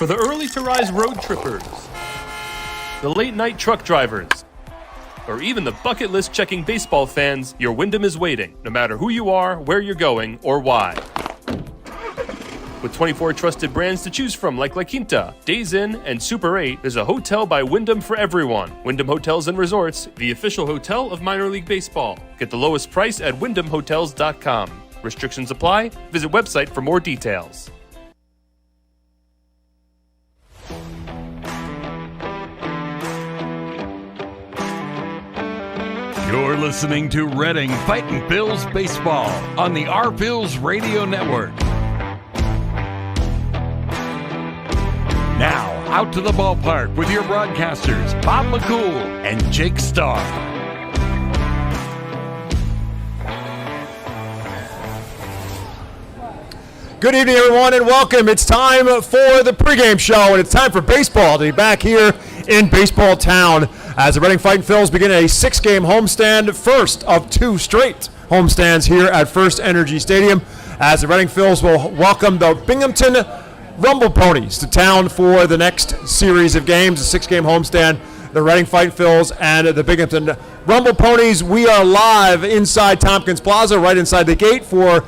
For the early-to-rise road trippers, the late-night truck drivers, or even the bucket list checking baseball fans, your Wyndham is waiting, no matter who you are, where you're going, or why. With 24 trusted brands to choose from like La Quinta, Days Inn, and Super 8, there's a hotel by Wyndham for everyone. Wyndham Hotels and Resorts, the official hotel of minor league baseball. Get the lowest price at wyndhamhotels.com. Restrictions apply. Visit website for more details. You're listening to Reading Fightin' Phillies Baseball on the Our Phillies Radio Network. Now, out to the ballpark with your broadcasters, Bob McCool and Jake Starr. Good evening, everyone, and welcome. It's time for the pregame show, and it's time for baseball to be back here in Baseball Town as the Reading Fightin' Phillies begin a 6-game homestand, first of 2 straight homestands here at FirstEnergy Stadium, as the Reading Phillies will welcome the Binghamton Rumble Ponies to town for the next series of games, a 6-game homestand. The Reading Fightin' Phillies and the Binghamton Rumble Ponies. We are live inside Tompkins Plaza, right inside the gate for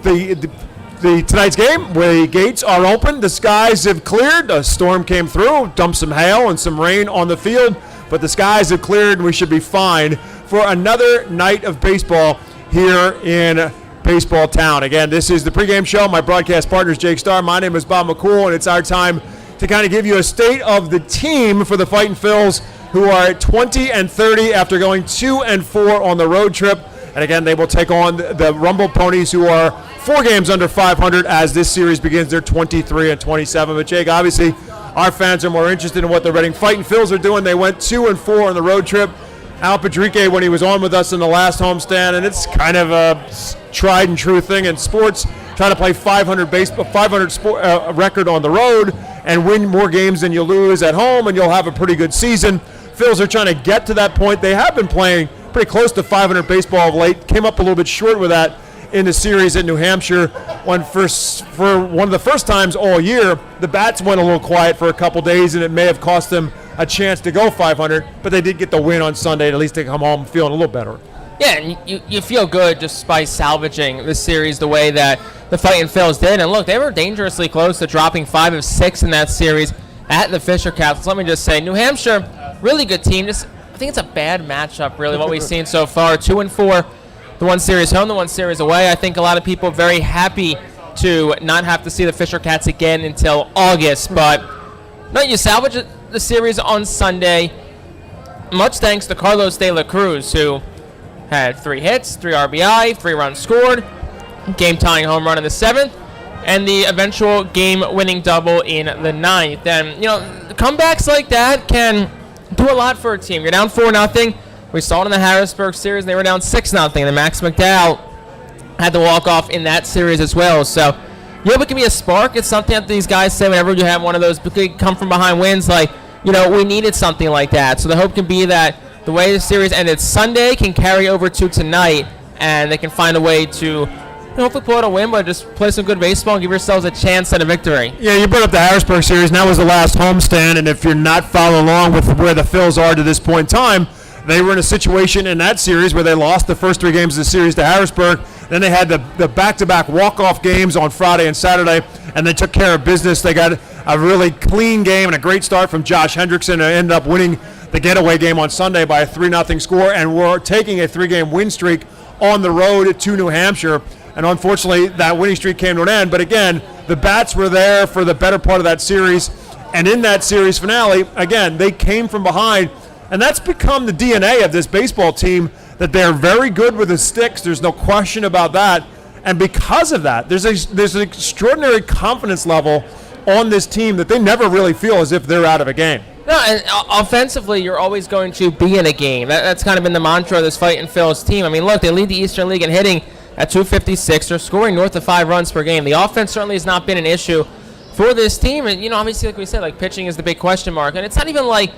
the tonight's game. The gates are open. The skies have cleared. A storm came through, dumped some hail and some rain on the field, but the skies have cleared and we should be fine for another night of baseball here in Baseball Town. Again, this is the pregame show. My broadcast partner is Jake Starr. My name is Bob McCool, and it's our time to kind of give you a state of the team for the Fightin' Phillies, who are at 20-30 after going 2-4 on the road trip. And again, they will take on the Rumble Ponies, who are 4 games under 500 as this series begins. They're 23-27. But Jake, obviously, our fans are more interested in what the Reading Fightin' Phillies are doing. They went 2-4 on the road trip. Al Padrique, when he was on with us in the last homestand, and it's kind of a tried and true thing in sports, trying to play 500 record on the road and win more games than you lose at home, and you'll have a pretty good season. Phils are trying to get to that point. They have been playing pretty close to 500 baseball of late. Came up a little bit short with that in the series at New Hampshire. For one of the first times all year, the bats went a little quiet for a couple days, and it may have cost them a chance to go 500, but they did get the win on Sunday. At least they come home feeling a little better. Yeah, and you feel good just by salvaging this series the way that the Fightin' Phillies did. And look, they were dangerously close to dropping 5 of 6 in that series at the Fisher Cats. Let me just say, New Hampshire, really good team. I think it's a bad matchup, really, what we've seen so far. 2-4, the one series home, the one series away. I think a lot of people are very happy to not have to see the Fisher Cats again until August. But no, you salvage the series on Sunday, much thanks to Carlos De La Cruz, who had 3 hits, 3 RBI, 3 runs scored, game-tying home run in the 7th, and the eventual game-winning double in the 9th. And, comebacks like that can do a lot for a team. You're down 4-0. We saw it in the Harrisburg series. They were down 6-0. And Max McDowell had to walk off in that series as well. So, it can be a spark. It's something that these guys say whenever you have one of those big come-from-behind wins, like, we needed something like that. So the hope can be that the way the series ended Sunday can carry over to tonight, and they can find a way to hopefully pull out a win, but just play some good baseball and give yourselves a chance at a victory. Yeah, you brought up the Harrisburg series, and that was the last homestand, and if you're not following along with where the Phils are to this point in time, they were in a situation in that series where they lost the first 3 games of the series to Harrisburg. Then they had the back-to-back walk-off games on Friday and Saturday, and they took care of business. They got a really clean game and a great start from Josh Hendrickson, and ended up winning the getaway game on Sunday by a 3-0 score, and we're taking a 3-game win streak on the road to New Hampshire. And unfortunately, that winning streak came to an end. But again, the bats were there for the better part of that series. And in that series finale, again, they came from behind. And that's become the DNA of this baseball team, that they're very good with the sticks. There's no question about that. And because of that, there's an extraordinary confidence level on this team that they never really feel as if they're out of a game. No, and offensively, you're always going to be in a game. That's kind of been the mantra of this Fightin' Phillies team. I mean, look, they lead the Eastern League in hitting at 256. They're scoring north of 5 runs per game. The offense certainly has not been an issue for this team. And, obviously, like we said, pitching is the big question mark. And it's not even the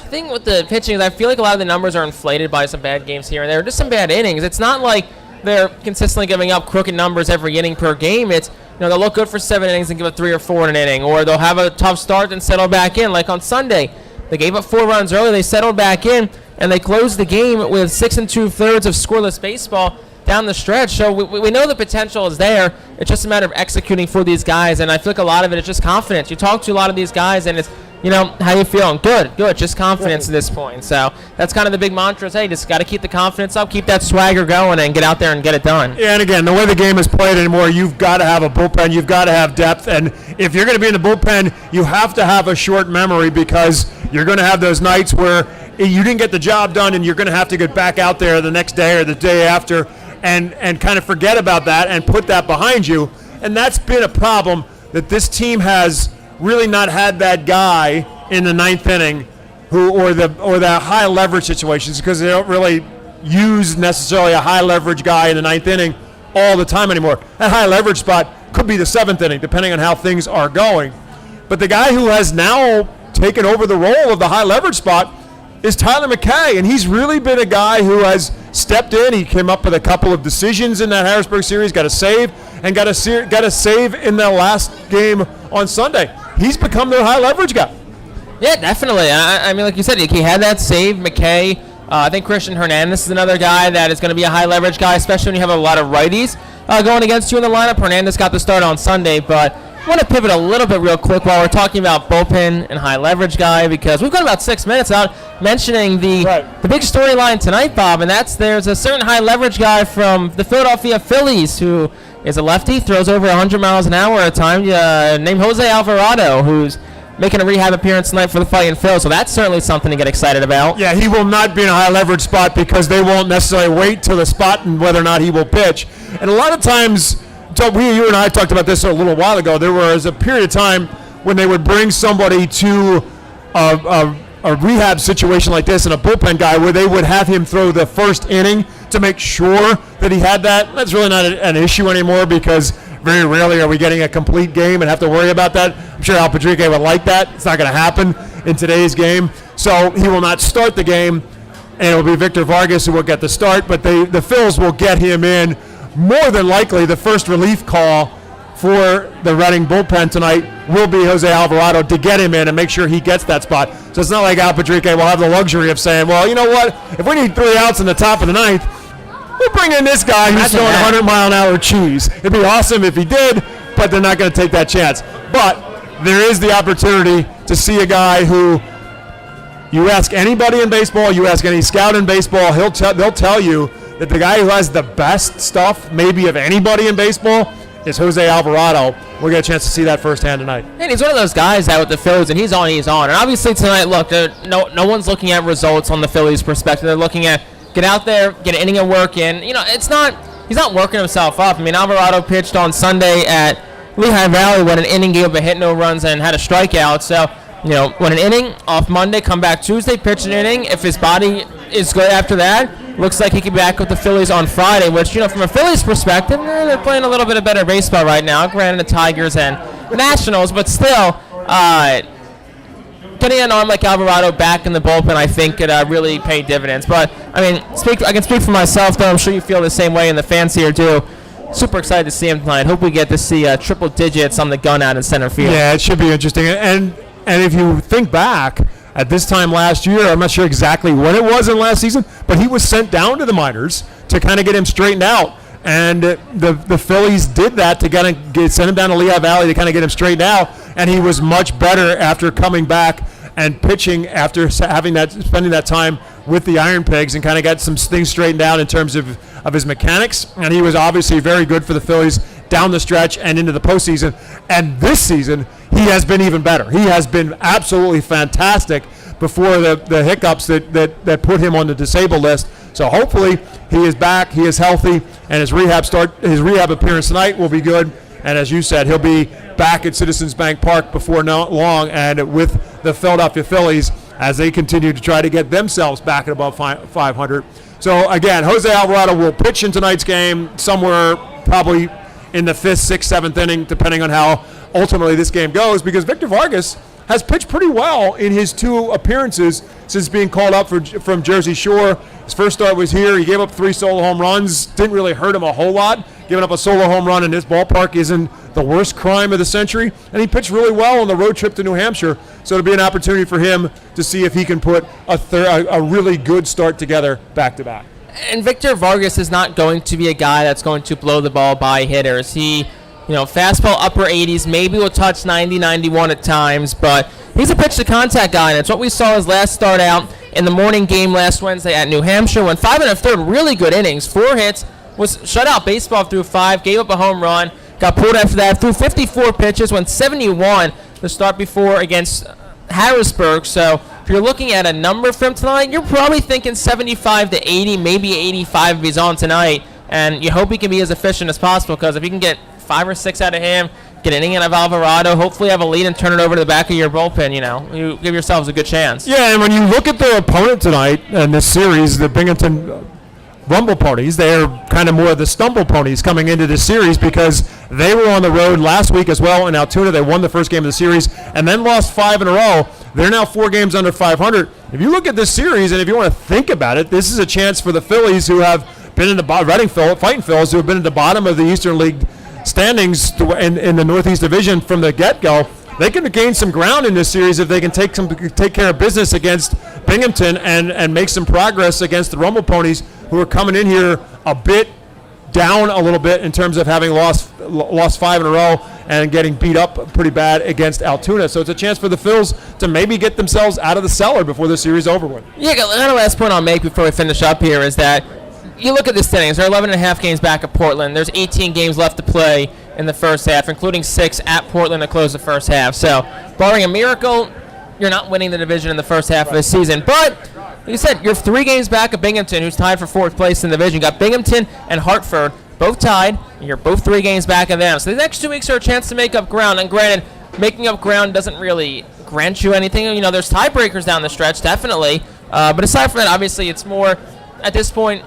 thing with the pitching is I feel like a lot of the numbers are inflated by some bad games here and there, just some bad innings. It's not like they're consistently giving up crooked numbers every inning per game. It's they'll look good for 7 innings and give up 3 or 4 in an inning, or they'll have a tough start and settle back in. Like on Sunday, they gave up 4 runs early, they settled back in, and they closed the game with 6 2/3 of scoreless baseball down the stretch. So we know the potential is there. It's just a matter of executing for these guys, and I feel like a lot of it is just confidence. You talk to a lot of these guys, and it's, how you feeling? Good, just confidence at this point. So that's kind of the big mantra is, hey, just got to keep the confidence up, keep that swagger going, and get out there and get it done. Yeah, and again, the way the game is played anymore, you've got to have a bullpen, you've got to have depth, and if you're going to be in the bullpen, you have to have a short memory because you're going to have those nights where you didn't get the job done and you're going to have to get back out there the next day or the day after and kind of forget about that and put that behind you. And that's been a problem that this team has really not had that guy in the 9th inning or the high leverage situations because they don't really use necessarily a high leverage guy in the 9th inning all the time anymore. That high leverage spot could be the 7th inning depending on how things are going. But the guy who has now taken over the role of the high leverage spot is Tyler McKay, and he's really been a guy who has stepped in. He came up with a couple of decisions in that Harrisburg series, got a save, and got a save in the last game on Sunday. He's become their high leverage guy. Yeah, definitely. I mean, like you said, he had that save. McKay, I think Christian Hernandez is another guy that is going to be a high leverage guy, especially when you have a lot of righties going against you in the lineup. Hernandez got the start on Sunday, but I want to pivot a little bit real quick while we're talking about bullpen and high leverage guy because we've got about 6 minutes out mentioning the big storyline tonight, Bob, and there's a certain high leverage guy from the Philadelphia Phillies who is a lefty, throws over 100 miles an hour at a time, named Jose Alvarado, who's making a rehab appearance tonight for the Fightin Phils, so that's certainly something to get excited about. Yeah, he will not be in a high leverage spot because they won't necessarily wait till the spot and whether or not he will pitch. And a lot of times, you and I talked about this a little while ago, there was a period of time when they would bring somebody to a rehab situation like this and a bullpen guy where they would have him throw the first inning to make sure that he had that. That's really not an issue anymore because very rarely are we getting a complete game and have to worry about that. I'm sure Al Padrique would like that. It's not going to happen in today's game. So he will not start the game, and it will be Victor Vargas who will get the start, but the Phils will get him in. More than likely, the first relief call for the Reading bullpen tonight will be Jose Alvarado to get him in and make sure he gets that spot. So it's not like Al Padrique will have the luxury of saying, well, you know what, if we need 3 outs in the top of the 9th, we'll bring in this guy who's throwing 100-mile-an-hour cheese. It'd be awesome if he did, but they're not going to take that chance. But there is the opportunity to see a guy who, you ask anybody in baseball, you ask any scout in baseball, they'll tell you that the guy who has the best stuff, maybe of anybody in baseball, is Jose Alvarado. We'll get a chance to see that firsthand tonight. And he's one of those guys that with the Phillies, and he's on. And obviously tonight, look, no one's looking at results on the Phillies' perspective. They're looking at get out there, get an inning of work in. He's not working himself up. I mean, Alvarado pitched on Sunday at Lehigh Valley when an inning, gave up a hit, no runs, and had a strikeout. So, when an inning off Monday, come back Tuesday, pitch an inning. If his body is good after that, looks like he could be back with the Phillies on Friday, which, from a Phillies perspective, they're playing a little bit of better baseball right now. Granted, the Tigers and the Nationals, but still, getting an arm like Alvarado back in the bullpen, I think, could really pay dividends. But, I can speak for myself, though. I'm sure you feel the same way, and the fans here do. Super excited to see him tonight. Hope we get to see triple digits on the gun out in center field. Yeah, it should be interesting. And if you think back, at this time last year, I'm not sure exactly when it was in last season, but he was sent down to the minors to kind of get him straightened out. And the Phillies did that to kind of send him down to Lehigh Valley to kind of get him straightened out. And he was much better after coming back and pitching after spending that time with the Iron Pigs and kind of got some things straightened out in terms of his mechanics. And he was obviously very good for the Phillies down the stretch and into the postseason. And this season, he has been even better. He has been absolutely fantastic before the hiccups that put him on the disabled list. So hopefully he is back, he is healthy, and his rehab appearance tonight will be good. And as you said, he'll be back at Citizens Bank Park before long, and with the Philadelphia Phillies as they continue to try to get themselves back at above 500. So again, Jose Alvarado will pitch in tonight's game somewhere probably in the 5th, 6th, 7th inning, depending on how ultimately this game goes, because Victor Vargas has pitched pretty well in his 2 appearances since being called up from Jersey Shore. His first start was here. He gave up 3 solo home runs. Didn't really hurt him a whole lot. giving up a solo home run in this ballpark isn't the worst crime of the century. And he pitched really well on the road trip to New Hampshire, so it'll be an opportunity for him to see if he can put a really good start together back-to-back. And Victor Vargas is not going to be a guy that's going to blow the ball by hitters. He, fastball upper 80s, maybe will touch 90, 91 at times, but he's a pitch-to-contact guy, and it's what we saw his last start out in the morning game last Wednesday at New Hampshire. Went 5 1/3 really good innings, 4 hits, was shut out baseball through 5, gave up a home run, got pulled after that, threw 54 pitches, went 71 the start before against Harrisburg. So if you're looking at a number for him tonight, you're probably thinking 75 to 80, maybe 85 if he's on tonight. And you hope he can be as efficient as possible, because if you can get 5 or 6 out of him, get an inning out of Alvarado, hopefully have a lead and turn it over to the back of your bullpen, you give yourselves a good chance. Yeah, and when you look at their opponent tonight in this series, the Binghamton Rumble Ponies, they're kind of more of the stumble ponies coming into this series, because they were on the road last week as well in Altoona. They won the first game of the series and then lost 5 in a row. They're now 4 games under 500. If you look at this series, and if you want to think about it, this is a chance for the Phillies, who have been in the Fightin Phils, who have been at the bottom of the Eastern League standings in the Northeast Division from the get-go. They can gain some ground in this series if they can take care of business against Binghamton and make some progress against the Rumble Ponies, who are coming in here a bit down a little bit in terms of having lost 5 in a row and getting beat up pretty bad against Altoona. So it's a chance for the Phils to maybe get themselves out of the cellar before the series is over with. Yeah, the last point I'll make before we finish up here is that you look at the standings. They're 11.5 games back at Portland. There's 18 games left to play in the first half, including 6 at Portland to close the first half. So, barring a miracle, you're not winning the division in the first half of the season. But, like you said, you're 3 games back at Binghamton, who's tied for 4th place in the division. You got Binghamton and Hartford both tied, and you're both 3 games back of them. So the next 2 weeks are a chance to make up ground. And granted, making up ground doesn't really grant you anything. There's tiebreakers down the stretch, definitely. But aside from that, obviously, it's more, at this point,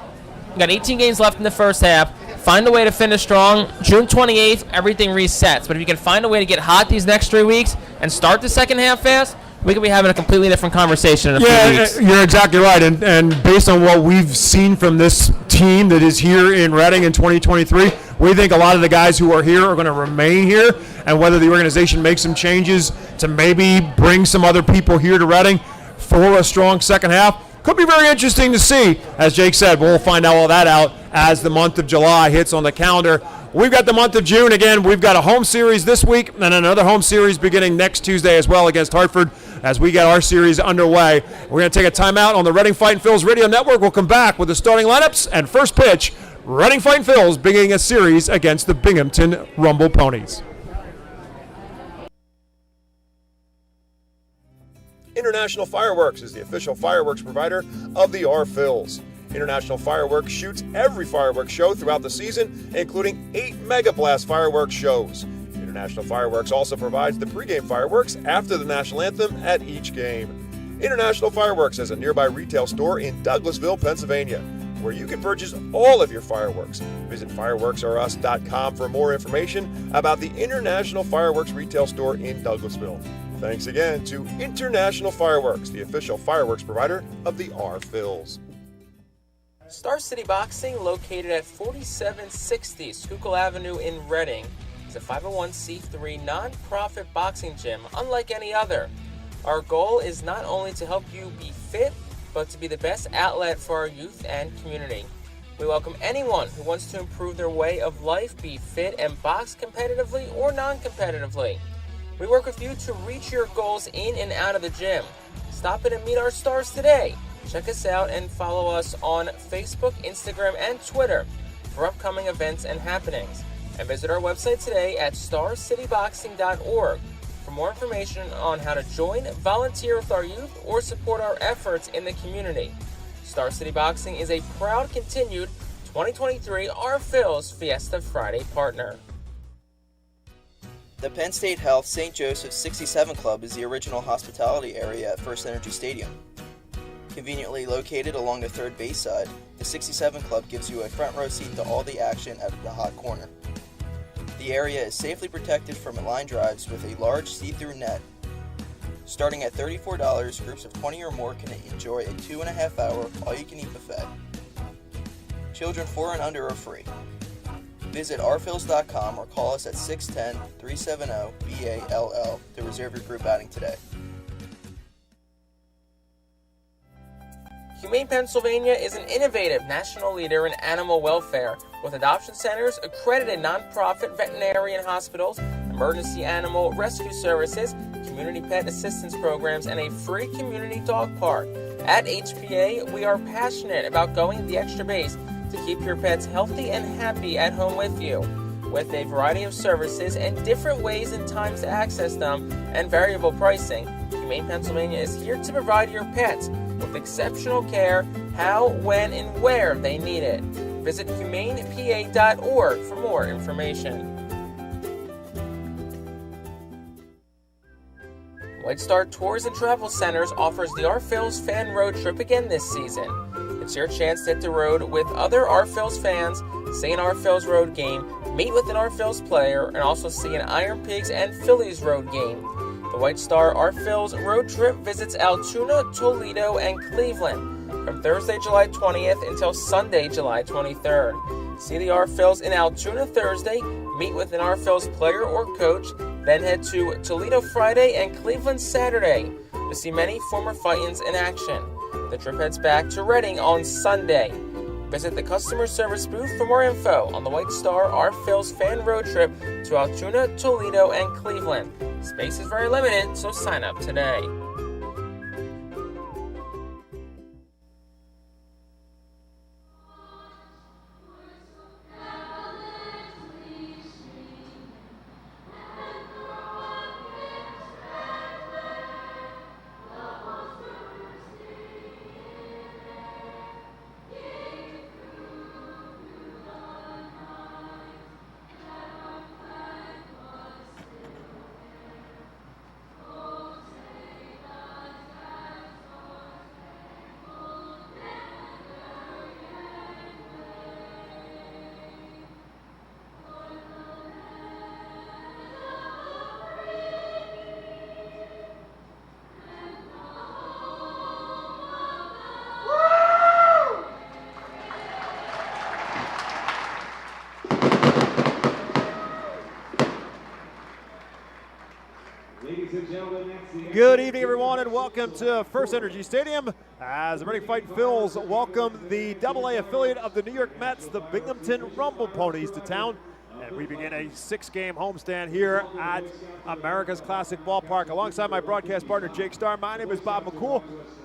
you got 18 games left in the first half. Find a way to finish strong. June 28th, everything resets. But if you can find a way to get hot these next 3 weeks and start the second half fast, we could be having a completely different conversation in a few weeks. Yeah, you're exactly right. And based on what we've seen from this team that is here in Reading in 2023, we think a lot of the guys who are here are going to remain here. And whether the organization makes some changes to maybe bring some other people here to Reading for a strong second half, could be very interesting to see. As Jake said, we'll find all that out as the month of July hits on the calendar. We've got the month of June. Again, we've got a home series this week and another home series beginning next Tuesday as well against Hartford as we get our series underway. We're going to take a timeout on the Reading Fightin Phils Radio Network. We'll come back with the starting lineups and first pitch. Reading Fightin Phils beginning a series against the Binghamton Rumble Ponies. International Fireworks is the official fireworks provider of the Phils. International Fireworks shoots every fireworks show throughout the season, including 8 Mega Blast fireworks shows. International Fireworks also provides the pregame fireworks after the national anthem at each game. International Fireworks has a nearby retail store in Douglasville, Pennsylvania, where you can purchase all of your fireworks. Visit fireworksoreus.com for more information about the International Fireworks retail store in Douglasville. Thanks again to International Fireworks, the official fireworks provider of the Phils. Star City Boxing, located at 4760 Schuylkill Avenue in Reading, is a 501c3 non-profit boxing gym unlike any other. Our goal is not only to help you be fit, but to be the best outlet for our youth and community. We welcome anyone who wants to improve their way of life, be fit, and box competitively or non-competitively. We work with you to reach your goals in and out of the gym. Stop in and meet our stars today. Check us out and follow us on Facebook, Instagram, and Twitter for upcoming events and happenings. And visit our website today at starcityboxing.org for more information on how to join, volunteer with our youth, or support our efforts in the community. Star City Boxing is a proud continued 2023 Phils Fiesta Friday partner. The Penn State Health St. Joseph's 67 Club is the original hospitality area at FirstEnergy Stadium. Conveniently located along the third base side, the 67 Club gives you a front row seat to all the action at the hot corner. The area is safely protected from line drives with a large see-through net. Starting at $34, groups of 20 or more can enjoy a 2.5-hour all-you-can-eat buffet. Children 4 and under are free. Visit rphils.com or call us at 610-370-BALL to reserve your group outing today. Humane Pennsylvania is an innovative national leader in animal welfare with adoption centers, accredited nonprofit veterinarian hospitals, emergency animal rescue services, community pet assistance programs, and a free community dog park. At HPA, we are passionate about going the extra base to keep your pets healthy and happy at home with you. With a variety of services and different ways and times to access them and variable pricing, Humane Pennsylvania is here to provide your pets with exceptional care how, when, and where they need it. Visit humanepa.org for more information. White Star Tours and Travel Centers offers the R-Phils fan road trip again this season. It's your chance to hit the road with other R-Phils fans, see an R-Phils road game, meet with an R-Phils player, and also see an Iron Pigs and Phillies road game. The White Star R-Phils road trip visits Altoona, Toledo, and Cleveland from Thursday, July 20th until Sunday, July 23rd. See the R-Phils in Altoona Thursday, meet with an R-Phils player or coach, then head to Toledo Friday and Cleveland Saturday to see many former Fightins in action. The trip heads back to Reading on Sunday. Visit the customer service booth for more info on the White Star R-Phils fan road trip to Altoona, Toledo, and Cleveland. Space is very limited, so sign up today. Good evening, everyone, and welcome to FirstEnergy Stadium as the Reading Fightin' Phils welcome the AA affiliate of the New York Mets, the Binghamton Rumble Ponies, to town. And we begin a 6-game homestand here at America's Classic Ballpark. Alongside my broadcast partner, Jake Starr, my name is Bob McCool.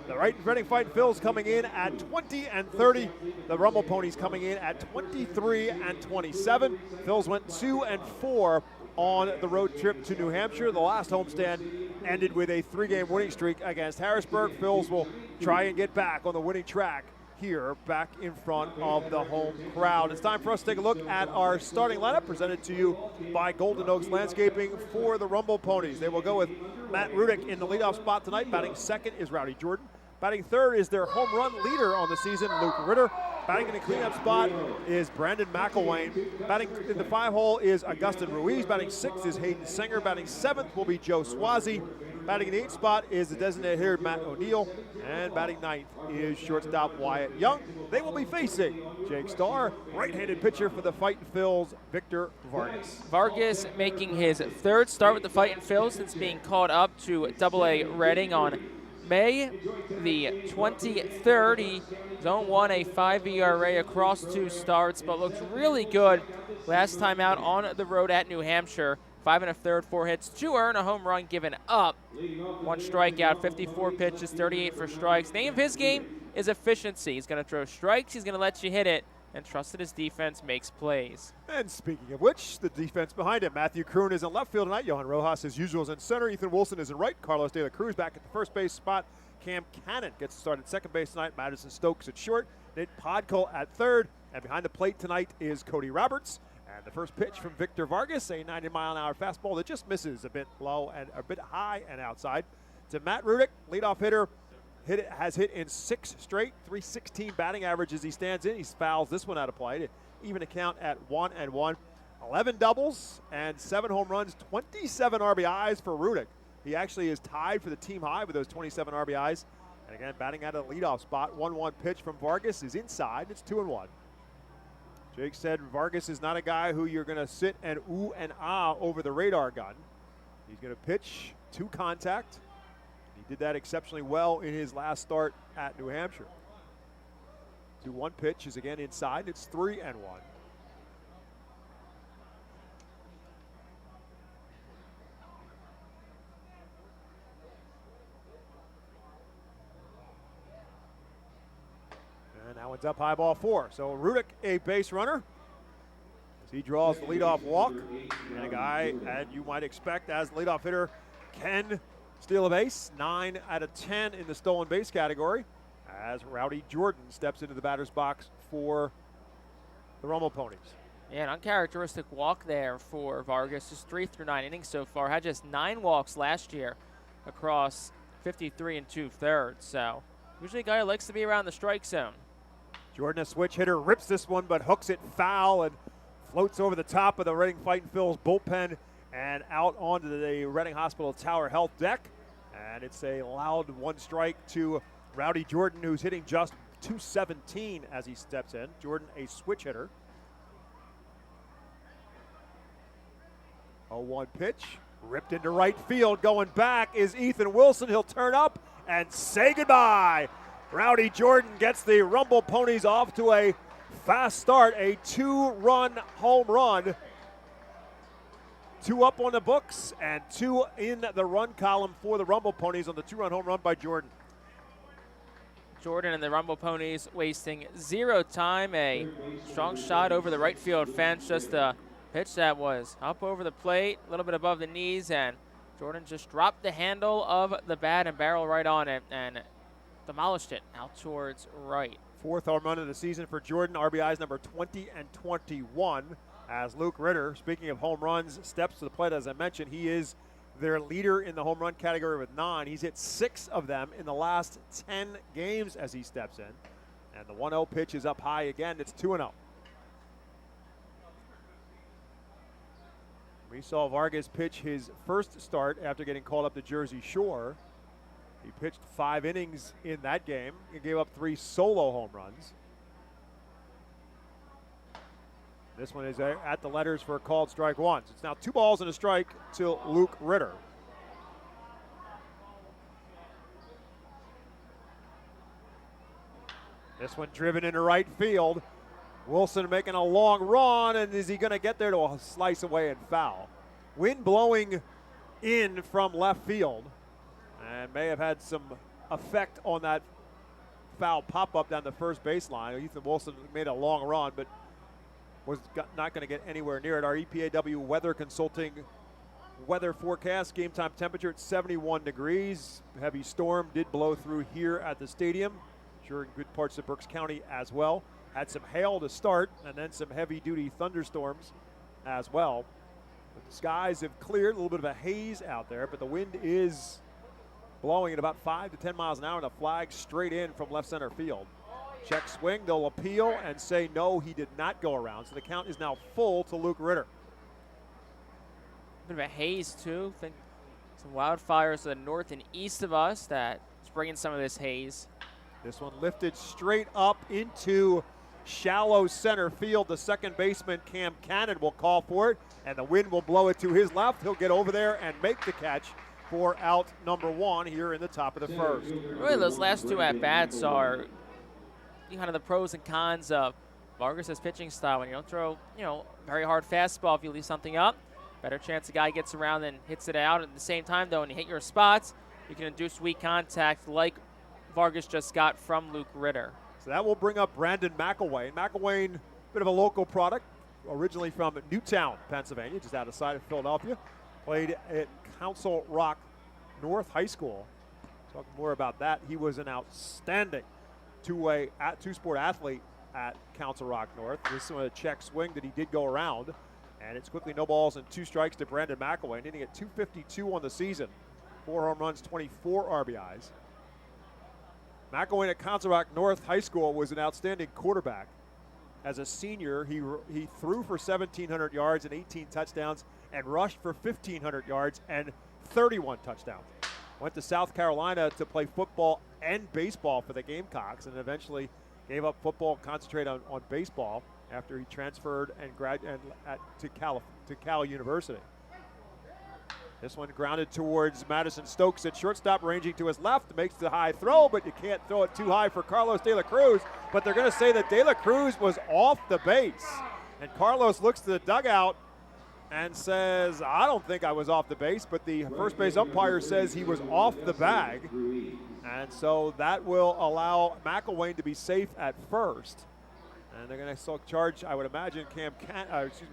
The Reading Fightin' Phils coming in at 20-30. The Rumble Ponies coming in at 23-27. Phils went 2-4 on the road trip to New Hampshire. The last homestand ended with a 3-game winning streak against Harrisburg. Phils will try and get back on the winning track here, back in front of the home crowd. It's time for us to take a look at our starting lineup, presented to you by Golden Oaks Landscaping for the Rumble Ponies. They will go with Matt Rudick in the leadoff spot tonight. Batting second is Rowdy Jordan. Batting third is their home run leader on the season, Luke Ritter. Batting in the cleanup spot is Brandon McElwain. Batting in the 5-hole is Augustin Ruiz. Batting 6th is Hayden Singer. Batting 7th will be Joe Swazi. Batting in the 8th spot is the designated hitter Matt O'Neill. And batting 9th is shortstop Wyatt Young. They will be facing Jake Starr, right-handed pitcher for the Fightin' Phils, Victor Vargas. Vargas making his third start with the Fightin' Phils since being called up to AA Reading on May the 23rd. He zone 1, a 5 ERA across 2 starts, but looked really good last time out on the road at New Hampshire. 5 1/3, 4 hits, 2 earned, a home run given up. 1 strikeout, 54 pitches, 38 for strikes. Name of his game is efficiency. He's going to throw strikes, he's going to let you hit it, and trust that his defense makes plays. And speaking of which, the defense behind him. Matthew Kroon is in left field tonight. Johan Rojas, as usual, is in center. Ethan Wilson is in right. Carlos De La Cruz back at the first base spot. Cam Cannon gets started second base tonight. Madison Stokes at short. Nate Podkul at third. And behind the plate tonight is Cody Roberts. And the first pitch from Victor Vargas, a 90-mile-an-hour fastball that just misses a bit low and a bit high and outside. To Matt Rudick, leadoff hitter. Has hit in 6 straight, 316 batting average as he stands in. He fouls this one out of play to even a count at 1-1. 11 doubles and 7 home runs, 27 RBIs for Rudick. He actually is tied for the team high with those 27 RBIs. And again, batting out of the leadoff spot. 1-1 pitch from Vargas is inside. It's 2-1. Jake said Vargas is not a guy who you're going to sit and ooh and ah over the radar gun. He's going to pitch to contact. He did that exceptionally well in his last start at New Hampshire. 2-1 pitch is again inside. It's 3-1. And that one's up high, ball 4. So Rudick, a base runner, as he draws the leadoff walk. And a guy, and you might expect as the leadoff hitter, can steal a base. 9 out of 10 in the stolen base category, as Rowdy Jordan steps into the batter's box for the Rumble Ponies. Yeah, an uncharacteristic walk there for Vargas. Just 3 through 9 innings so far. Had just 9 walks last year across 53 2/3. So usually a guy who likes to be around the strike zone. Jordan, a switch hitter, rips this one but hooks it foul and floats over the top of the Reading Fightin' Phil's bullpen and out onto the Reading Hospital Tower Health deck. And it's a loud 1 strike to Rowdy Jordan, who's hitting just .217 as he steps in. Jordan, a switch hitter. 0-1 pitch, ripped into right field. Going back is Ethan Wilson. He'll turn up and say goodbye. Rowdy Jordan gets the Rumble Ponies off to a fast start, a 2-run home run. 2 up on the books and 2 in the run column for the Rumble Ponies on the 2-run home run by Jordan. Jordan and the Rumble Ponies wasting 0 time. A strong shot over the right field fence. Just a pitch that was up over the plate, a little bit above the knees, and Jordan just dropped the handle of the bat and barreled right on it and demolished it out towards right. 4th home run of the season for Jordan. RBIs number 20 and 21. As Luke Ritter, speaking of home runs, steps to the plate. As I mentioned, he is their leader in the home run category with 9. He's hit 6 of them in the last 10 games as he steps in. And the 1-0 pitch is up high again. It's 2-0. We saw Vargas pitch his first start after getting called up to Jersey Shore. He pitched 5 innings in that game. He gave up 3 solo home runs. This one is at the letters for a called strike 1. It's now 2 balls and a strike to Luke Ritter. This one driven into right field. Wilson making a long run, and is he going to get there to a slice away and foul? Wind blowing in from left field, and may have had some effect on that foul pop-up down the first baseline. Ethan Wilson made a long run, but was not going to get anywhere near it. Our EPAW Weather Consulting weather forecast, game time temperature at 71 degrees. Heavy storm did blow through here at the stadium, sure in good parts of Berks County as well. Had some hail to start and then some heavy-duty thunderstorms as well. But the skies have cleared, a little bit of a haze out there, but the wind is blowing at about 5 to 10 miles an hour, and a flag straight in from left center field. Check swing, they'll appeal and say no, he did not go around. So the count is now full to Luke Ritter. A bit of a haze too. Think some wildfires to the north and east of us that's bringing some of this haze. This one lifted straight up into shallow center field. The second baseman, Cam Cannon, will call for it, and the wind will blow it to his left. He'll get over there and make the catch for out number 1 here in the top of the first. Really, those last 2 at-bats are kind of the pros and cons of Vargas' pitching style. When you don't throw, very hard fastball, if you leave something up, better chance the guy gets around and hits it out. At the same time, though, when you hit your spots, you can induce weak contact like Vargas just got from Luke Ritter. So that will bring up Brandon McElwain. McElwain, bit of a local product, originally from Newtown, Pennsylvania, just outside of Philadelphia. Played at Council Rock North High School. Talk more about that. He was an outstanding two-sport athlete at Council Rock North. This was a check swing that he did go around, and it's quickly no balls and 2 strikes to Brandon McElwain, hitting at .252 on the season. 4 home runs, 24 RBIs. McElwain at Council Rock North High School was an outstanding quarterback. As a senior, he threw for 1,700 yards and 18 touchdowns and rushed for 1,500 yards and 31 touchdowns. Went to South Carolina to play football and baseball for the Gamecocks, and eventually gave up football, concentrated on baseball, after he transferred to Cal University. This one grounded towards Madison Stokes at shortstop, ranging to his left, makes the high throw, but you can't throw it too high for Carlos De La Cruz. But they're going to say that De La Cruz was off the base. And Carlos looks to the dugout and says, I don't think I was off the base, but the first base umpire says he was off the bag. And so that will allow McElwain to be safe at first. And they're going to charge, I would imagine,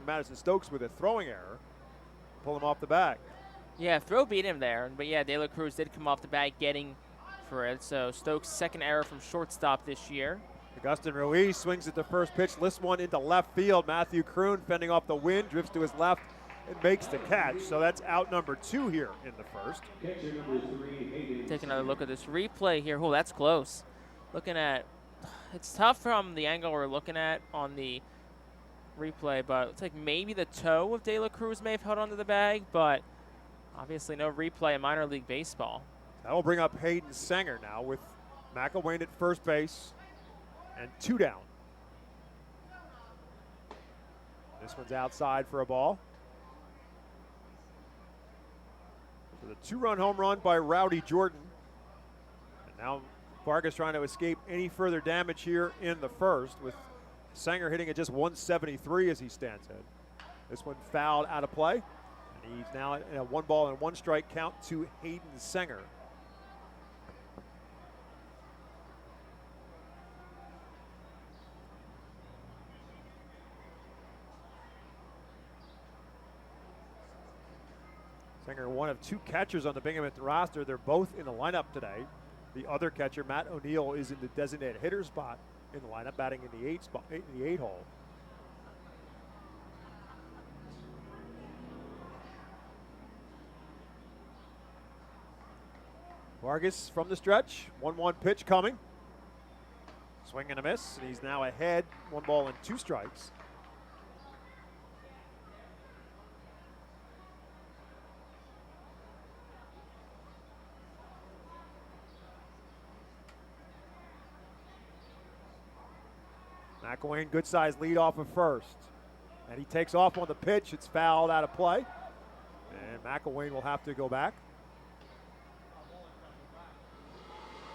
Madison Stokes with a throwing error, pull him off the bag. Yeah, throw beat him there, but yeah, De La Cruz did come off the bag getting for it. So Stokes' second error from shortstop this year. Augustin Ruiz swings at the first pitch, lifts one into left field. Matthew Kroon fending off the wind, drifts to his left and makes the catch. So that's out number 2 here in the first. Take another look at this replay here. Oh, that's close. It's tough from the angle we're looking at on the replay, but it looks like maybe the toe of De La Cruz may have held onto the bag, but obviously no replay in minor league baseball. That will bring up Hayden Sanger now with McElwain at first base and 2 down. This one's outside for a ball. For the 2-run home run by Rowdy Jordan. And now Vargas trying to escape any further damage here in the first, with Sanger hitting at just 173 as he stands in. This one fouled out of play. And he's now in a 1-ball and 1-strike count to Hayden Sanger. Sanger, one of 2 catchers on the Binghamton roster. They're both in the lineup today. The other catcher, Matt O'Neill, is in the designated hitter spot in the lineup, batting in the 8 hole. Vargas from the stretch, 1-1 pitch coming. Swing and a miss, and he's now ahead, 1 ball and 2 strikes. McElwain, good size lead off of first. And he takes off on the pitch. It's fouled out of play. And McElwain will have to go back.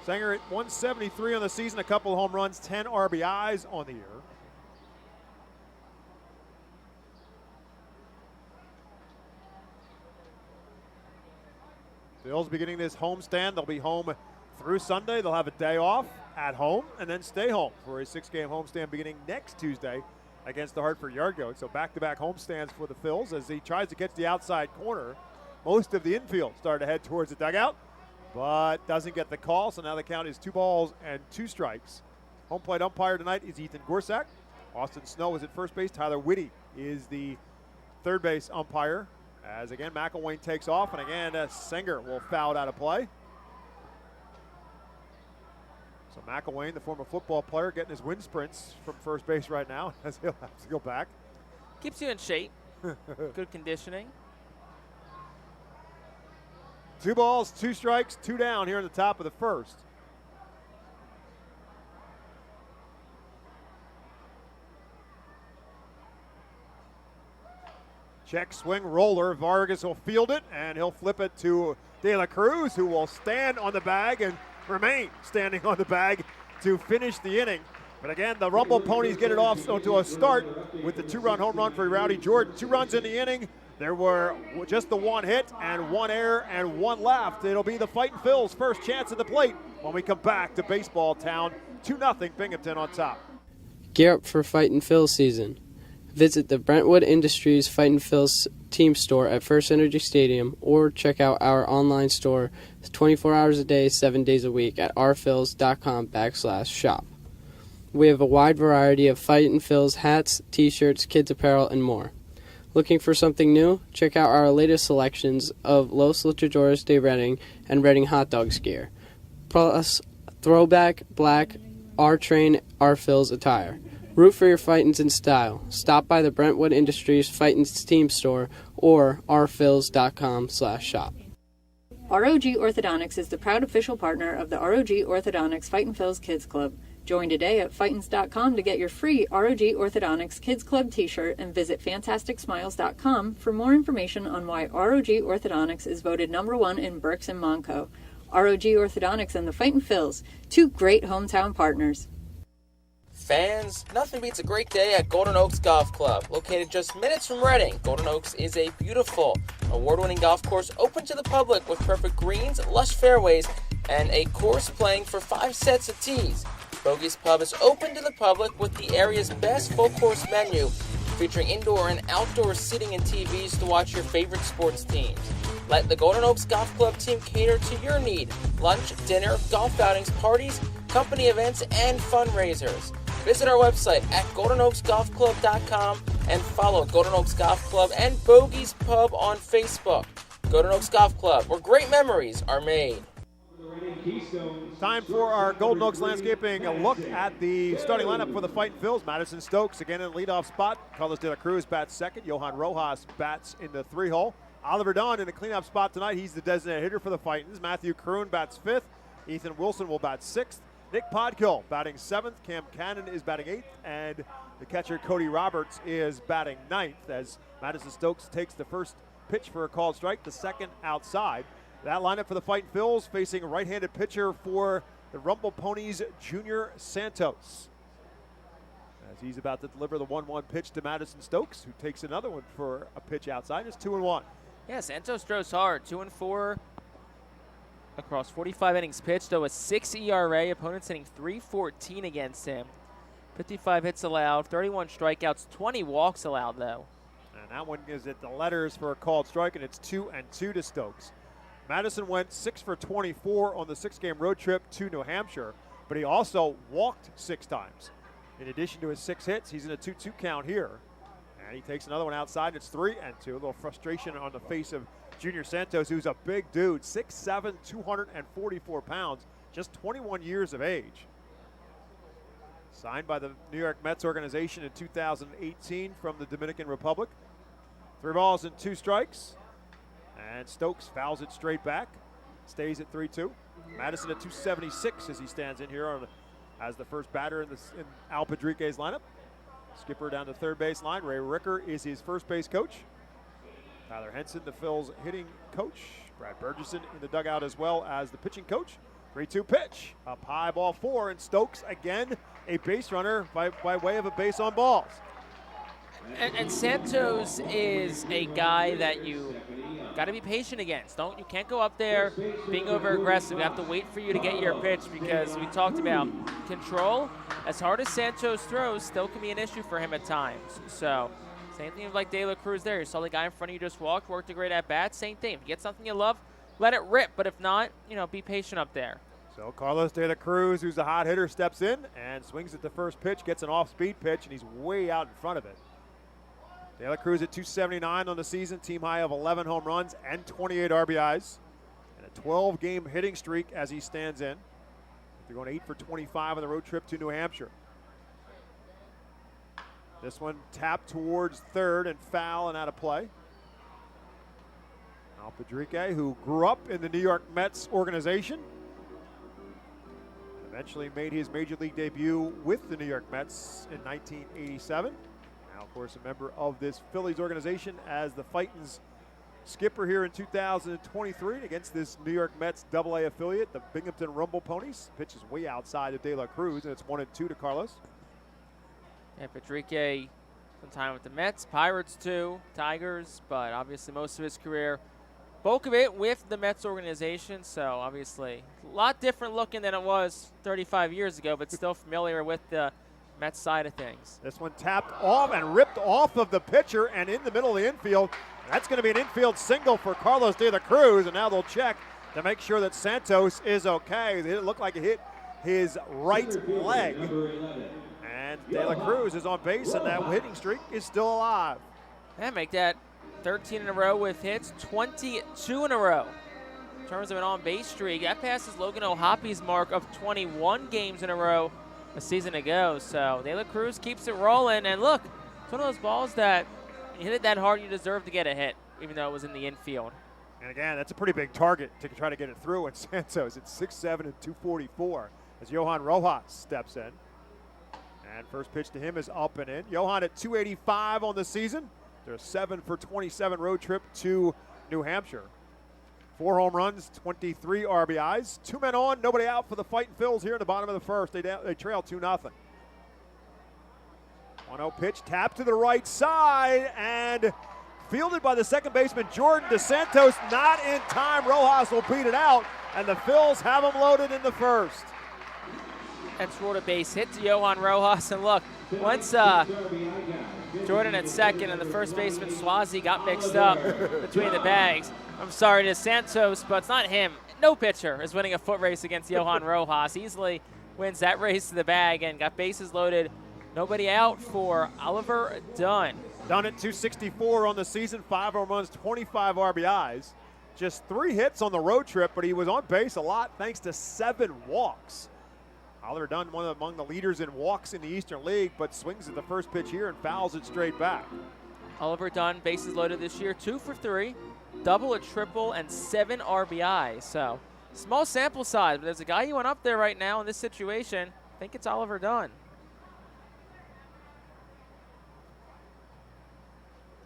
Sanger at 173 on the season, a couple of home runs, 10 RBIs on the year. Phillies beginning this homestand. They'll be home through Sunday. They'll have a day off at home and then stay home for a 6-game homestand beginning next Tuesday against the Hartford Yard Goats. So back-to-back homestands for the Phils as he tries to catch the outside corner. Most of the infield started to head towards the dugout, but doesn't get the call. So now the count is 2 balls and 2 strikes. Home plate umpire tonight is Ethan Gorsak. Austin Snow is at first base. Tyler Whitty is the third base umpire. As again, McElwain takes off, and again, Sanger will foul out of play. So McElwain, the former football player, getting his wind sprints from first base right now as he'll have to go back. Keeps you in shape. Good conditioning. 2 balls, 2 strikes, 2 down here in the top of the first. Check, swing, roller. Vargas will field it, and he'll flip it to De La Cruz, who will stand on the bag and remain standing on the bag to finish the inning. But again, the Rumble Ponies get it off to a start with the 2-run home run for Rowdy Jordan. 2 runs in the inning. There were just the 1 hit and 1 error and 1 left. It'll be the Fightin' Phil's first chance at the plate when we come back to Baseball Town. 2-0 Binghamton on top. Gear up for Fightin' Phil's season. Visit the Brentwood Industries Fightin' Phil's team store at FirstEnergy Stadium, or check out our online store 24 hours a day, 7 days a week at rphils.com/shop. We have a wide variety of Fightin' Phil's hats, t-shirts, kids apparel, and more. Looking for something new? Check out our latest selections of Los Luchadores de Reading and Reading Hot Dogs gear, plus throwback, black, R-Train, R-Phil's attire. Root for your Fightins in style. Stop by the Brentwood Industries Fightins team store or rphils.com/shop. ROG Orthodontics is the proud official partner of the ROG Orthodontics Fightin' Phil's Kids Club. Join today at Fightins.com to get your free ROG Orthodontics Kids Club t-shirt and visit FantasticSmiles.com for more information on why ROG Orthodontics is voted #1 in Berks and Monco. ROG Orthodontics and the Fightin' Phils, two great hometown partners. Fans, nothing beats a great day at Golden Oaks Golf Club. Located just minutes from Reading, Golden Oaks is a beautiful, award-winning golf course open to the public with perfect greens, lush fairways, and a course playing for 5 sets of tees. Bogey's Pub is open to the public with the area's best full-course menu, featuring indoor and outdoor seating and TVs to watch your favorite sports teams. Let the Golden Oaks Golf Club team cater to your need. Lunch, dinner, golf outings, parties, company events, and fundraisers. Visit our website at GoldenOaksGolfClub.com and follow Golden Oaks Golf Club and Bogey's Pub on Facebook. Golden Oaks Golf Club, where great memories are made. Time for our Golden Oaks Landscaping, a look at the starting lineup for the Fightin' Phils. Madison Stokes again in the leadoff spot. Carlos De La Cruz bats second. Johan Rojas bats in the 3-hole. Oliver Dunn in the cleanup spot tonight. He's the designated hitter for the Fightins. Matthew Kroon bats 5th. Ethan Wilson will bat 6th. Nick Podkill batting 7th. Cam Cannon is batting 8th. And the catcher Cody Roberts is batting 9th as Madison Stokes takes the first pitch for a called strike, the second outside. That lineup for the Fightin' Phils facing right-handed pitcher for the Rumble Ponies, Junior Santos. As he's about to deliver the 1-1 pitch to Madison Stokes, who takes another one for a pitch outside. It's 2-1. Yeah, Santos throws hard. 2-4 across 45 innings pitched, though a 6 ERA. Opponents hitting .314 against him. 55 hits allowed, 31 strikeouts, 20 walks allowed, though. And that one is at the letters for a called strike, and it's 2-2 to Stokes. Madison went 6 for 24 on the 6-game road trip to New Hampshire, but he also walked 6 times. In addition to his 6 hits, he's in a 2-2 count here. And he takes another one outside, and it's 3-2. A little frustration on the face of Junior Santos, who's a big dude, 6'7", 244 pounds, just 21 years of age. Signed by the New York Mets organization in 2018 from the Dominican Republic. 3 balls and 2 strikes. And Stokes fouls it straight back, stays at 3-2. Madison at 276 as he stands in here as the first batter in Al Padrique's lineup. Skipper down the third base line. Ray Ricker is his first base coach. Tyler Henson, the Phil's hitting coach. Brad Burgesson in the dugout as well as the pitching coach. 3-2 pitch, up high, ball 4, and Stokes again a base runner by way of a base on balls. And Santos is a guy that you got to be patient against. You can't go up there being over aggressive. You have to wait for you to get your pitch, because we talked about control. As hard as Santos throws, still can be an issue for him at times. So same thing like De La Cruz there. You saw the guy in front of you just worked a great at bat. Same thing. If you get something you love, let it rip. But if not, be patient up there. So Carlos De La Cruz, who's a hot hitter, steps in and swings at the first pitch, gets an off-speed pitch, and he's way out in front of it. De La Cruz at 279 on the season, team high of 11 home runs and 28 RBIs, and a 12-game hitting streak as he stands in. They're going 8 for 25 on the road trip to New Hampshire. This one tapped towards third and foul and out of play. Al Padrique, who grew up in the New York Mets organization, eventually made his major league debut with the New York Mets in 1987. Now, of course, a member of this Phillies organization as the Fightins skipper here in 2023 against this New York Mets AA affiliate, the Binghamton Rumble Ponies. Pitch is way outside of De La Cruz, and it's 1-2 to Carlos. And Padrique, some time with the Mets, Pirates too, Tigers, but obviously most of his career, bulk of it with the Mets organization. So obviously a lot different looking than it was 35 years ago, but still familiar with the Mets side of things. This one tapped off and ripped off of the pitcher and in the middle of the infield. That's going to be an infield single for Carlos De La Cruz, and now they'll check to make sure that Santos is okay. It looked like it hit his right leg. And De La Cruz is on base, and that hitting streak is still alive. And make that 13 in a row with hits, 22 in a row. In terms of an on-base streak, that passes Logan O'Hoppy's mark of 21 games in a row a season ago. So De La Cruz keeps it rolling, and look, it's one of those balls that you hit it that hard, you deserve to get a hit, even though it was in the infield. And again, that's a pretty big target to try to get it through, and Santos at 6'7" and 244 as Johan Rojas steps in. And first pitch to him is up and in. Johan at 285 on the season. They're a 7 for 27 road trip to New Hampshire. 4 home runs, 23 RBIs. 2 men on, nobody out for the Fightin' Phils here in the bottom of the first. They trail 2-0. 1-0 pitch, tap to the right side, and fielded by the second baseman, Jordan DeSantos. Not in time. Rojas will beat it out, and the Phils have him loaded in the first. That's rolled a base hit to Johan Rojas. And look, once Jordan at second and the first baseman Swazi got mixed up between the bags. I'm sorry to Santos, but it's not him. No pitcher is winning a foot race against Johan Rojas. Easily wins that race to the bag and got bases loaded. Nobody out for Oliver Dunn. Dunn at 264 on the season, 5 home runs, 25 RBIs. Just 3 hits on the road trip, but he was on base a lot thanks to 7 walks. Oliver Dunn, among the leaders in walks in the Eastern League, but swings at the first pitch here and fouls it straight back. Oliver Dunn, bases loaded this year, 2 for 3, double, a triple, and 7 RBI. So, small sample size, but there's a guy you want up there right now in this situation. I think it's Oliver Dunn.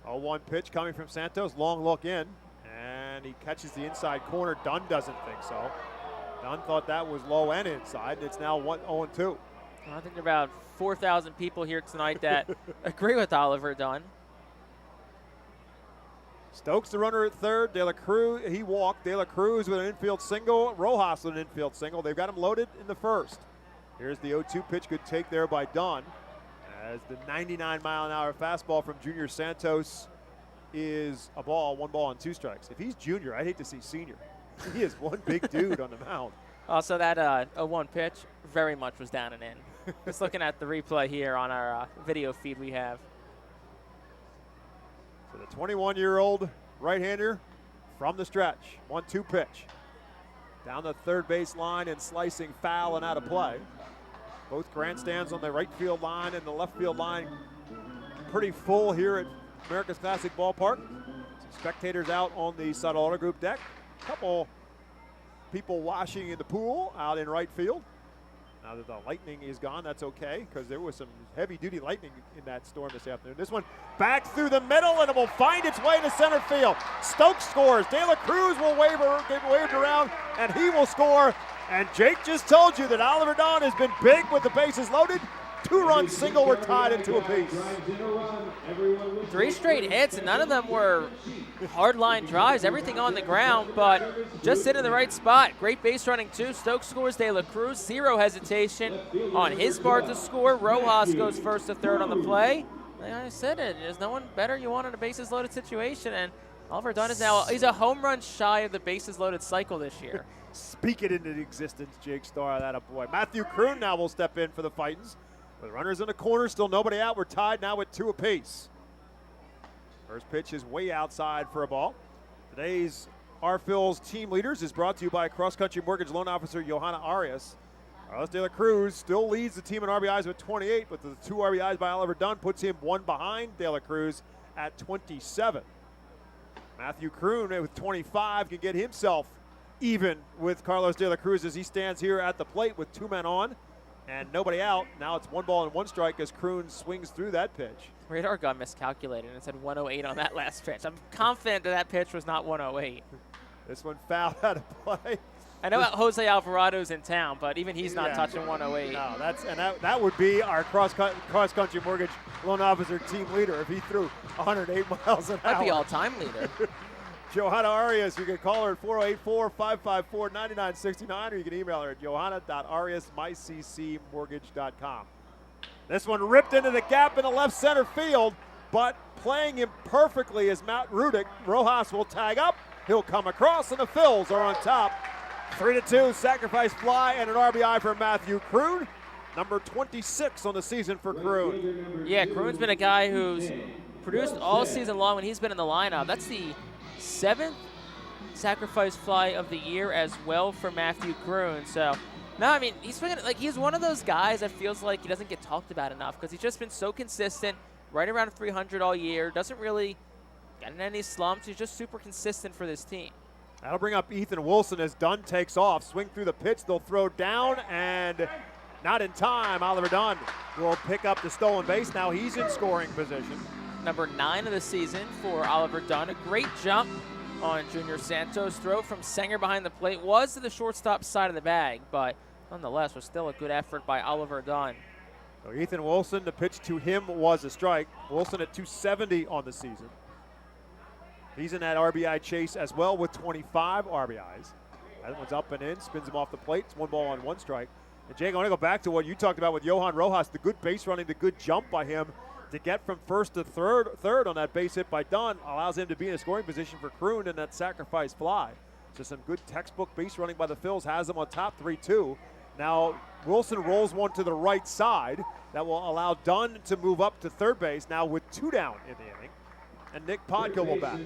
0-1 pitch coming from Santos, long look in, and he catches the inside corner. Dunn doesn't think so. Dunn thought that was low and inside, and it's now 0-2. I think there are about 4,000 people here tonight that agree with Oliver Dunn. Stokes the runner at third. De La Cruz, he walked. De La Cruz with an infield single. Rojas with an infield single. They've got him loaded in the first. Here's the 0-2 pitch. Good take there by Dunn. As the 99-mile-an-hour fastball from Junior Santos is a ball, 1 ball and 2 strikes. If he's junior, I'd hate to see senior. He is one big dude on the mound. Also, that 0-1 pitch very much was down and in. Just looking at the replay here on our video feed we have. So the 21-year-old right-hander from the stretch. 1-2 pitch. Down the third base line and slicing foul and out of play. Both grandstands on the right field line and the left field line pretty full here at America's Classic Ballpark. Some spectators out on the Sutter Auto Group deck. A couple people washing in the pool out in right field. Now that the lightning is gone, that's okay, because there was some heavy-duty lightning in that storm this afternoon. This one back through the middle, and it will find its way to center field. Stokes scores. De La Cruz will get waved around, and he will score. And Jake just told you that Oliver Dunn has been big with the bases loaded. 2-run single were tied into apiece. 3 straight hits, and none of them were hard-line drives. Everything on the ground, but just in the right spot. Great base running, too. Stokes scores. De La Cruz, 0 hesitation on his part to score. Rojas goes first to third on the play. Like I said, there's no one better you want in a bases-loaded situation, and Oliver Dunn is now he's a home run shy of the bases-loaded cycle this year. Speak it into existence, Jake Starr. That a boy. Matthew Kroon now will step in for the Fightins. With runners in the corner, still nobody out. We're tied now at 2 apiece. First pitch is way outside for a ball. Today's Phil's team leaders is brought to you by cross-country mortgage loan officer Johanna Arias. Carlos De La Cruz still leads the team in RBIs with 28, but the 2 RBIs by Oliver Dunn puts him 1 behind De La Cruz at 27. Matthew Kroon with 25 can get himself even with Carlos De La Cruz as he stands here at the plate with 2 men on and nobody out. Now it's 1 ball and 1 strike as Kroon swings through that pitch. Radar gun miscalculated and it said 108 on that last pitch. I'm confident that pitch was not 108. This one fouled out of play. I know Jose Alvarado's in town, but even he's not touching 108. No, that would be our cross-country mortgage loan officer team leader if he threw 108 miles an hour. Might be all-time leader. Johanna Arias, you can call her at 484-554-9969, or you can email her at johanna.arias@myccmortgage.com. This one ripped into the gap in the left center field, but playing him perfectly is Matt Rudick. Rojas will tag up. He'll come across, and the Phils are on top. 3-2, sacrifice fly, and an RBI for Matthew Kroon. Number 26 on the season for Kroon. Yeah, Kroon's been a guy who's produced all season long when he's been in the lineup. That's the 7th sacrifice fly of the year as well for Matthew Kroon. So, no, I mean, he's one of those guys that feels like he doesn't get talked about enough because he's just been so consistent, right around 300 all year, doesn't really get in any slumps. He's just super consistent for this team. That'll bring up Ethan Wilson as Dunn takes off. Swing through the pitch. They'll throw down, and not in time. Oliver Dunn will pick up the stolen base. Now he's in scoring position. Number 9 of the season for Oliver Dunn. A great jump on Junior Santos. Throw from Sanger behind the plate was to the shortstop side of the bag, but nonetheless was still a good effort by Oliver Dunn. So Ethan Wilson, the pitch to him was a strike. Wilson at 270 on the season. He's in that RBI chase as well with 25 RBIs. That one's up and in, spins him off the plate. It's 1 ball on 1 strike. And Jake, I want to go back to what you talked about with Johan Rojas, the good base running, the good jump by him to get from first to third on that base hit by Dunn allows him to be in a scoring position for Kroon in that sacrifice fly. So some good textbook base running by the Phils has them on top 3-2. Now Wilson rolls one to the right side. That will allow Dunn to move up to third base now with 2 down in the inning. And Nick Podko will bat.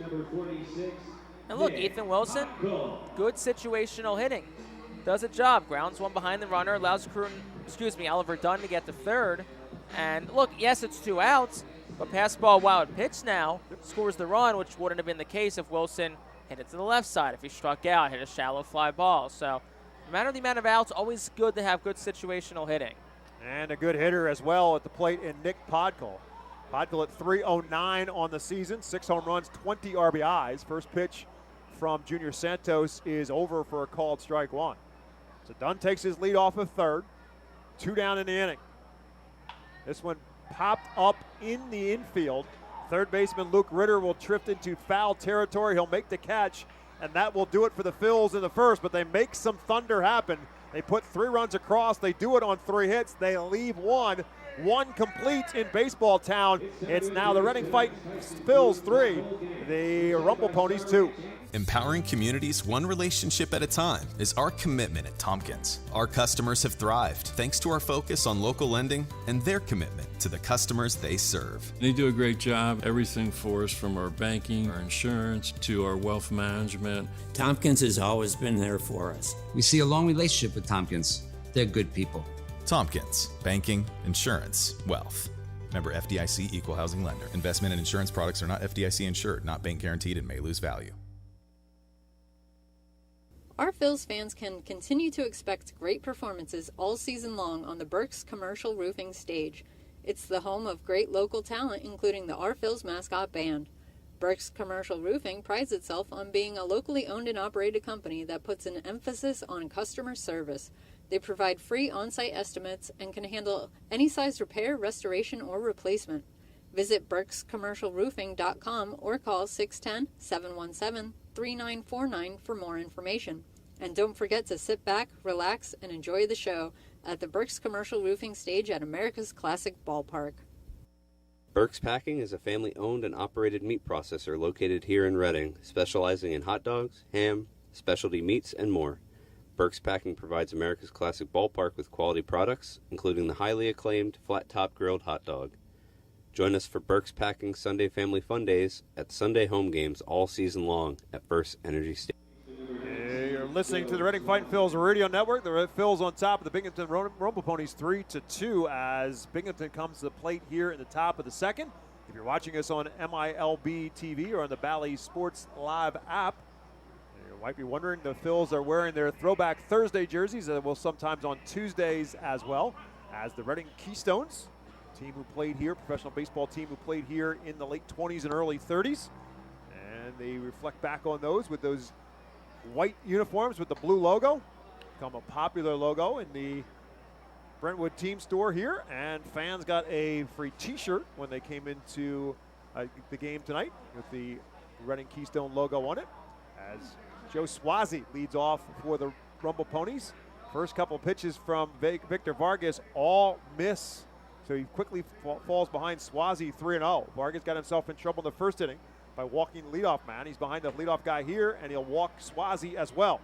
And look, Ethan Wilson, good situational hitting. Does a job. Grounds one behind the runner, allows Oliver Dunn to get to third. And look, yes, it's 2 outs, but pass ball wild pitch now scores the run, which wouldn't have been the case if Wilson hit it to the left side. If he struck out, hit a shallow fly ball. So no matter the amount of outs, always good to have good situational hitting. And a good hitter as well at the plate in Nick Podko. Podko at 309 on the season, 6 home runs, 20 RBIs. First pitch from Junior Santos is over for a called strike 1. So Dunn takes his lead off of third, 2 down in the inning. This one popped up in the infield. Third baseman Luke Ritter will drift into foul territory. He'll make the catch, and that will do it for the Phils in the first, but they make some thunder happen. They put 3 runs across. They do it on 3 hits. They leave one complete in baseball town. It's now the Reading Fightin Phils 3, the Rumble Ponies 2. Empowering communities one relationship at a time is our commitment at Tompkins. Our customers have thrived thanks to our focus on local lending and their commitment to the customers they serve. They do a great job. Everything for us, from our banking, our insurance, to our wealth management. Tompkins has always been there for us. We see a long relationship with Tompkins. They're good people. Tompkins, banking, insurance, wealth. Member FDIC Equal Housing Lender. Investment and insurance products are not FDIC insured, not bank guaranteed, and may lose value. Our Phils fans can continue to expect great performances all season long on the Burke's Commercial Roofing stage. It's the home of great local talent, including the Our Phils mascot band. Burke's Commercial Roofing prides itself on being a locally owned and operated company that puts an emphasis on customer service. They provide free on-site estimates and can handle any size repair, restoration, or replacement. Visit burkscommercialroofing.com or call 610-717-3949 for more information. And don't forget to sit back, relax, and enjoy the show at the Burke's Commercial Roofing stage at America's Classic Ballpark. Burke's Packing is a family-owned and operated meat processor located here in Reading, specializing in hot dogs, ham, specialty meats, and more. Burke's Packing provides America's Classic Ballpark with quality products, including the highly acclaimed flat-top grilled hot dog. Join us for Burke's Packing Sunday Family Fun Days at Sunday home games all season long at FirstEnergy Stadium. You're listening to the Reading Fightin Phils Radio Network. The Phils on top of the Binghamton Rumble Ponies 3-2 as Binghamton comes to the plate here in the top of the second. If you're watching us on MILB TV or on the Bally Sports Live app, you might be wondering the Phils are wearing their Throwback Thursday jerseys that will sometimes on Tuesdays as well, as the Reading Keystones, team who played here, professional baseball team who played here in the late 20s and early 30s. And they reflect back on those with those white uniforms with the blue logo. Become a popular logo in the Brentwood team store here, and fans got a free t-shirt when they came into the game tonight with the Reading Keystone logo on it, as Joe Swazi leads off for the Rumble Ponies. First couple pitches from Victor Vargas all miss, so he quickly falls behind Swazi 3-0. Vargas got himself in trouble in the first inning by walking the leadoff man. He's behind the leadoff guy here, and he'll walk Swazi as well.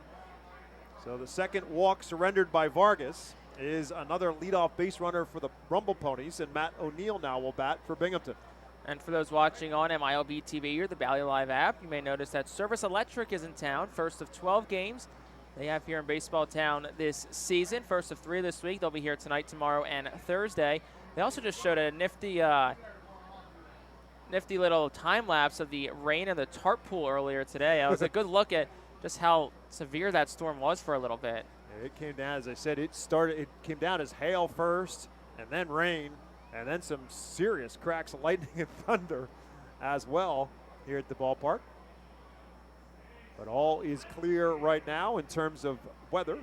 So the second walk surrendered by Vargas is another leadoff base runner for the Rumble Ponies, and Matt O'Neill now will bat for Binghamton. And for those watching on MILB TV or the Bally Live app, you may notice that Service Electric is in town. First of 12 games they have here in Baseball Town this season. First of 3 this week. They'll be here tonight, tomorrow, and Thursday. They also just showed a nifty little time lapse of the rain and the tarp pool earlier today. It was a good look at just how severe that storm was for a little bit. It came down, as I said, it came down as hail first, and then rain, and then some serious cracks of lightning and thunder as well here at the ballpark. But all is clear right now in terms of weather,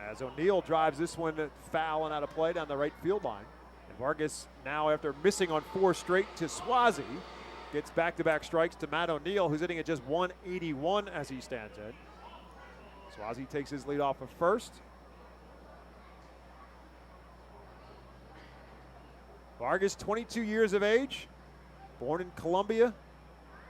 as O'Neill drives this one foul and out of play down the right field line. And Vargas now, after missing on 4 straight to Swazi, gets back-to-back strikes to Matt O'Neill, who's hitting at just 181 as he stands in. Swazi takes his lead off of first. Vargas, 22 years of age, born in Colombia,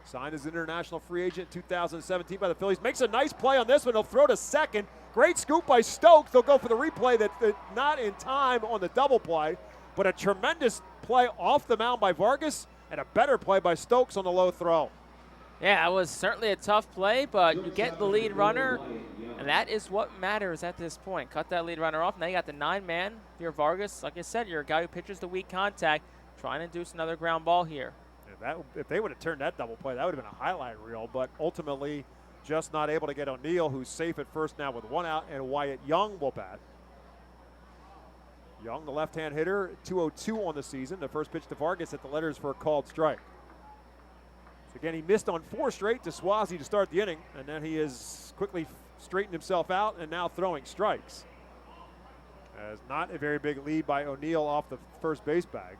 signed as an international free agent in 2017 by the Phillies. Makes a nice play on this one. He'll throw to second. Great scoop by Stokes. They'll go for the replay that's not in time on the double play, but a tremendous play off the mound by Vargas and a better play by Stokes on the low throw. Yeah, it was certainly a tough play, but you get the lead runner, and that is what matters at this point. Cut that lead runner off. Now you got the 9-man. If you're Vargas, like I said, you're a guy who pitches the weak contact, trying to induce another ground ball here. If they would have turned that double play, that would have been a highlight reel, but ultimately just not able to get O'Neill, who's safe at first now with 1 out, and Wyatt Young will bat. Young, the left-hand hitter, 202 on the season. The first pitch to Vargas at the letters for a called strike. So again, he missed on 4 straight to Swazi to start the inning, and then he has quickly straightened himself out and now throwing strikes. As not a very big lead by O'Neill off the first base bag.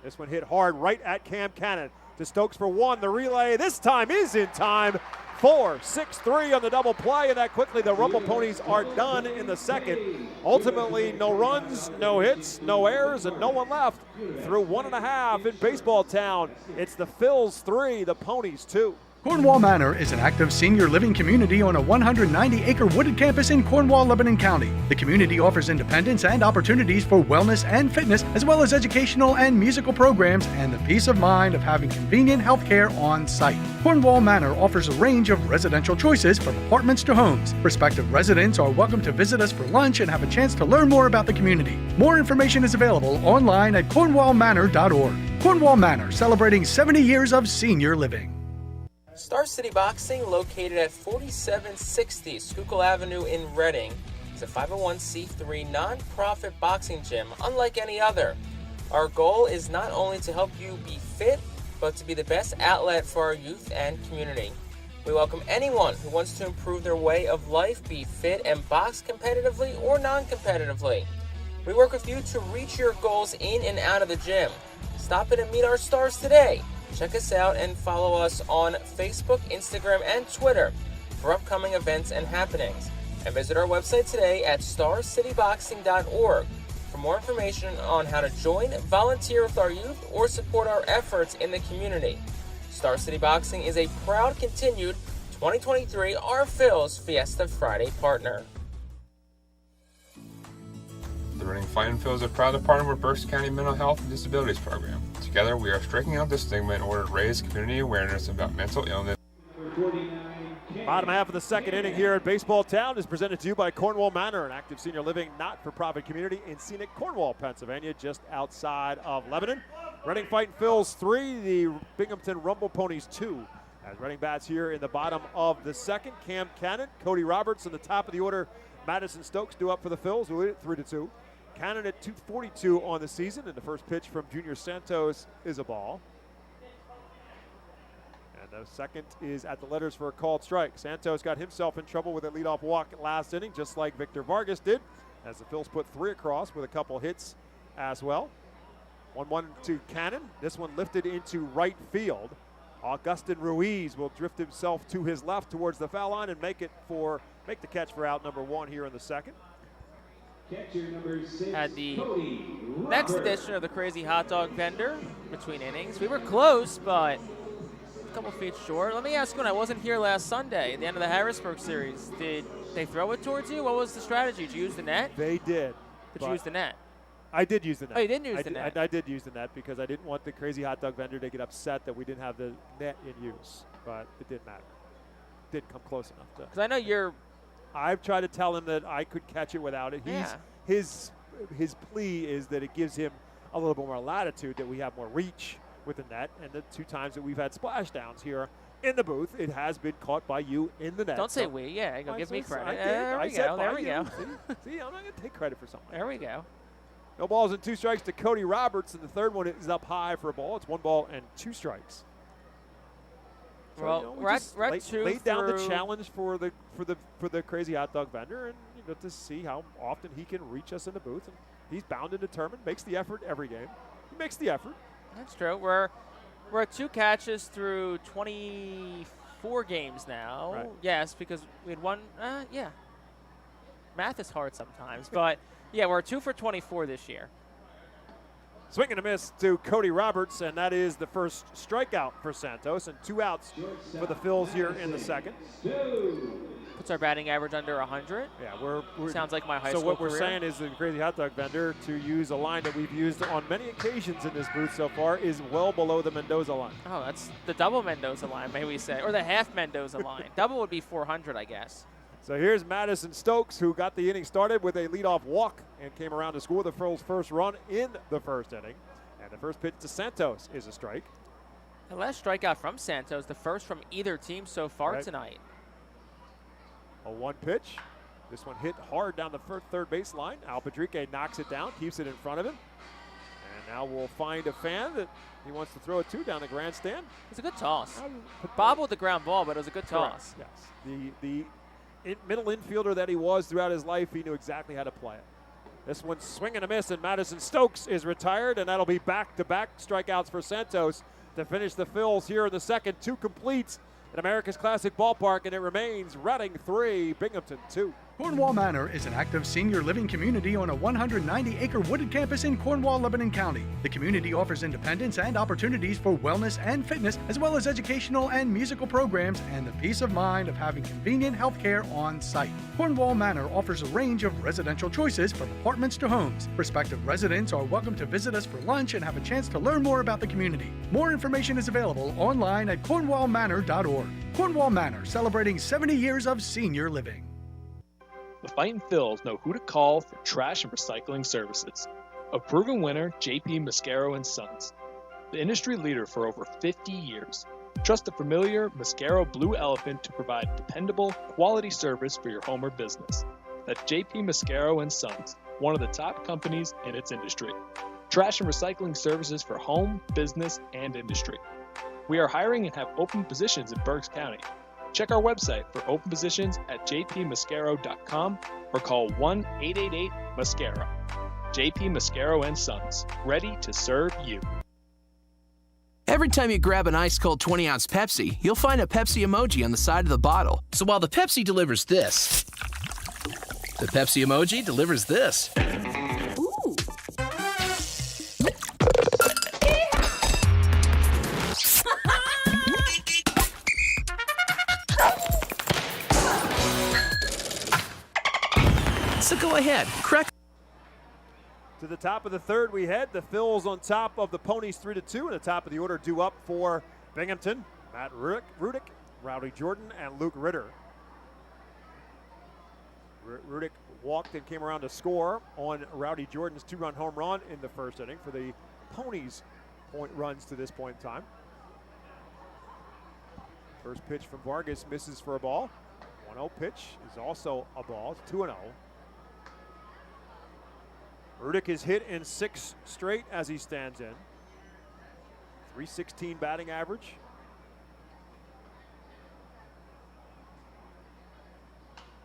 This one hit hard right at Cam Cannon. To Stokes for 1. The relay this time is in time. 4-6-3 on the double play, and that quickly the Rumble Ponies are done in the second. Ultimately, no runs, no hits, no errors, and no one left through 1.5 in Baseball Town. It's the Phils 3, the Ponies 2. Cornwall Manor is an active senior living community on a 190-acre wooded campus in Cornwall, Lebanon County. The community offers independence and opportunities for wellness and fitness, as well as educational and musical programs, and the peace of mind of having convenient health care on site. Cornwall Manor offers a range of residential choices from apartments to homes. Prospective residents are welcome to visit us for lunch and have a chance to learn more about the community. More information is available online at cornwallmanor.org. Cornwall Manor, celebrating 70 years of senior living. Star City Boxing, located at 4760 Schuylkill Avenue in Reading, is a 501c3 non-profit boxing gym unlike any other. Our goal is not only to help you be fit, but to be the best outlet for our youth and community. We welcome anyone who wants to improve their way of life, be fit, and box competitively or non-competitively. We work with you to reach your goals in and out of the gym. Stop in and meet our stars today. Check us out and follow us on Facebook, Instagram, and Twitter for upcoming events and happenings. And visit our website today at starcityboxing.org for more information on how to join, volunteer with our youth, or support our efforts in the community. Star City Boxing is a proud continued 2023 Our Phil's Fiesta Friday partner. The Reading Fightin' Phillies are proud to partner with Berks County Mental Health and Disabilities Program. Together, we are striking out the stigma in order to raise community awareness about mental illness. Bottom half of the second inning here at Baseball Town is presented to you by Cornwall Manor, an active senior living not-for-profit community in scenic Cornwall, Pennsylvania, just outside of Lebanon. Reading Fightin' Phils 3, the Binghamton Rumble Ponies 2. As Reading bats here in the bottom of the second, Cam Cannon, Cody Roberts in the top of the order. Madison Stokes due up for the Phils, who lead it 3-2. Cannon at 242 on the season, and the first pitch from Junior Santos is a ball. And the second is at the letters for a called strike. Santos got himself in trouble with a leadoff walk last inning, just like Victor Vargas did, as the Phils put 3 across with a couple hits as well. 1-1 to Cannon. This one lifted into right field. Augustin Ruiz will drift himself to his left towards the foul line and make the catch for out number 1 here in the second. Had the next edition of the Crazy Hot Dog Vendor between innings. We were close, but a couple feet short. Let me ask you, when I wasn't here last Sunday, at the end of the Harrisburg series, did they throw it towards you? What was the strategy? Did you use the net? They did. Did you use the net? I did use the net. Oh, you didn't use the net? I did use the net because I didn't want the Crazy Hot Dog Vendor to get upset that we didn't have the net in use, but it didn't matter. It didn't come close enough. Because I know you're... I've tried to tell him that I could catch it without it. His plea is that it gives him a little bit more latitude, that we have more reach with the net, and the 2 times that we've had splashdowns here in the booth. It has been caught by you in the net. Don't say we. Yeah, go give me credit. There we go. There we go. See, I'm not going to take credit for something. There we go. No balls and 2 strikes to Cody Roberts, and the third one is up high for a ball. It's 1 ball and 2 strikes. So, well, we're at 2 laid down the challenge for the crazy hot dog vendor, and to see how often he can reach us in the booth. And he's bound and determined. Makes the effort every game. He makes the effort. That's true. We're at 2 catches through 24 games now. Right. Yes, because we had 1. Yeah. Math is hard sometimes, but yeah, we're 2 for 24 this year. Swing and a miss to Cody Roberts, and that is the first strikeout for Santos, and 2 outs for the Phils here in the second. Puts our batting average under 100. Yeah, we're sounds like my high school So what career. we're saying is the crazy hot dog vendor, to use a line that we've used on many occasions in this booth so far, is well below the Mendoza line. Oh, that's the double Mendoza line, may we say, or the half Mendoza line. Double would be 400, I guess. So here's Madison Stokes, who got the inning started with a leadoff walk and came around to score the Phil's first run in the first inning. And the first pitch to Santos is a strike. The last strikeout from Santos, the first from either team so far tonight. A 1 pitch. This one hit hard down the third base line. Al Padrique knocks it down, keeps it in front of him. And now we'll find a fan that he wants to throw it to down the grandstand. It's a good toss. Bobbled the ground ball, but it was a good toss. Correct. Yes. The middle infielder that he was throughout his life, he knew exactly how to play it. This one's swing and a miss, and Madison Stokes is retired, and that'll be back-to-back strikeouts for Santos to finish the Phils here in the second. 2 completes at America's Classic Ballpark, and it remains Reading 3, Binghamton 2. Cornwall Manor is an active senior living community on a 190-acre wooded campus in Cornwall, Lebanon County. The community offers independence and opportunities for wellness and fitness, as well as educational and musical programs, and the peace of mind of having convenient health care on site. Cornwall Manor offers a range of residential choices from apartments to homes. Prospective residents are welcome to visit us for lunch and have a chance to learn more about the community. More information is available online at cornwallmanor.org. Cornwall Manor, celebrating 70 years of senior living. The Fightin' Phils know who to call for trash and recycling services. A proven winner, JP Mascaro & Sons. The industry leader for over 50 years. Trust the familiar Mascaro Blue Elephant to provide dependable, quality service for your home or business. That's JP Mascaro & Sons, one of the top companies in its industry. Trash and recycling services for home, business, and industry. We are hiring and have open positions in Berks County. Check our website for open positions at jpmascaro.com or call 1-888-MASCARO. JP Mascaro & Sons, ready to serve you. Every time you grab an ice-cold 20-ounce Pepsi, you'll find a Pepsi emoji on the side of the bottle. So while the Pepsi delivers this, the Pepsi emoji delivers this. Ooh. So go ahead, crack. To the top of the third we head. The Phils on top of the Ponies 3-2. And the top of the order due up for Binghamton. Matt Rudick, Rowdy Jordan, and Luke Ritter. Rudick walked and came around to score on Rowdy Jordan's 2-run home run in the first inning for the Ponies' point runs to this point in time. First pitch from Vargas misses for a ball. 1-0 pitch is also a ball. It's 2-0. Rudick is hit in 6 straight as he stands in. .316 batting average.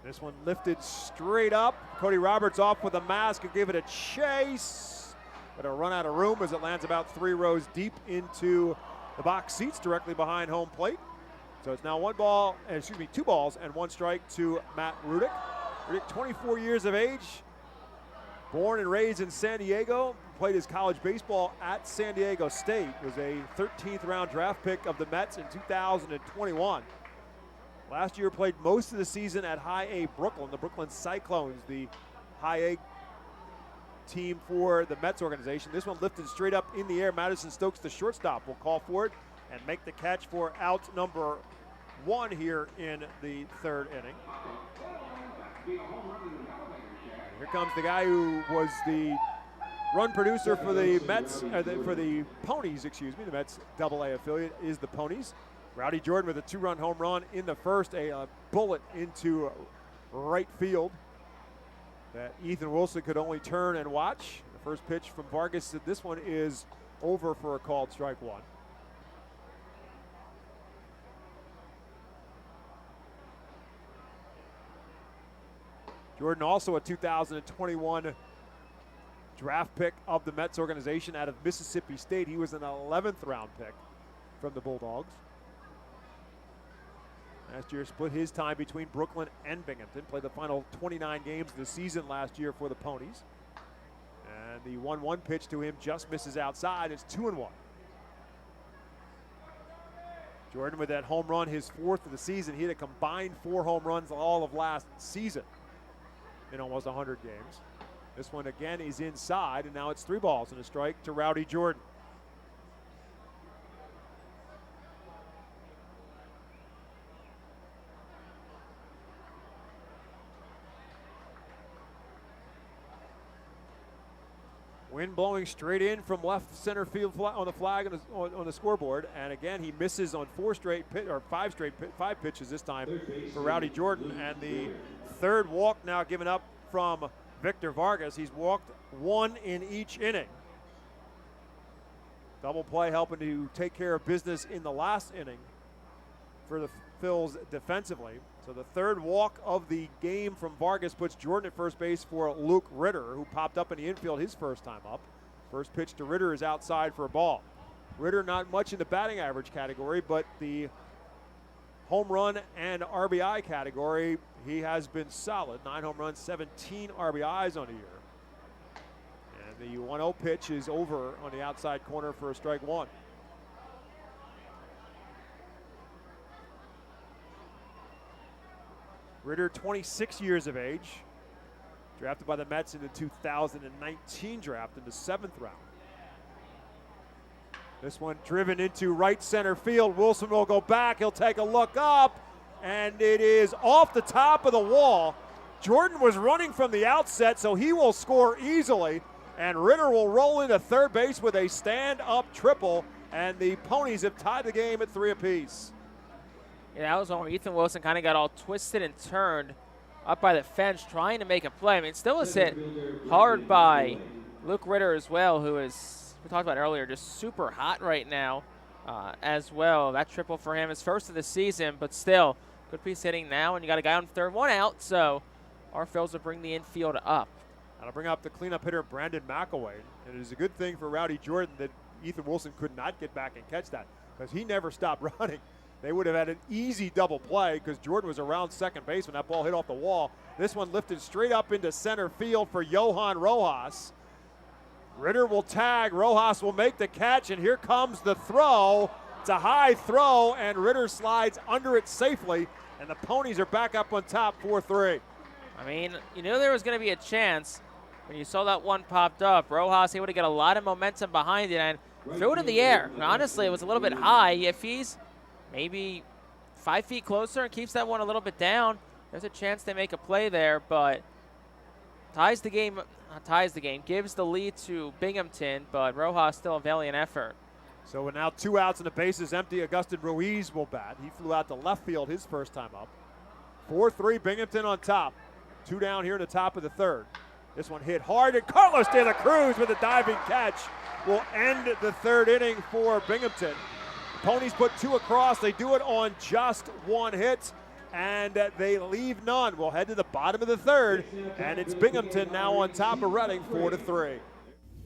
This one lifted straight up. Cody Roberts off with a mask and gave it a chase. But a run out of room as it lands about 3 rows deep into the box seats directly behind home plate. So it's now 2 balls and 1 strike to Matt Rudick. Rudick, 24 years of age. Born and raised in San Diego, played his college baseball at San Diego State, was a 13th round draft pick of the Mets in 2021. Last year played most of the season at High A Brooklyn, the Brooklyn Cyclones, the High A team for the Mets organization. This one lifted straight up in the air. Madison Stokes, the shortstop, will call for it and make the catch for out number 1 here in the third inning. Here comes the guy who was the run producer for the Mets, for the Ponies, excuse me. The Mets AA affiliate is the Ponies. Rowdy Jordan with a 2-run home run in the first, a bullet into right field that Ethan Wilson could only turn and watch. The first pitch from Vargas, this one is over for a called strike one. Jordan also a 2021 draft pick of the Mets organization out of Mississippi State. He was an 11th round pick from the Bulldogs. Last year split his time between Brooklyn and Binghamton. Played the final 29 games of the season last year for the Ponies. And the 1-1 pitch to him just misses outside. It's 2-1. Jordan with that home run, his 4th of the season. He had a combined 4 home runs all of last season in almost 100 games. This one again is inside, and now it's 3 balls and a strike to Rowdy Jordan. Wind blowing straight in from left center field on the flag on the scoreboard, and again he misses on 5 pitches this time for Rowdy Jordan, and the 3rd walk now given up from Victor Vargas. He's walked 1 in each inning. Double play helping to take care of business in the last inning for the Phils defensively. So the 3rd walk of the game from Vargas puts Jordan at first base for Luke Ritter, who popped up in the infield his first time up. First pitch to Ritter is outside for a ball. Ritter not much in the batting average category, but the home run and RBI category, he has been solid. 9 home runs, 17 RBIs on the year. And the 1-0 pitch is over on the outside corner for a strike 1. Ritter, 26 years of age, drafted by the Mets in the 2019 draft in the 7th round. This one driven into right center field. Wilson will go back. He'll take a look up, and it is off the top of the wall. Jordan was running from the outset, so he will score easily, and Ritter will roll into third base with a stand-up triple, and the Ponies have tied the game at 3 apiece. Yeah, that was one where Ethan Wilson kind of got all twisted and turned up by the fence trying to make a play. I mean, still was hit hard by Luke Ritter as well, who is, we talked about earlier, just super hot right now as well. That triple for him is 1st of the season, but still, good piece hitting now, and you got a guy on 3rd, 1 out, so our Phils will bring the infield up. That'll bring up the cleanup hitter, Brandon McAway, and it is a good thing for Rowdy Jordan that Ethan Wilson could not get back and catch that, because he never stopped running. They would have had an easy double play because Jordan was around second base when that ball hit off the wall. This one lifted straight up into center field for Johan Rojas. Ritter will tag. Rojas will make the catch, and here comes the throw. It's a high throw, and Ritter slides under it safely, and the Ponies are back up on top 4-3. I mean, you knew there was going to be a chance when you saw that one popped up. Rojas able to get a lot of momentum behind it and threw it in the air. And honestly, it was a little bit high. If he's maybe 5 feet closer and keeps that one a little bit down, there's a chance they make a play there, but gives the lead to Binghamton, but Rojas still a valiant effort. So with now 2 outs and the bases empty, Augustin Ruiz will bat. He flew out to left field his first time up. 4-3 Binghamton on top. 2 down here in the top of the 3rd. This one hit hard, and Carlos De La Cruz with a diving catch will end the 3rd inning for Binghamton. Ponies put 2 across. They do it on just 1 hit, and they leave none. We'll head to the bottom of the 3rd, and it's Binghamton now on top of Reading 4-3.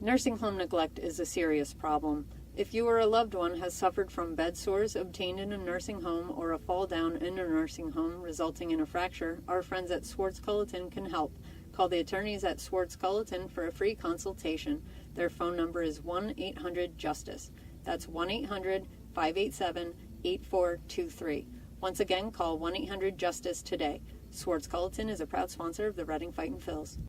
Nursing home neglect is a serious problem. If you or a loved one has suffered from bed sores obtained in a nursing home or a fall down in a nursing home resulting in a fracture, our friends at Swartz Culleton can help. Call the attorneys at Swartz Culleton for a free consultation. Their phone number is 1-800-JUSTICE. That's 1-800-587-8423. Once again, call 1-800-JUSTICE today. Swartz Culleton is a proud sponsor of the Reading Fightin' Phils.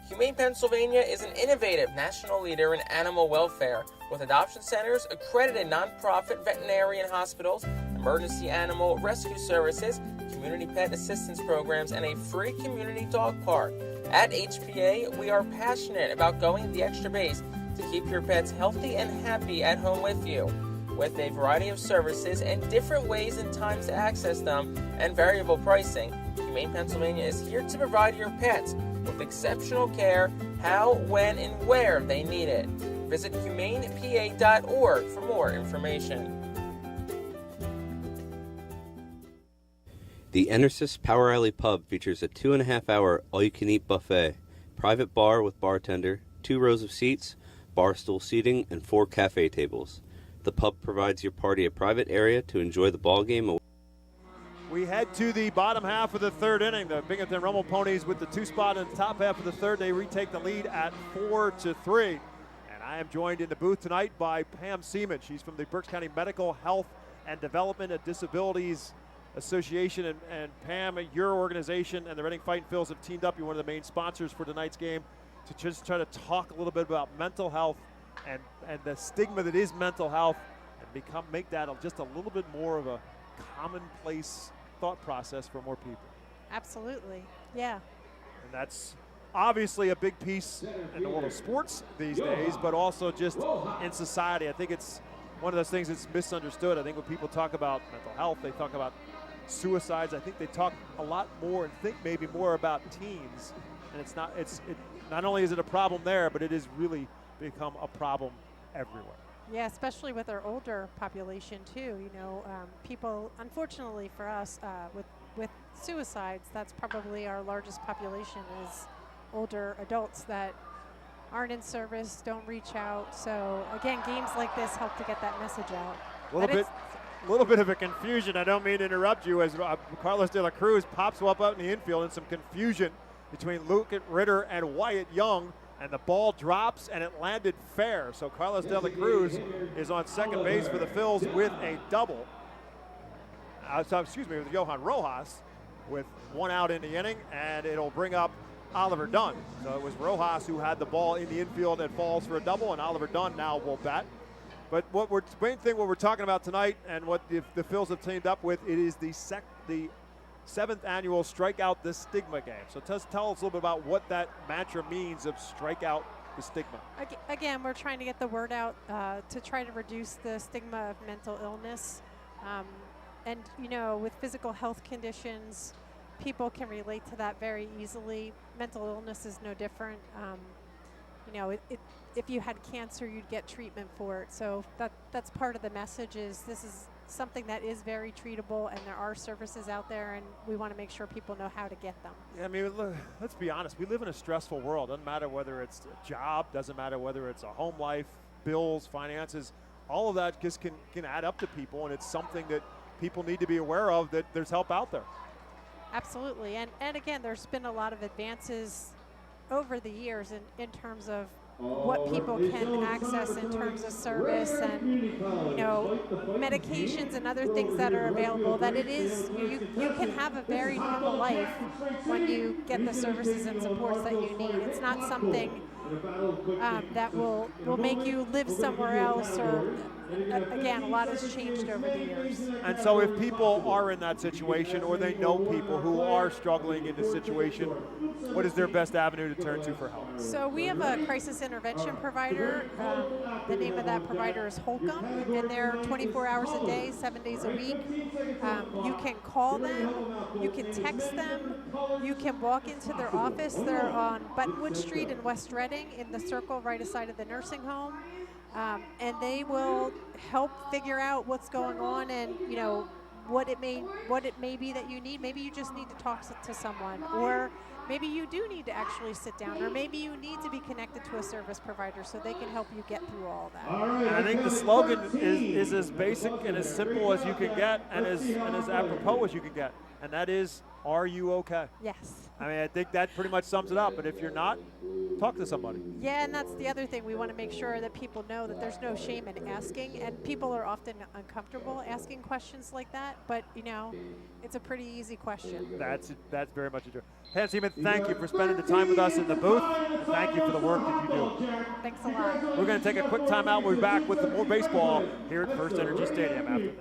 Humane Pennsylvania is an innovative national leader in animal welfare with adoption centers, accredited nonprofit veterinarian hospitals, emergency animal rescue services, community pet assistance programs, and a free community dog park. At HPA, we are passionate about going the extra base to keep your pets healthy and happy at home with you. With a variety of services and different ways and times to access them and variable pricing, Humane Pennsylvania is here to provide your pets with exceptional care how, when, and where they need it. Visit humanepa.org for more information. The Enersys Power Alley Pub features a 2.5-hour all-you-can-eat buffet, private bar with bartender, 2 rows of seats, bar stool seating, and 4 cafe tables. The pub provides your party a private area to enjoy the ball game. We head to the bottom half of the third inning. The Binghamton Rummel Ponies with the 2 spot in the top half of the third. They retake the lead at 4-3. And I am joined in the booth tonight by Pam Seaman. She's from the Berks County Medical, Health, and Development and Disabilities Association. And Pam, your organization and the Reading Fightin' Phils have teamed up. You're one of the main sponsors for tonight's game to just try to talk a little bit about mental health and the stigma that is mental health and make that just a little bit more of a commonplace thought process for more people. Absolutely, yeah. And that's obviously a big piece in the world of sports these days, but also just in society. I think it's one of those things that's misunderstood. I think when people talk about mental health, they talk about suicides. I think they talk a lot more and think maybe more about teens. And it's not only is it a problem there, but it has really become a problem everywhere. Yeah, especially with our older population too. You know, people, unfortunately for us, with suicides, that's probably our largest population is older adults that aren't in service, don't reach out. So again, games like this help to get that message out. A little bit of a confusion. I don't mean to interrupt you as Carlos De La Cruz pops up out in the infield, and some confusion between Luke Ritter and Wyatt Young, and the ball drops and it landed fair. So Carlos De La Cruz is on second base for the Phils with a double. With Johan Rojas with 1 out in the inning, and it'll bring up Oliver Dunn. So it was Rojas who had the ball in the infield and falls for a double, and Oliver Dunn now will bat. But what we're talking about tonight and what the Phils have teamed up with, it is the 7th annual Strike Out the Stigma game. So tell us a little bit about what that mantra means of strike out the stigma. Again, we're trying to get the word out to try to reduce the stigma of mental illness. And, you know, with physical health conditions, people can relate to that very easily. Mental illness is no different. You know, if you had cancer, you'd get treatment for it. So that's part of the message is this is something that is very treatable, and there are services out there, and we want to make sure people know how to get them. Yeah, I mean, let's be honest. We live in a stressful world. Doesn't matter whether it's a job, doesn't matter whether it's a home life, bills, finances. All of that just can add up to people, and it's something that people need to be aware of, that there's help out there. Absolutely, and again, there's been a lot of advances over the years in terms of what people can access in terms of service and, you know, medications and other things that are available, that it is, you can have a very normal life when you get the services and supports that you need. It's not something that will make you live somewhere else, or again, a lot has changed over the years. And so if people are in that situation, or they know people who are struggling in this situation, what is their best avenue to turn to for help? So we have a crisis intervention provider. The name of that provider is Holcomb, and they're 24 hours a day, 7 days a week. You can call them, you can text them, you can walk into their office. They're on Buttonwood Street in West Reading in the circle right aside of the nursing home. And they will help figure out what's going on, and, you know, what it may be that you need. Maybe you just need to talk to someone, or maybe you do need to actually sit down, or maybe you need to be connected to a service provider so they can help you get through all that. And I think the slogan is as basic and as simple as you can get, and as apropos as you can get, and that is, are you okay? Yes. I mean, I think that pretty much sums it up. But if you're not, talk to somebody. Yeah, and that's the other thing. We want to make sure that people know that there's no shame in asking, and people are often uncomfortable asking questions like that. But, you know, it's a pretty easy question. That's very much true. Pam Seaman, thank you for spending the time with us in the booth. And thank you for the work that you do. Thanks a lot. We're going to take a quick timeout. We'll be back with more baseball here at FirstEnergy Stadium after this.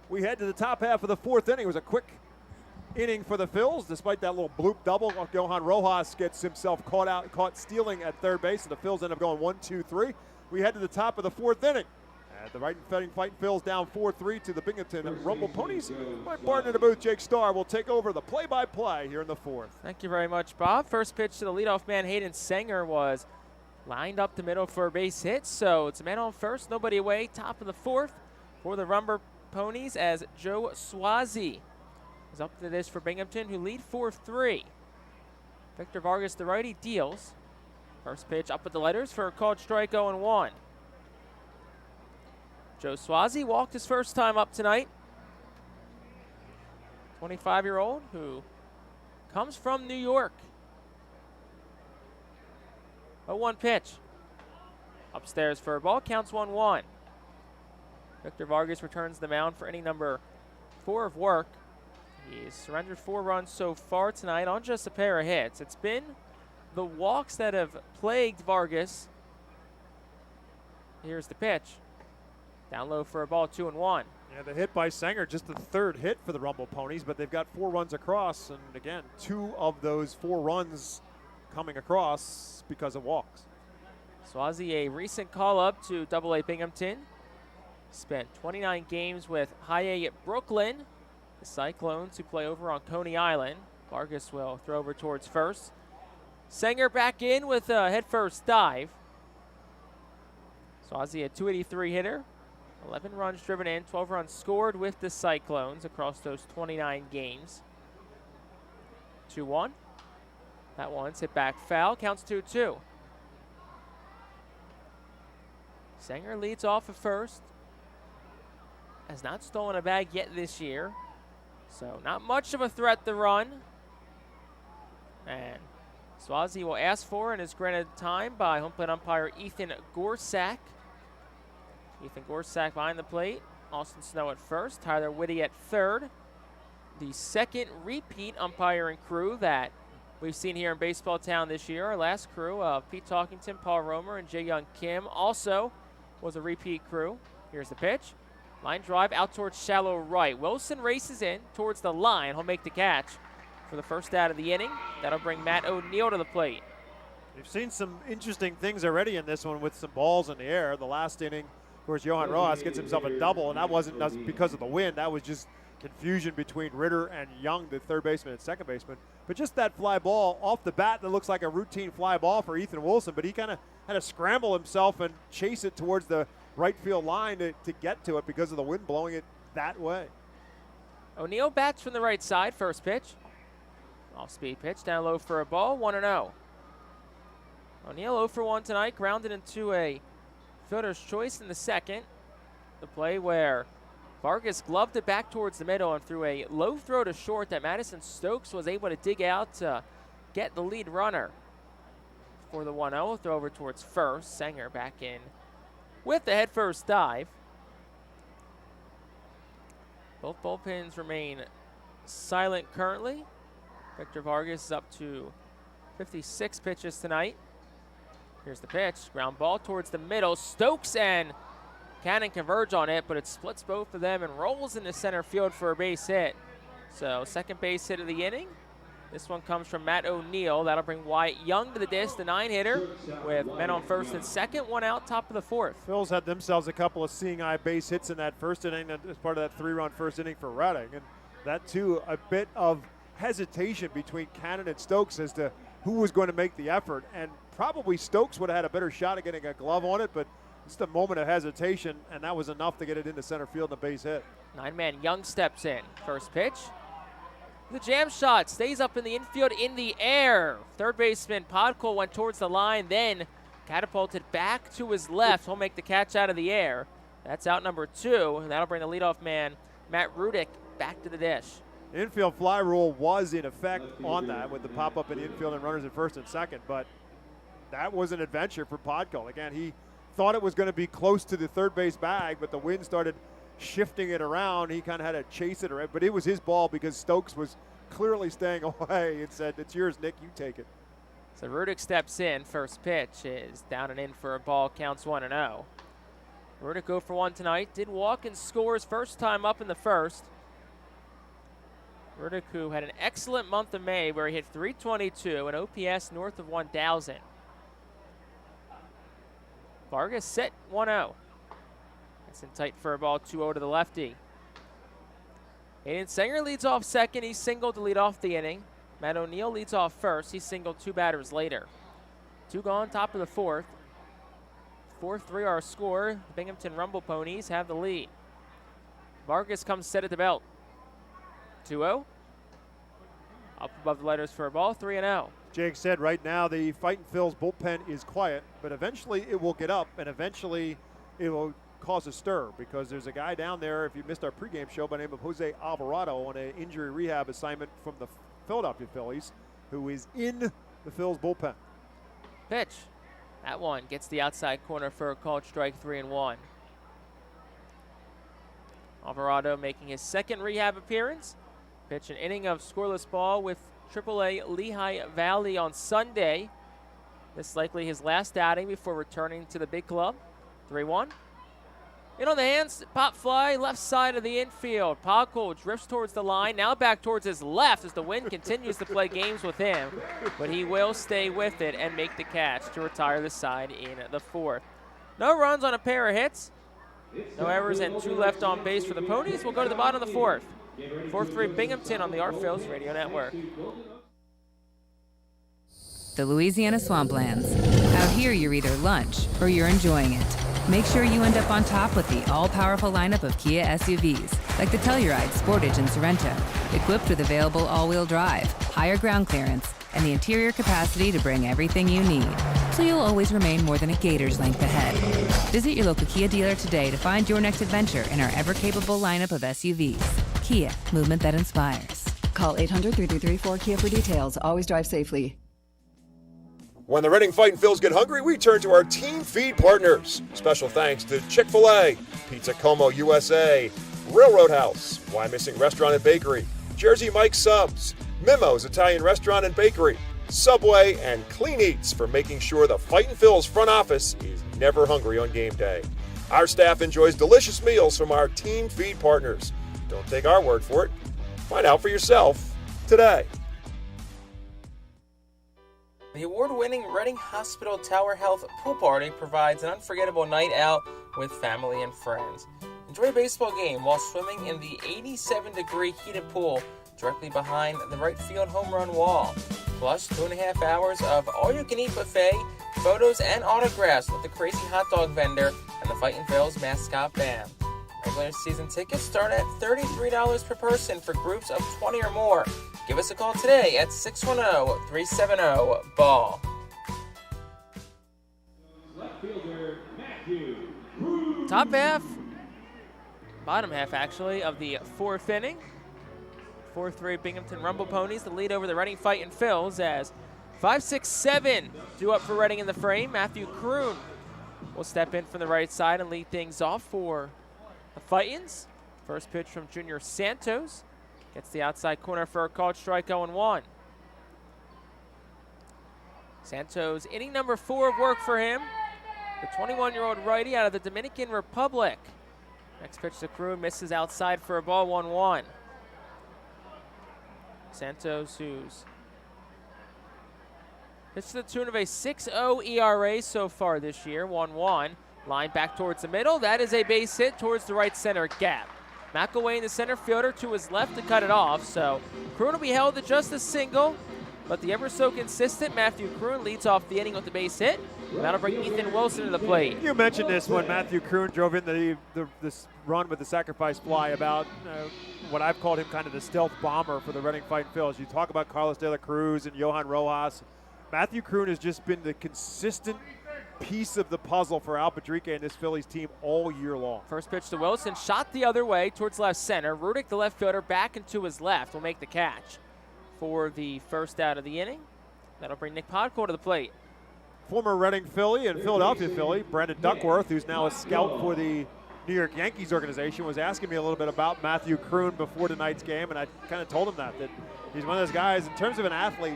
we head to the top half of the fourth inning. It was a quick inning for the Phils, despite that little bloop double. Johan Rojas gets himself caught stealing at third base, and the Phils end up going 1-2-3. We head to the top of the fourth inning. And the Fightin Phils down 4-3 to the Binghamton Rumble Ponies. My partner in the booth, Jake Starr, will take over the play-by-play here in the fourth. Thank you very much, Bob. First pitch to the leadoff man, Hayden Sanger, was lined up the middle for a base hit. So it's a man on first, nobody away. Top of the fourth for the Rumble Ponies as Joe Swazi is up to this for Binghamton, who lead 4-3. Victor Vargas, the righty, deals. First pitch up with the letters for a called strike 0-1. Joe Swazi walked his first time up tonight. 25-year-old who comes from New York. 0-1 pitch. Upstairs for a ball, counts 1-1. Victor Vargas returns the mound for inning number 4 of work. He's surrendered 4 runs so far tonight on just a pair of hits. It's been the walks that have plagued Vargas. Here's the pitch. Down low for a ball, 2-1. Yeah, the hit by Sanger, just the third hit for the Rumble Ponies, but they've got 4 runs across, and again, 2 of those 4 runs coming across because of walks. Swazi, a recent call-up to AA Binghamton. Spent 29 games with High A at Brooklyn. The Cyclones, who play over on Coney Island. Vargas will throw over towards first. Sanger back in with a head-first dive. Swazi, a 283 hitter. 11 runs driven in, 12 runs scored with the Cyclones across those 29 games. 2-1. That one's hit back foul, counts 2-2. Sanger leads off at first. Has not stolen a bag yet this year. So not much of a threat to run. And Swazi will ask for and is granted time by home plate umpire Ethan Gorsak. Ethan Gorsak behind the plate. Austin Snow at first. Tyler Whitty at third. The second repeat umpiring crew that we've seen here in Baseball Town this year. Our last crew of Pete Talkington, Paul Romer, and Jae-Young Kim also was a repeat crew. Here's the pitch. Line drive out towards shallow right. Wilson races in towards the line. He'll make the catch for the first out of the inning. That'll bring Matt O'Neill to the plate. We've seen some interesting things already in this one with some balls in the air. The last inning, of course, Johan Rojas gets himself a double, and that wasn't because of the wind. That was just confusion between Ritter and Young, the third baseman and second baseman. But just that fly ball off the bat that looks like a routine fly ball for Ethan Wilson, but he kind of had to scramble himself and chase it towards the right field line to get to it because of the wind blowing it that way. O'Neill bats from the right side, first pitch. Off-speed pitch, down low for a ball, 1-0. O'Neill 0 for 1 tonight, grounded into a fielder's choice in the second. The play where Vargas gloved it back towards the middle and threw a low throw to short that Madison Stokes was able to dig out to get the lead runner. For the 1-0, throw over towards first. Sanger back in with the head-first dive. Both bullpens remain silent currently. Victor Vargas is up to 56 pitches tonight. Here's the pitch. Ground ball towards the middle. Stokes and Cannon converge on it, but it splits both of them and rolls into center field for a base hit. So second base hit of the inning. This one comes from Matt O'Neill. That'll bring Wyatt Young to the disc, the 9-hitter, with men on first and second, 1 out, top of the fourth. Phils had themselves a couple of seeing eye base hits in that first inning as part of that 3-run first inning for Reading. And that, too, a bit of hesitation between Cannon and Stokes as to who was going to make the effort. And probably Stokes would have had a better shot at getting a glove on it, but just a moment of hesitation, and that was enough to get it into center field and a base hit. 9-man Young steps in. First pitch. The jam shot stays up in the infield in the air. Third baseman Podkol went towards the line, then catapulted back to his left. He'll make the catch out of the air. That's out number 2, and that'll bring the leadoff man, Matt Rudick, back to the dish. Infield fly rule was in effect on that with the pop-up in the infield and runners at first and second, but that was an adventure for Podkol. Again, he thought it was going to be close to the third base bag, but the wind started shifting it around. He kind of had to chase it around, but it was his ball because Stokes was clearly staying away and said, "It's yours, Nick, you take it." So Rudick steps in. First pitch is down and in for a ball, counts 1-0. Rudick go for one tonight. Did walk and score his first time up in the first. Rudick, who had an excellent month of May where he hit .322 and OPS north of 1,000. Vargas set 1-0. That's in tight for a ball, 2-0 to the lefty. Aiden Sanger leads off second. He singled to lead off the inning. Matt O'Neill leads off first. He singled 2 batters later. 2 gone, top of the fourth. 4-3 our score. The Binghamton Rumble Ponies have the lead. Vargas comes set at the belt. 2-0. Up above the letters for a ball, 3-0. Jake said right now the Fightin' Phil's bullpen is quiet, but eventually it will get up, and eventually it will cause a stir, because there's a guy down there, if you missed our pregame show, by the name of Jose Alvarado on an injury rehab assignment from the Philadelphia Phillies, who is in the Phil's bullpen. Pitch. That one gets the outside corner for a called strike, 3-1. Alvarado making his second rehab appearance. Pitch an inning of scoreless ball with AAA Lehigh Valley on Sunday. This likely his last outing before returning to the big club. 3-1. In on the hands, pop fly, left side of the infield. Poggle drifts towards the line, now back towards his left as the wind continues to play games with him. But he will stay with it and make the catch to retire the side in the fourth. No runs on a pair of hits. No errors and 2 left on base for the Ponies. We'll go to the bottom of the fourth. 4-3 Binghamton on the Phillies Radio Network. The Louisiana Swamplands. Out here, you're either lunch or you're enjoying it. Make sure you end up on top with the all-powerful lineup of Kia SUVs, like the Telluride, Sportage, and Sorento, equipped with available all-wheel drive, higher ground clearance, and the interior capacity to bring everything you need, so you'll always remain more than a gator's length ahead. Visit your local Kia dealer today to find your next adventure in our ever-capable lineup of SUVs. Kia, movement that inspires. Call 800-3334-KIA for details. Always drive safely. When the Reading Fightin' Phils get hungry, we turn to our team feed partners. Special thanks to Chick-fil-A, Pizza Como USA, Railroad House, Why Missing Restaurant and Bakery, Jersey Mike's Subs, Mimo's Italian Restaurant and Bakery, Subway, and Clean Eats for making sure the Fightin' Phils front office is never hungry on game day. Our staff enjoys delicious meals from our team feed partners. Don't take our word for it. Find out for yourself today. The award-winning Reading Hospital Tower Health Pool Party provides an unforgettable night out with family and friends. Enjoy a baseball game while swimming in the 87-degree heated pool directly behind the right field home run wall. Plus 2.5 hours of all-you-can-eat buffet, photos, and autographs with the crazy hot dog vendor and the Fightin' Phils mascot band. Regular season tickets start at $33 per person for groups of 20 or more. Give us a call today at 610-370-BALL. Top half, bottom half actually, of the fourth inning. 4-3 Binghamton Rumble Ponies, the lead over the Reading Fightin' Phils as 5-6-7 due up for Reading in the frame. Matthew Kroon will step in from the right side and lead things off for the Fightins. First pitch from Junior Santos. Gets the outside corner for a called strike, 0-1. Santos, inning number 4 of work for him. The 21-year-old righty out of the Dominican Republic. Next pitch to Kroon, misses outside for a ball, 1-1. Santos, who's pitched to the tune of a 6.0 ERA so far this year, 1-1. Line back towards the middle. That is a base hit towards the right center gap. McElwain, the center fielder, to his left to cut it off. So Kroon will be held to just a single, but the ever so consistent Matthew Kroon leads off the inning with the base hit. That'll bring Ethan Wilson to the plate. You mentioned this when Matthew Kroon drove in this run with the sacrifice fly about what I've called him kind of the stealth bomber for the Reading Fightin' Phils. You talk about Carlos De La Cruz and Johan Rojas. Matthew Kroon has just been the consistent piece of the puzzle for Al Padrique and this Phillies team all year long. First pitch to Wilson, shot the other way towards left center. Rudick, the left fielder, back and to his left will make the catch for the first out of the inning. That'll bring Nick Podkol to the plate. Former Reading Philly and Philadelphia Philly, Brandon Duckworth, who's now a scout for the New York Yankees organization was asking me a little bit about Matthew Kroon before tonight's game, and I kind of told him that he's one of those guys. In terms of an athlete,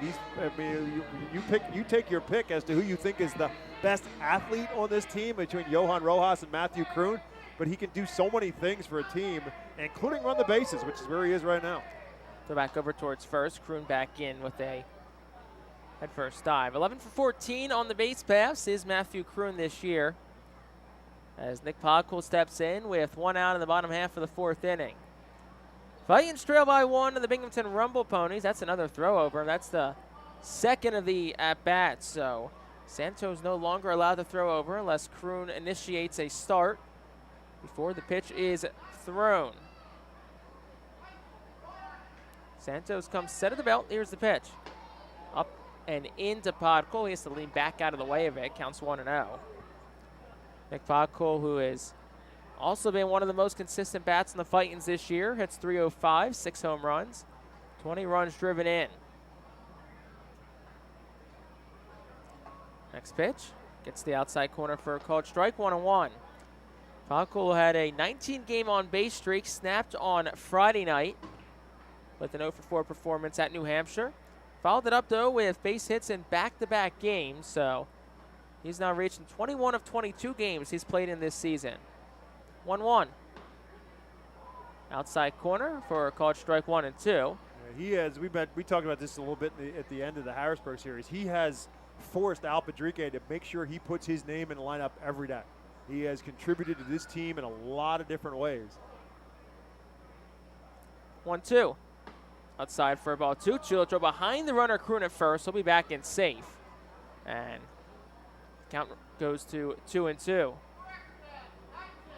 you take your pick as to who you think is the best athlete on this team between Johan Rojas and Matthew Kroon, but he can do so many things for a team, including run the bases, which is where he is right now. So back over towards first. Kroon back in with a head first dive. 11 for 14 on the base paths is Matthew Kroon this year, as Nick Podcool steps in with 1 out in the bottom half of the 4th inning. Fightin trail by 1 to the Binghamton Rumble Ponies. That's another throw over. That's the second of the at-bats. So Santos no longer allowed to throw over unless Kroon initiates a start before the pitch is thrown. Santos comes set of the belt. Here's the pitch. Up and into Podcool. He has to lean back out of the way of it. Counts 1-0. Nick Podcool, who has also been one of the most consistent bats in the Fightins this year, hits .305, 6 home runs, 20 runs driven in. Next pitch gets the outside corner for a called strike, 1-1. Podcool had a 19-game on-base streak snapped on Friday night with an 0-for-4 performance at New Hampshire. Followed it up, though, with base hits in back-to-back games, so he's now reached 21 of 22 games he's played in this season. 1-1. Outside corner for a called strike 1 and 2. Yeah, he has. We talked about this a little bit at the end of the Harrisburg series. He has forced Al Padrique to make sure he puts his name in the lineup every day. He has contributed to this team in a lot of different ways. 1-2. Outside for a ball 2-2. Throw behind the runner, Kroon at first. He'll be back in safe. And count goes to 2-2.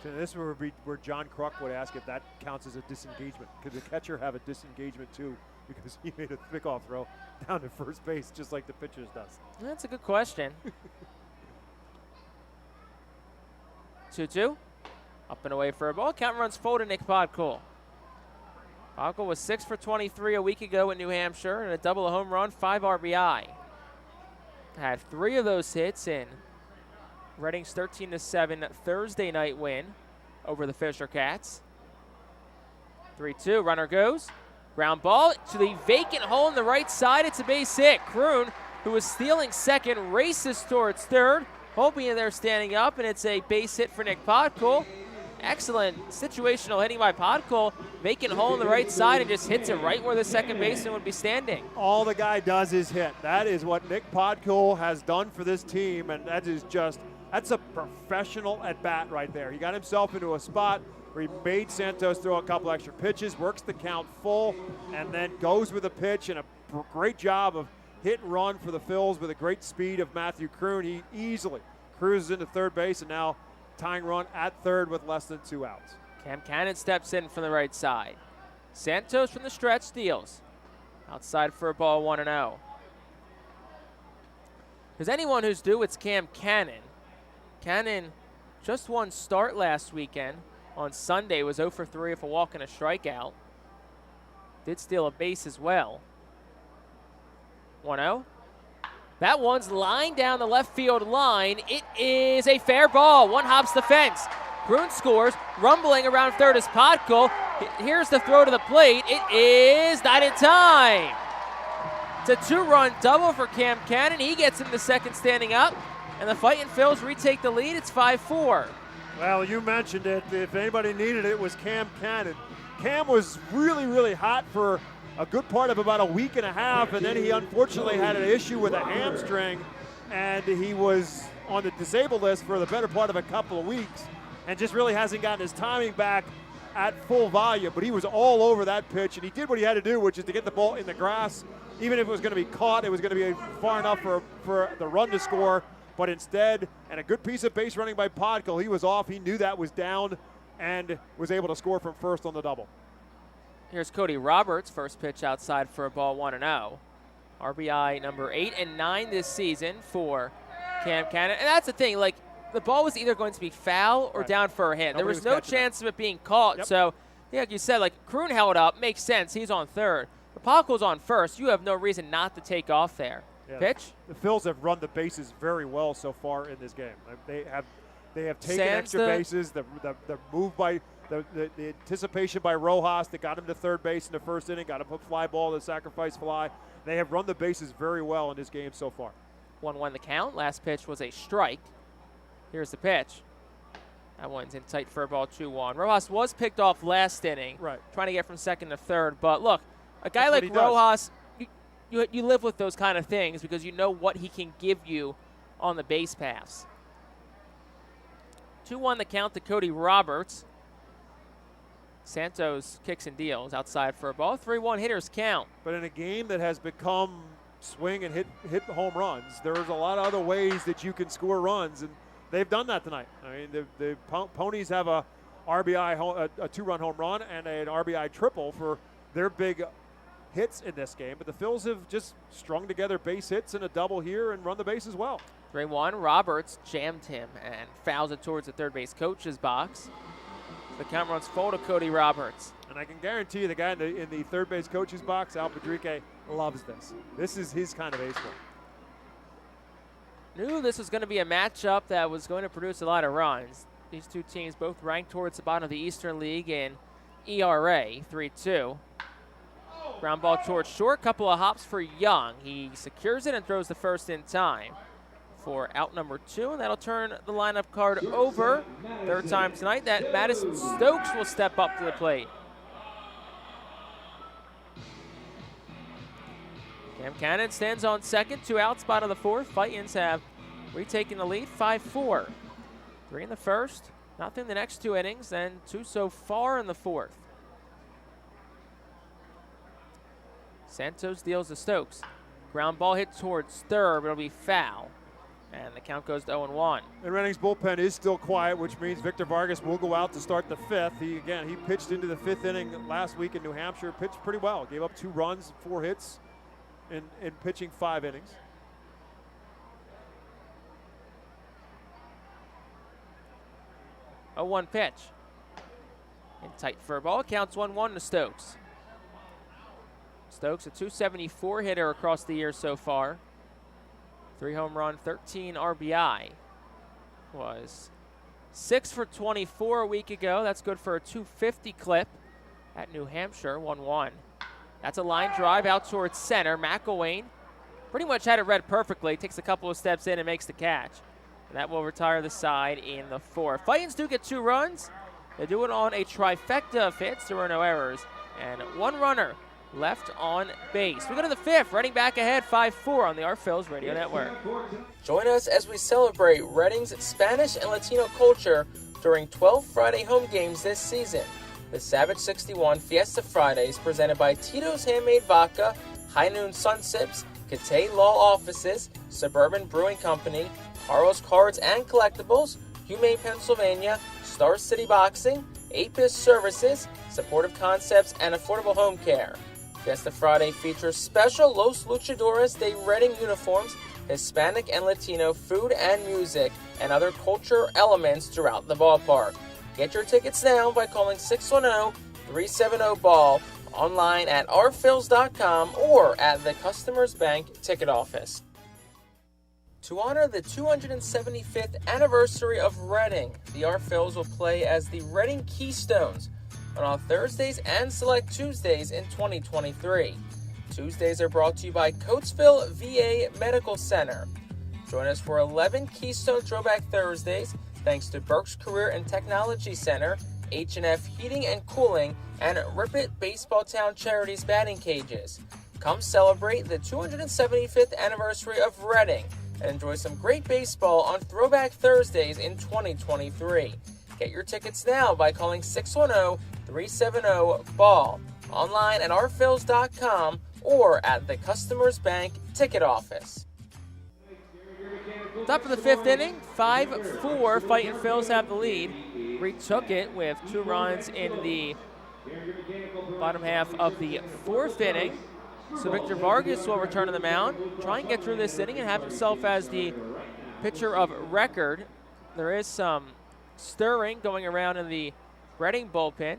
So this would be where John Kruk would ask if that counts as a disengagement. Could the catcher have a disengagement too? Because he made a pickoff throw down to first base just like the pitcher does. That's a good question. 2-2. Up and away for a ball. Count runs forward to Nick Podcool. Podcool was 6 for 23 a week ago in New Hampshire and a double, a home run, 5 RBI. Had 3 of those hits in Reading's 13-7 Thursday night win over the Fisher Cats. 3-2, runner goes. Ground ball to the vacant hole in the right side. It's a base hit. Kroon, who was stealing second, races towards third. Hoping they're standing up, and it's a base hit for Nick Podcool. Excellent situational hitting by Podcool. Vacant hole in the right side and just hits it right where the second baseman would be standing. All the guy does is hit. That is what Nick Podcool has done for this team, and that's a professional at bat right there. He got himself into a spot where he made Santos throw a couple extra pitches, works the count full, and then goes with a pitch, and a great job of hit and run for the Phils with a great speed of Matthew Kroon. He easily cruises into third base, and now tying run at third with less than 2 outs. Cam Cannon steps in from the right side. Santos from the stretch steals. Outside for a ball, 1-0. There's anyone who's due, it's Cam Cannon. Cannon just one start last weekend. On Sunday was 0 for 3 with a walk and a strikeout. Did steal a base as well. 1-0. That one's lined down the left field line. It is a fair ball. One hops the fence. Kroon scores. Rumbling around third is Podcool. Here's the throw to the plate. It is not in time. It's a 2-run double for Cam Cannon. He gets into second standing up. And the Fightin Phils retake the lead. It's 5-4. Well, you mentioned it. If anybody needed it, was Cam Cannon. Cam was really, really hot for a good part of about a week and a half, and then he unfortunately had an issue with a hamstring, and he was on the disabled list for the better part of a couple of weeks, and just really hasn't gotten his timing back at full volume. But he was all over that pitch, and he did what he had to do, which is to get the ball in the grass. Even if it was going to be caught, it was going to be far enough for the run to score. But instead, and a good piece of base running by Podcool, he was off. He knew that was down and was able to score from first on the double. Here's Cody Roberts, first pitch outside for a ball, 1-0. RBI number 8 and 9 this season for Cam Cannon. And that's the thing, like, the ball was either going to be foul or down for a hit. There was no chance of it being caught. Yep. So, yeah, like you said, like, Kroon held up, makes sense. He's on third. But Podcool's on first. You have no reason not to take off there. Yeah, pitch. The Phils have run the bases very well so far in this game. They have They have taken extra bases. The move by the anticipation by Rojas that got him to third base in the first inning, got him a fly ball, the sacrifice fly. They have run the bases very well in this game so far. 1-1 the count. Last pitch was a strike. Here's the pitch. That one's in tight for a ball, 2-1. Rojas was picked off last inning, trying to get from second to third. But look, a guy like Rojas, you live with those kind of things because you know what he can give you on the base paths. 2-1 the count to Cody Roberts. Santos kicks and deals outside for a ball. 3-1 hitters count. But in a game that has become swing and hit home runs, there's a lot of other ways that you can score runs, and they've done that tonight. I mean, the Ponies have a RBI, a two-run home run and an RBI triple for their big hits in this game. But the Phils have just strung together base hits and a double here and run the base as well. 3-1, Roberts jammed him and fouls it towards the third base coach's box. The count runs full to Cody Roberts. And I can guarantee you the guy in the third base coach's box, Al Padrique, loves this. This is his kind of baseball. Knew this was going to be a matchup that was going to produce a lot of runs. These two teams both ranked towards the bottom of the Eastern League in ERA, 3-2. Ground ball towards short, couple of hops for Young. He secures it and throws the first in time for out number 2, and that'll turn the lineup card over. Third time tonight that Madison Stokes will step up to the plate. Cam Cannon stands on second, 2 outs, bottom of the fourth. Fightins have retaken the lead, 5-4. 3 in the first, nothing the next 2 innings, and 2 so far in the fourth. Santos deals to Stokes. Ground ball hit towards third, but it'll be foul. And the count goes to 0-1. And Redding's bullpen is still quiet, which means Victor Vargas will go out to start the 5th. He pitched into the 5th inning last week in New Hampshire, pitched pretty well. Gave up 2 runs, 4 hits in pitching 5 innings. A 1 pitch. In tight for a ball, counts 1-1 to Stokes. Stokes, a .274 hitter across the year so far. 3 home run, 13 RBI. Was 6 for 24 a week ago. That's good for a .250 clip at New Hampshire, 1-1. That's a line drive out towards center. McElwain pretty much had it read perfectly. Takes a couple of steps in and makes the catch. And that will retire the side in the 4th. Fightins do get 2 runs. They do it on a trifecta of hits. There were no errors. And 1 runner left on base. We go to the 5th. Reading back ahead 5-4 on the Our Phils Radio Network. Join us as we celebrate Reading's Spanish and Latino culture during 12 Friday home games this season. The Savage 61 Fiesta Fridays presented by Tito's Handmade Vodka, High Noon Sun Sips, Catay Law Offices, Suburban Brewing Company, Carl's Cards and Collectibles, Humane Pennsylvania, Star City Boxing, Apis Services, Supportive Concepts, and Affordable Home Care. Fiesta Friday features special Los Luchadores de Reading uniforms, Hispanic and Latino food and music, and other culture elements throughout the ballpark. Get your tickets now by calling 610-370-BALL, online at ourphils.com or at the Customers Bank ticket office. To honor the 275th anniversary of Reading, the Our Phils will play as the Reading Keystones on Thursdays and select Tuesdays in 2023. Tuesdays are brought to you by Coatesville VA Medical Center. Join us for 11 Keystone Throwback Thursdays thanks to Burke's Career and Technology Center, H&F Heating and Cooling, and Rip It Baseball Town Charities batting cages. Come celebrate the 275th anniversary of Reading and enjoy some great baseball on Throwback Thursdays in 2023. Get your tickets now by calling 610-370-BALL, online at ourphils.com or at the Customers Bank ticket office. Top of the 5th inning, 5-4. Fightin' Phils have the lead. Retook it with 2 runs in the bottom half of the 4th inning. So Victor Vargas will return to the mound, try and get through this inning and have himself as the pitcher of record. There is some stirring going around in the Reading bullpen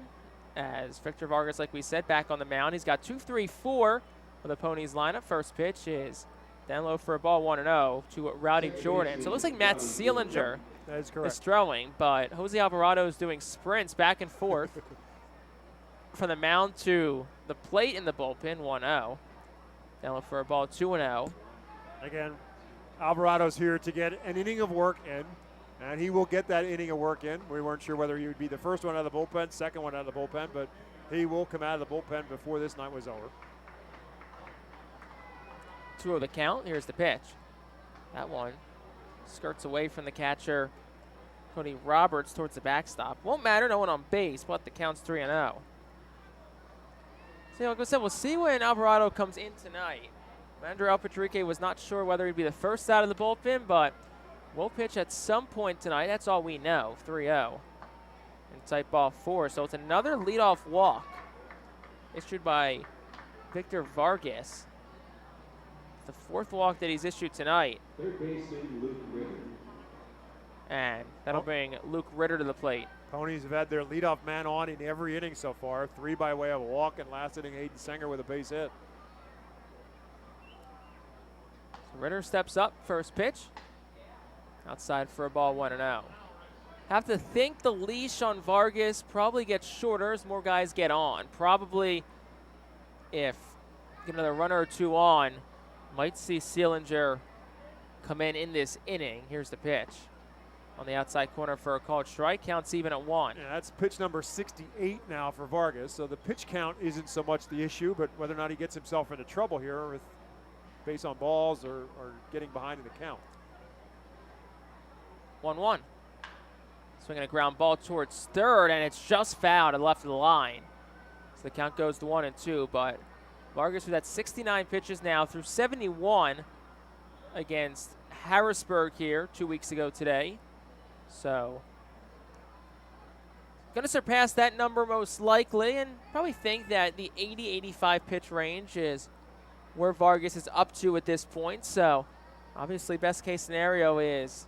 as Victor Vargas, like we said, back on the mound. He's got 2-3-4 for the Ponies lineup. First pitch is down low for a ball, 1-0 to Rowdy Jordan. So it looks like Matt Seelinger That is correct. is throwing, but Jose Alvarado is doing sprints back and forth from the mound to the plate in the bullpen, 1-0. Down for a ball, 2-0. Again, Alvarado's here to get an inning of work in, and he will get that inning of work in. We weren't sure whether he would be the first one out of the bullpen, second one out of the bullpen, but he will come out of the bullpen before this night was over. 2-0 the count. Here's the pitch. That one skirts away from the catcher, Cody Roberts, towards the backstop. Won't matter, no one on base, but the count's 3-0. So, like I said, we'll see when Alvarado comes in tonight. Andrew Alpatrique was not sure whether he'd be the first out of the bullpen, but will pitch at some point tonight. That's all we know. 3-0. And tight ball 4. So it's another leadoff walk issued by Victor Vargas. The 4th walk that he's issued tonight. Third baseman Luke Ritter. And that'll bring Luke Ritter to the plate. Ponies have had their leadoff man on in every inning so far. 3 by way of a walk, and last inning Hayden Sanger with a base hit. So Ritter steps up, first pitch. Outside for a ball, 1-0. Have to think the leash on Vargas probably gets shorter as more guys get on. Probably if get another runner or 2 on, might see Seelinger come in this inning. Here's the pitch. On the outside corner for a called strike. Counts even at 1. Yeah, that's pitch number 68 now for Vargas. So the pitch count isn't so much the issue, but whether or not he gets himself into trouble here with base on balls or getting behind in the count. 1-1. Swinging a ground ball towards third, and it's just foul to the left of the line. So the count goes to 1-2, but Vargas, who's had 69 pitches now through 71 against Harrisburg here 2 weeks ago today. So going to surpass that number most likely, and probably think that the 80-85 pitch range is where Vargas is up to at this point. So obviously best case scenario is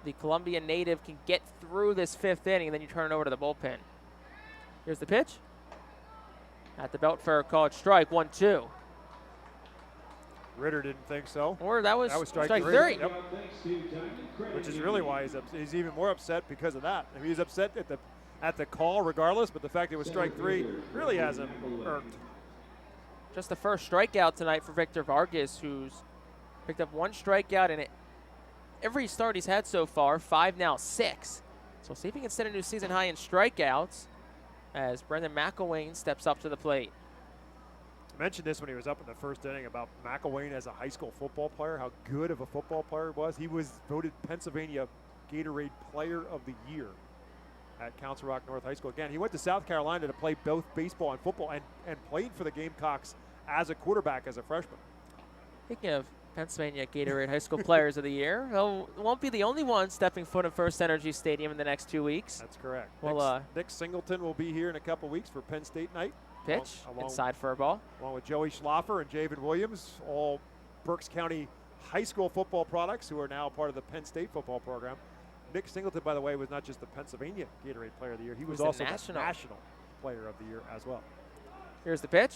the Columbia native can get through this 5th inning, and then you turn it over to the bullpen. Here's the pitch. At the belt for a called strike, 1-2. Ritter didn't think so. Or that was strike 3. Yep. Which is really why he's even more upset because of that. I mean, he's upset at the call regardless, but the fact it was strike 3 really has him irked. Just the first strikeout tonight for Victor Vargas, who's picked up 1 strikeout in every start he's had so far, 5 now 6. So see if he can set a new season high in strikeouts as Brendan McElwain steps up to the plate. I mentioned this when he was up in the 1st inning about McElwain as a high school football player, how good of a football player he was. He was voted Pennsylvania Gatorade Player of the Year at Council Rock North High School. Again, he went to South Carolina to play both baseball and football and played for the Gamecocks as a quarterback as a freshman. Speaking of Pennsylvania Gatorade High School Players of the Year, won't be the only one stepping foot in FirstEnergy Stadium in the next 2 weeks. That's correct. Well, Nick Singleton will be here in a couple weeks for Penn State night. Pitch, inside for a ball. Along with Joey Schlaffer and Javen Williams, all Berks County high school football products who are now part of the Penn State football program. Nick Singleton, by the way, was not just the Pennsylvania Gatorade Player of the Year. He was also the National Player of the Year as well. Here's the pitch.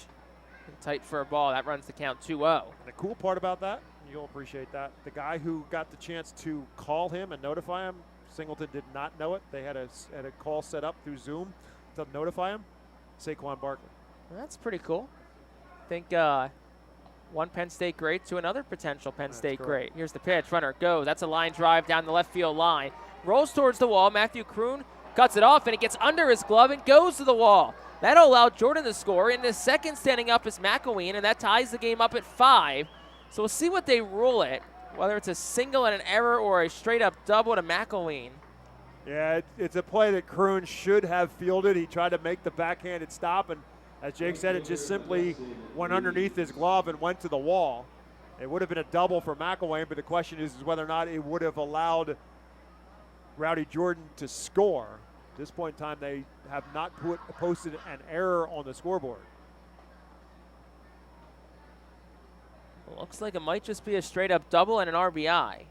Tight for a ball. That runs the count 2-0. And the cool part about that, you'll appreciate that, the guy who got the chance to call him and notify him, Singleton did not know it. They had a call set up through Zoom to notify him, Saquon Barkley. Well, that's pretty cool. I think one Penn State great to another potential Penn State great. Here's the pitch. Runner goes. That's a line drive down the left field line. Rolls towards the wall. Matthew Kroon cuts it off, and it gets under his glove and goes to the wall. That'll allow Jordan to score. In the second, standing up is McElwain, and that ties the game up at 5. So we'll see what they rule it, whether it's a single and an error or a straight-up double to McElwain. Yeah, it's a play that Kroon should have fielded. He tried to make the backhanded stop, and as Jake said, it just simply went underneath his glove and went to the wall. It would have been a double for McElwain, but the question is whether or not it would have allowed Rowdy Jordan to score. At this point in time, they have not posted an error on the scoreboard. Looks like it might just be a straight-up double and an RBI.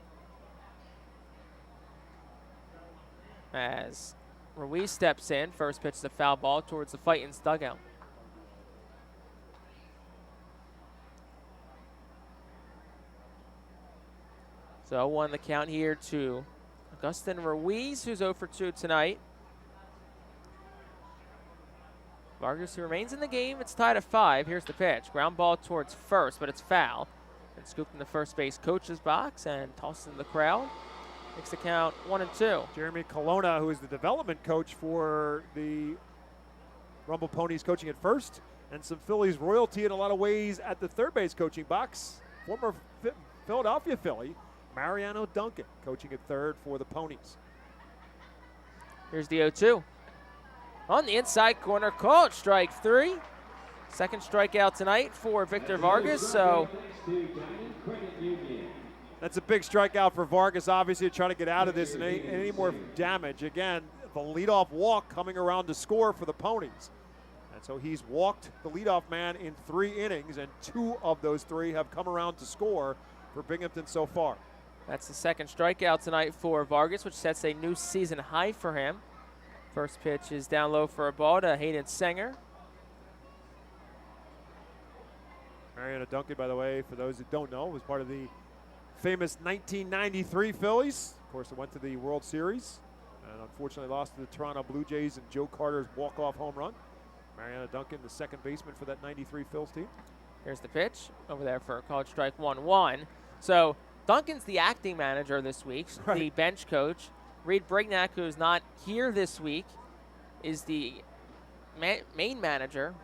As Ruiz steps in, first pitch is a foul ball towards the Fightin's dugout. So 1 the count here to Augustin Ruiz, who's 0 for 2 tonight. Vargas, who remains in the game. It's tied at 5. Here's the pitch. Ground ball towards first, but it's foul. And scooped in the first base coach's box and tossed in the crowd. Makes the count 1-2. Jeremy Colonna, who is the development coach for the Rumble Ponies, coaching at first, and some Phillies royalty in a lot of ways at the third base coaching box. Former Philadelphia Philly, Mariano Duncan, coaching at third for the Ponies. Here's the 0-2. On the inside corner, called strike 3. Second strikeout tonight for Victor Vargas, so that's a big strikeout for Vargas, obviously, to try to get out of this and any more damage. Again, the leadoff walk coming around to score for the Ponies. And so he's walked the leadoff man in 3 innings, and 2 of those 3 have come around to score for Binghamton so far. That's the second strikeout tonight for Vargas, which sets a new season high for him. First pitch is down low for a ball to Hayden Sanger. Mariano Duncan, by the way, for those that don't know, was part of the famous 1993 Phillies. Of course, it went to the World Series and unfortunately lost to the Toronto Blue Jays and Joe Carter's walk-off home run. Mariano Duncan, the second baseman for that 93 Phils team. Here's the pitch over there for a called strike 1-1. So Duncan's the acting manager this week, the bench coach. Reed Brignac, who's not here this week, is the main manager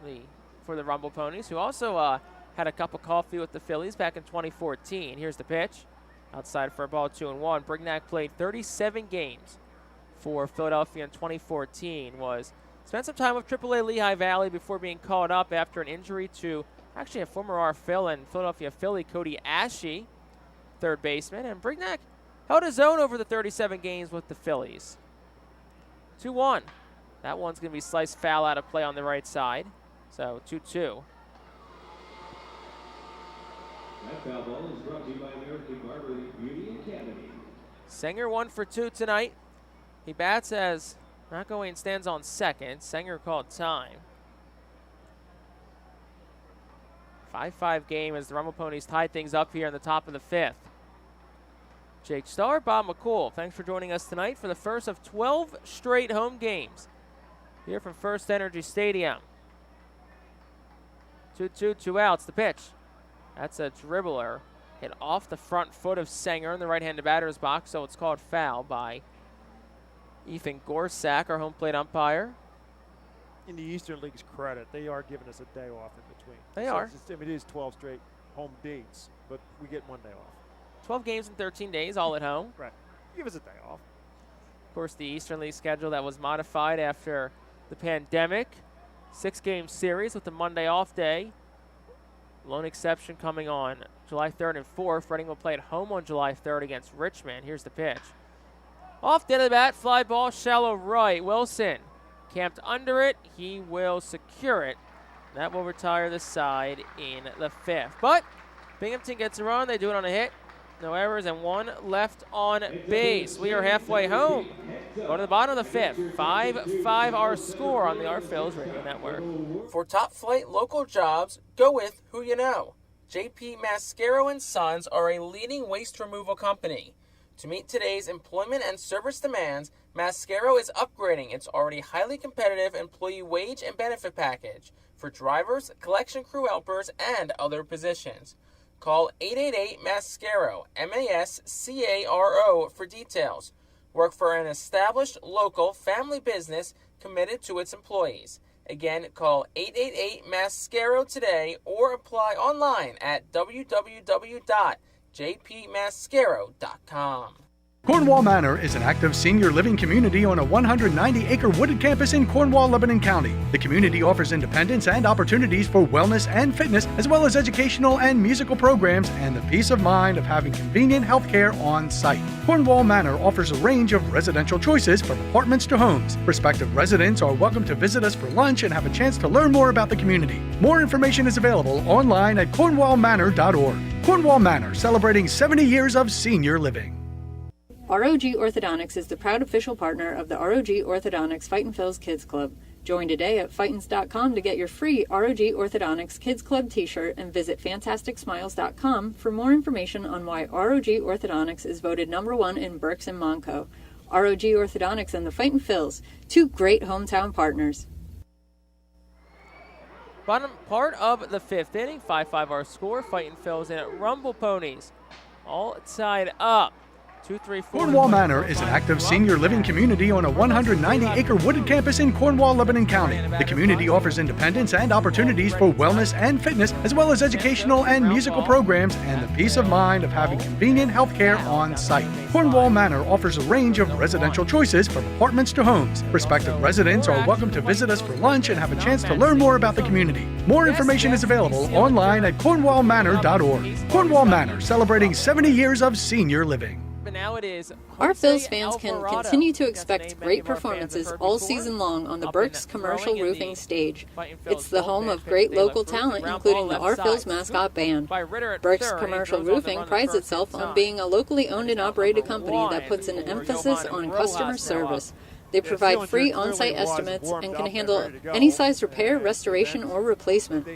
for the Rumble Ponies, who also had a cup of coffee with the Phillies back in 2014. Here's the pitch. Outside for a ball, 2-1. Brignac played 37 games for Philadelphia in 2014. Spent some time with AAA Lehigh Valley before being called up after an injury to actually a former RFL and Philadelphia Philly, Cody Ashe, third baseman. And Brignac held his own over the 37 games with the Phillies. 2-1. That one's going to be sliced foul out of play on the right side. So 2-2. That foul ball is brought to you by American Barber Beauty Academy. Sanger 1 for 2 tonight. He bats as McElwain stands on second. Sanger called time. 5-5 game as the Rumble Ponies tie things up here in the top of the 5th. Jake Starr, Bob McCool, thanks for joining us tonight for the first of 12 straight home games here from FirstEnergy Stadium. 2-2, 2 outs. The pitch. That's a dribbler hit off the front foot of Sanger in the right-handed batter's box, so it's called foul by Ethan Gorsak, our home plate umpire. In the Eastern League's credit, they are giving us a day off in between. They are. It is 12 straight home dates, but we get 1 day off. 12 games in 13 days, all at home. Right. Give us a day off. Of course, the Eastern League schedule that was modified after the pandemic. 6-game series with the Monday off day. Lone exception coming on July 3rd and 4th. Reading will play at home on July 3rd against Richmond. Here's the pitch. Off the end of the bat, fly ball, shallow right. Wilson camped under it. He will secure it. That will retire the side in the 5th. But Binghamton gets a run. They do it on a hit. No errors and 1 left on base. We are halfway home. Go to the bottom of the 5th. 5-5 our score on the Our Phillies Radio Network. For top flight local jobs, go with who you know. JP Mascaro & Sons are a leading waste removal company. To meet today's employment and service demands, Mascaro is upgrading its already highly competitive employee wage and benefit package for drivers, collection crew helpers, and other positions. Call 888-MASCARO, M-A-S-C-A-R-O, for details. Work for an established, local, family business committed to its employees. Again, call 888-MASCARO today or apply online at www.jpmascaro.com. Cornwall Manor is an active senior living community on a 190-acre wooded campus in Cornwall, Lebanon County. The community offers independence and opportunities for wellness and fitness, as well as educational and musical programs and the peace of mind of having convenient health care on site. Cornwall Manor offers a range of residential choices from apartments to homes. Prospective residents are welcome to visit us for lunch and have a chance to learn more about the community. More information is available online at cornwallmanor.org. Cornwall Manor, celebrating 70 years of senior living. ROG Orthodontics is the proud official partner of the ROG Orthodontics Fightin' Phil's Kids Club. Join today at Fightins.com to get your free ROG Orthodontics Kids Club t-shirt and visit FantasticSmiles.com for more information on why ROG Orthodontics is voted #1 in Berks and Monco. ROG Orthodontics and the Fightin' Phils, two great hometown partners. Bottom part of the 5th inning, 5-5 our score. Fightin' Phillies and Rumble Ponies all tied up. 2, 3, 4. Cornwall Manor is an active senior living community on a 190-acre wooded campus in Cornwall, Lebanon County. The community offers independence and opportunities for wellness and fitness, as well as educational and musical programs, and the peace of mind of having convenient health care on site. Cornwall Manor offers a range of residential choices from apartments to homes. Prospective residents are welcome to visit us for lunch and have a chance to learn more about the community. More information is available online at cornwallmanor.org. Cornwall Manor, celebrating 70 years of senior living. But now it is Our Phils fans can continue to expect great performances all season long on the Burke's Commercial Roofing stage. It's the home of great local talent, including the Our Phils mascot band. Burke's Commercial Roofing prides itself on being a locally owned and operated company that puts an emphasis on customer service. They provide free on-site estimates and can handle any size repair, restoration, or replacement.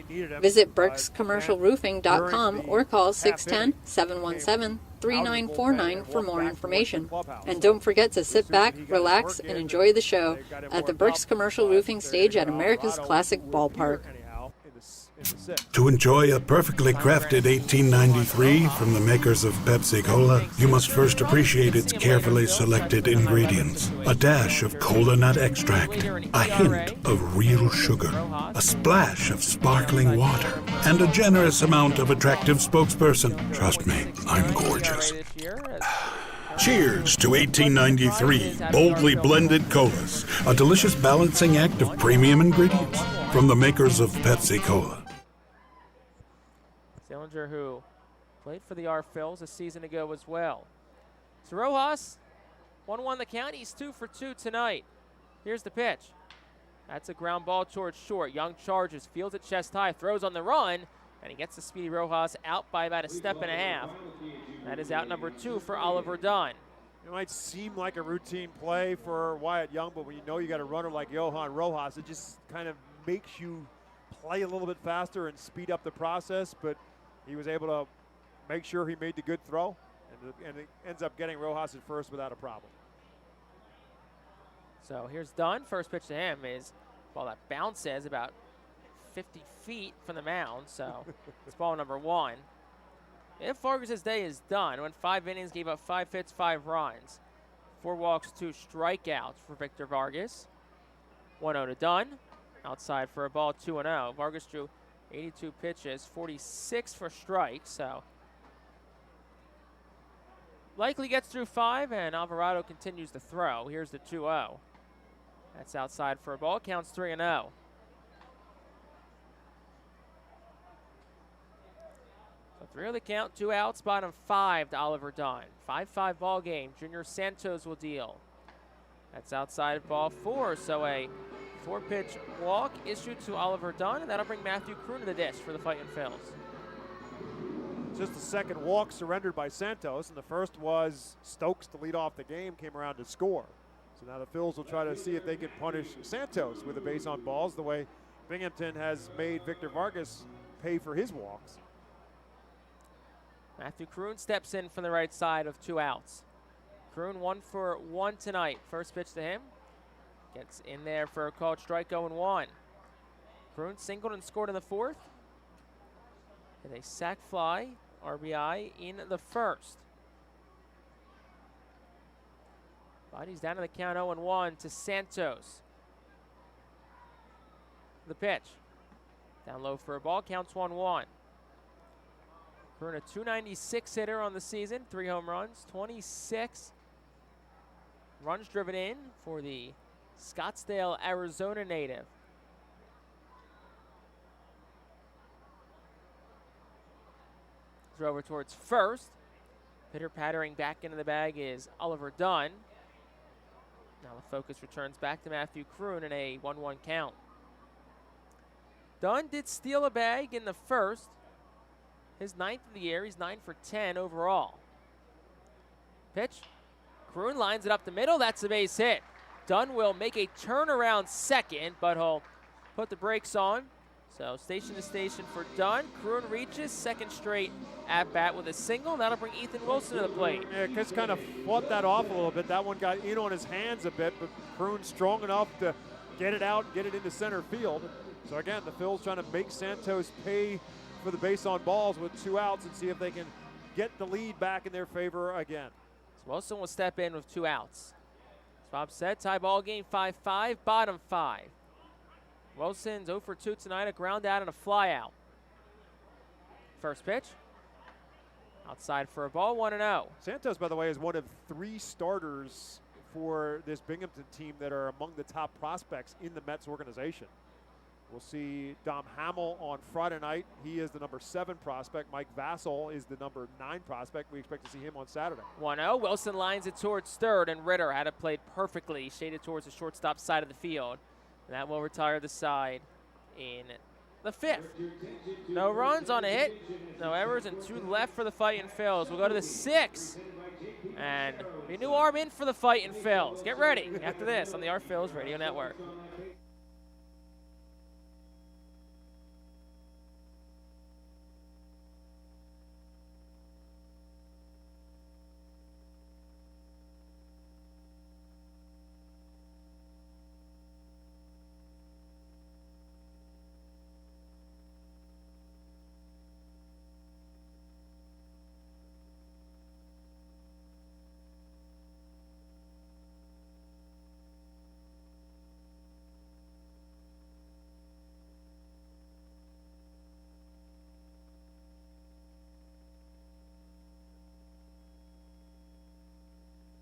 Visit Burke'sCommercialRoofing.com or call 610-717-3949 for more information. And don't forget to sit back, relax, and enjoy the show at the Burke's Commercial Roofing stage at America's Classic Ballpark. To enjoy a perfectly crafted 1893 from the makers of Pepsi Cola, you must first appreciate its carefully selected ingredients. A dash of cola nut extract, a hint of real sugar, a splash of sparkling water, and a generous amount of attractive spokesperson. Trust me, I'm gorgeous. Cheers to 1893 boldly blended colas, a delicious balancing act of premium ingredients from the makers of Pepsi Cola. Sillinger, who played for the R Phils a season ago as well. So Rojas, 1-1 the count. He's 2 for 2 tonight. Here's the pitch. That's a ground ball towards short. Young charges, fields it chest high, throws on the run, and he gets the speedy Rojas out by about a step and a half. That is out number 2 for Oliver Dunn. It might seem like a routine play for Wyatt Young, but when you know you got a runner like Johan Rojas, it just kind of makes you play a little bit faster and speed up the process. But he was able to make sure he made the good throw, and it ends up getting Rojas at first without a problem. So here's Dunn. First pitch to him is a ball that bounces about 50 feet from the mound. So it's ball number 1. If Vargas' day is done, went 5 innings, gave up 5 hits, 5 runs. 4 walks, 2 strikeouts for Victor Vargas. 1-0 to Dunn. Outside for a ball, 2-0. Vargas drew 82 pitches, 46 for strikes, so likely gets through 5, and Alvarado continues to throw. Here's the 2-0. That's outside for a ball, counts 3-0. So 3 on the count, 2 outs, bottom 5 to Oliver Dunn. 5-5 ball game. Junior Santos will deal. That's outside ball 4, so a 4-pitch walk issued to Oliver Dunn, and that'll bring Matthew Kroon to the dish for the Fightin' Phils. Just the second walk surrendered by Santos, and the first was Stokes to lead off the game, came around to score. So now the Phils will try to see if they can punish Santos with a base on balls the way Binghamton has made Victor Vargas pay for his walks. Matthew Kroon steps in from the right side of 2 outs. Kroon 1 for 1 tonight. First pitch to him. Gets in there for a called strike, 0-1. Kroon singled and scored in the 4th. And a sac fly, RBI in the 1st. But he's down to the count, 0-1 to Santos. The pitch. Down low for a ball, counts 1-1. Kroon, a .296 hitter on the season, 3 home runs, 26 runs driven in for the Scottsdale, Arizona native. Throw over towards first. Pitter-pattering back into the bag is Oliver Dunn. Now the focus returns back to Matthew Kroon in a 1-1 count. Dunn did steal a bag in the 1st. His 9th of the year. He's 9 for 10 overall. Pitch. Kroon lines it up the middle. That's a base hit. Dunn will make a turnaround second, but he'll put the brakes on. So station to station for Dunn. Kroon reaches second straight at bat with a single. That'll bring Ethan Wilson to the plate. Yeah, Chris kind of fought that off a little bit. That one got in on his hands a bit, but Kroon's strong enough to get it out, get it into center field. So again, the Phils trying to make Santos pay for the base on balls with 2 outs and see if they can get the lead back in their favor again. So Wilson will step in with 2 outs. As Bob said, tie ball game 5-5, bottom 5. Wilson's 0 for 2 tonight, a ground out and a fly out. First pitch. Outside for a ball, 1-0. Santos, by the way, is one of 3 starters for this Binghamton team that are among the top prospects in the Mets organization. We'll see Dom Hamill on Friday night. He is the number 7 prospect. Mike Vassell is the number 9 prospect. We expect to see him on Saturday. 1-0. Wilson lines it towards third, and Ritter had it played perfectly, shaded towards the shortstop side of the field. And that will retire the side in the 5th. No runs on a hit, no errors, and 2 left for the Fightin' Phils. We'll go to the 6th. And a new arm in for the Fightin' Phils. Get ready after this on the Our Phils Radio Network.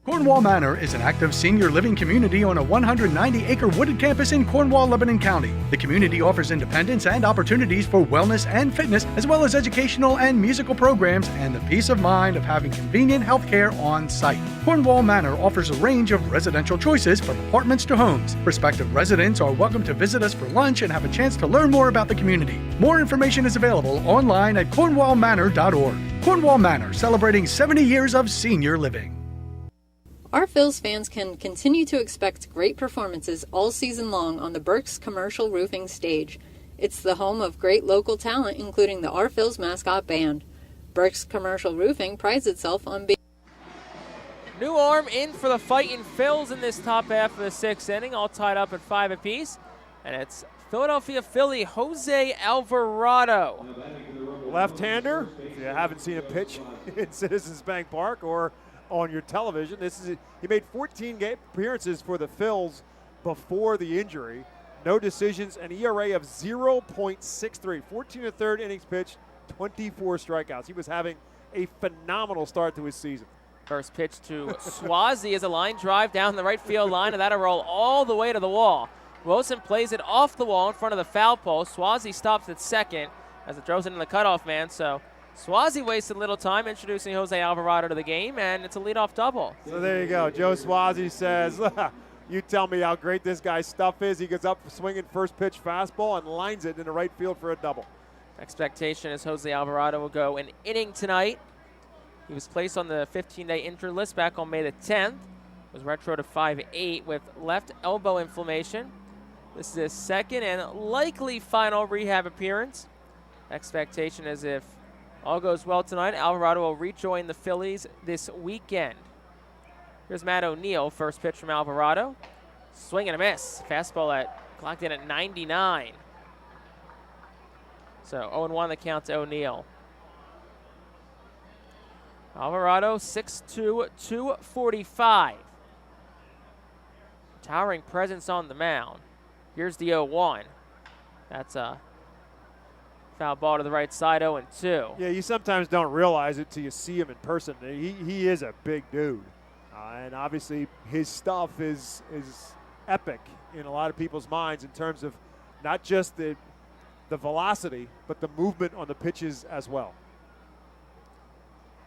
Cornwall Manor is an active senior living community on a 190-acre wooded campus in Cornwall, Lebanon County. The community offers independence and opportunities for wellness and fitness, as well as educational and musical programs and the peace of mind of having convenient health care on site. Cornwall Manor offers a range of residential choices from apartments to homes. Prospective residents are welcome to visit us for lunch and have a chance to learn more about the community. More information is available online at cornwallmanor.org. Cornwall Manor, celebrating 70 years of senior living. Our Phils fans can continue to expect great performances all season long on the Burke's Commercial Roofing stage. It's the home of great local talent, including the Our Phils mascot band. Burke's Commercial Roofing prides itself on being... New arm in for the Fightin' Phils in this top half of the 6th inning, all tied up at 5 apiece. And it's Philadelphia Philly Jose Alvarado. Left-hander, if you haven't seen a pitch in Citizens Bank Park or on your television. He made 14 game appearances for the Phils before the injury. No decisions, an ERA of 0.63. 14 1/3 innings pitched, 24 strikeouts. He was having a phenomenal start to his season. First pitch to Swazi is a line drive down the right field line, and that'll roll all the way to the wall. Wilson plays it off the wall in front of the foul pole. Swazi stops at second as it throws it in the cutoff man, so Swazi wasted little time introducing Jose Alvarado to the game, and it's a leadoff double. So there you go. Joe Swazi says, you tell me how great this guy's stuff is. He gets up swinging first pitch fastball and lines it into right field for a double. Expectation is Jose Alvarado will go an inning tonight. He was placed on the 15-day injured list back on May the 10th. Was retro to 5'8" with left elbow inflammation. This is his second and likely final rehab appearance. Expectation is if all goes well tonight, Alvarado will rejoin the Phillies this weekend. Here's Matt O'Neill, first pitch from Alvarado. Swing and a miss. Fastball clocked in at 99. So 0-1 the count to O'Neill. Alvarado 6'2", 245. Towering presence on the mound. Here's the 0-1. That's a foul ball to the right side, 0-2. Yeah, you sometimes don't realize it till you see him in person. He is a big dude. And obviously his stuff is epic in a lot of people's minds in terms of not just the velocity, but the movement on the pitches as well.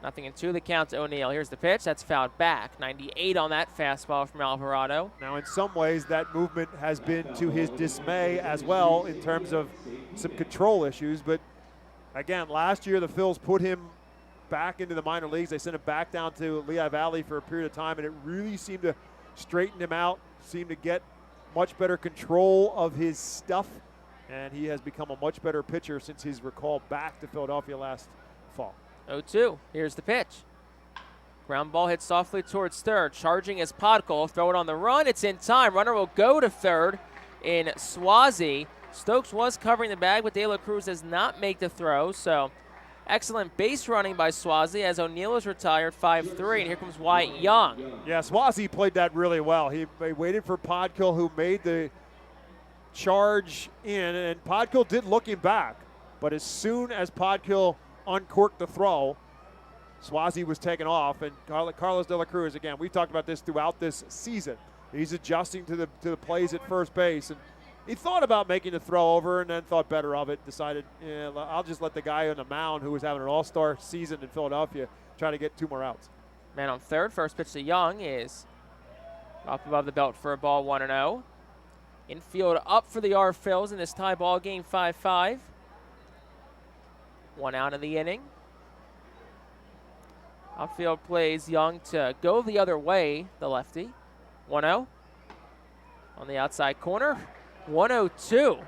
0-2 the count to O'Neill. Here's the pitch. That's fouled back. 98 on that fastball from Alvarado. Now, in some ways, that movement has been to his dismay as well in terms of some control issues. But, again, last year the Phils put him back into the minor leagues. They sent him back down to Lehigh Valley for a period of time, and it really seemed to straighten him out, seemed to get much better control of his stuff. and he has become a much better pitcher since his recall back to Philadelphia last fall. 0-2. Here's the pitch. Ground ball hit softly towards third. Charging is Podkul. Throw it on the run. It's in time. Runner will go to third in Swazi. Stokes was covering the bag, but De La Cruz does not make the throw. So excellent base running by Swazi as O'Neill is retired 5-3. And here comes Wyatt Young. Yeah, Swazi played that really well. He waited for Podkul, who made the charge in, and Podkul did look him back. But as soon as Podkul uncorked the throw, Swazi was taken off, and Carlos De La Cruz, again, we've talked about this throughout this season. He's adjusting to the plays at first base, and he thought about making the throw over and then thought better of it, decided, yeah, I'll just let the guy on the mound who was having an all-star season in Philadelphia try to get 2 more outs. Man on third. First pitch to Young is up above the belt for a ball, 1-0. Infield up for the R-Phils in this tie ball game, 5-5. 1 out of the inning. Outfield plays Young to go the other way, the lefty. 1-0 on the outside corner. 1-0-2.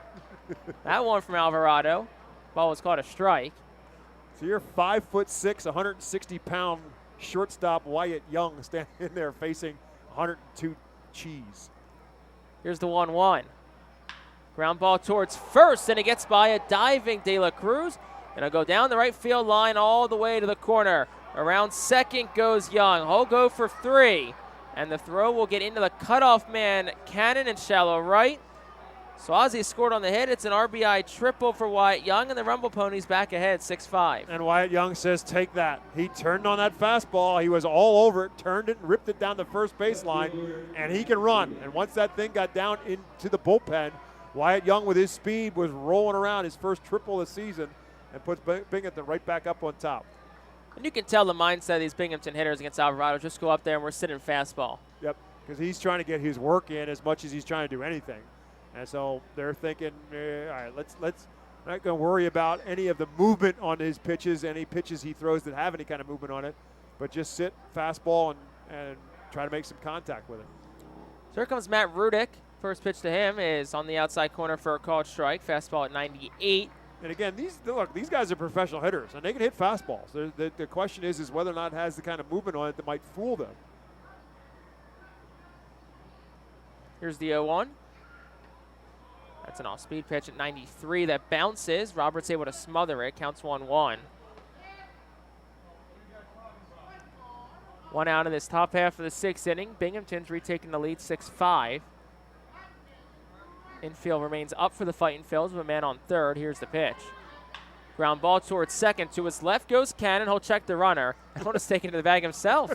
That one from Alvarado. Ball was caught a strike. So you're 5'6", 160-pound shortstop Wyatt Young standing in there facing 102 cheese. Here's the 1-1. Ground ball towards first, and it gets by a diving De La Cruz. And it'll go down the right field line all the way to the corner. Around second goes Young. He'll go for 3. And the throw will get into the cutoff man, Cannon, in shallow right. Swazi scored on the hit. It's an RBI triple for Wyatt Young, and the Rumble Ponies back ahead, 6-5. And Wyatt Young says, take that. He turned on that fastball. He was all over it, turned it, and ripped it down the first baseline, and he can run. And once that thing got down into the bullpen, Wyatt Young, with his speed, was rolling around his first triple of the season and puts Binghamton right back up on top. And you can tell the mindset of these Binghamton hitters against Alvarado. Just go up there and we're sitting fastball. Yep, because he's trying to get his work in as much as he's trying to do anything. And so they're thinking, all right, let's not going to worry about any of the movement on his pitches, any pitches he throws that have any kind of movement on it, but just sit fastball and try to make some contact with it. So here comes Matt Rudick. First pitch to him is on the outside corner for a called strike. Fastball at 98. And again, these guys are professional hitters, and they can hit fastballs. The question is whether or not it has the kind of movement on it that might fool them. Here's the 0-1. That's an off-speed pitch at 93 that bounces. Roberts able to smother it. Counts 1-1. 1 out in this top half of the 6th inning. Binghamton's retaking the lead 6-5. Infield remains up for the Fightin' Phils with a man on third. Here's the pitch. Ground ball towards second. To his left goes Cannon. He'll check the runner. He'll take it to the bag himself.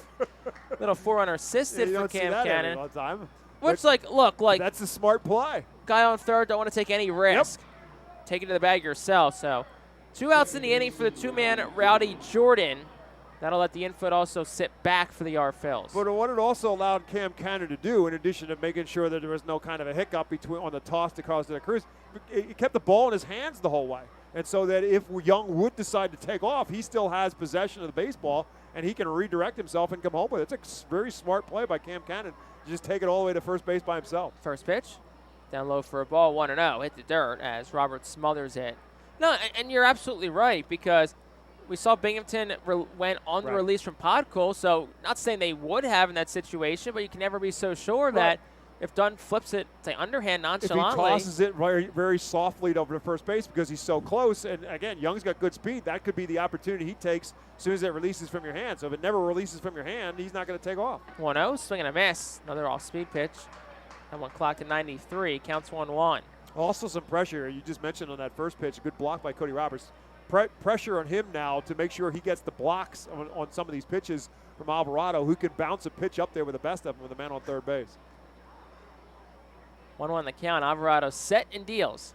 Little 4-runner assisted for Cam Cannon. All the time. Which, look, that's a smart play. Guy on third, don't want to take any risk. Yep. Take it to the bag yourself. So 2 outs in the inning for the 2-man Rowdy Jordan. That'll let the infield also sit back for the R-Phils. But what it also allowed Cam Cannon to do, in addition to making sure that there was no kind of a hiccup on the toss to Carlos De La Cruz, it kept the ball in his hands the whole way. And so that if Young would decide to take off, he still has possession of the baseball, and he can redirect himself and come home with it. It's a very smart play by Cam Cannon to just take it all the way to first base by himself. First pitch, down low for a ball, 1-0. Hit the dirt as Robert smothers it. No, and you're absolutely right, because we saw Binghamton went on the release from Podkul, so not saying they would have in that situation, but you can never be so sure that if Dunn flips it, say, underhand nonchalantly. If he tosses it very, very softly over to first base because he's so close, and again, Young's got good speed, that could be the opportunity he takes as soon as it releases from your hand. So if it never releases from your hand, he's not going to take off. 1-0, swing and a miss. Another off-speed pitch. That one clocked at 93, counts 1-1. Also some pressure. You just mentioned on that first pitch, a good block by Cody Roberts. Pressure on him now to make sure he gets the blocks on some of these pitches from Alvarado, who can bounce a pitch up there with the best of them with a man on third base. 1-1 the count. Alvarado set and deals.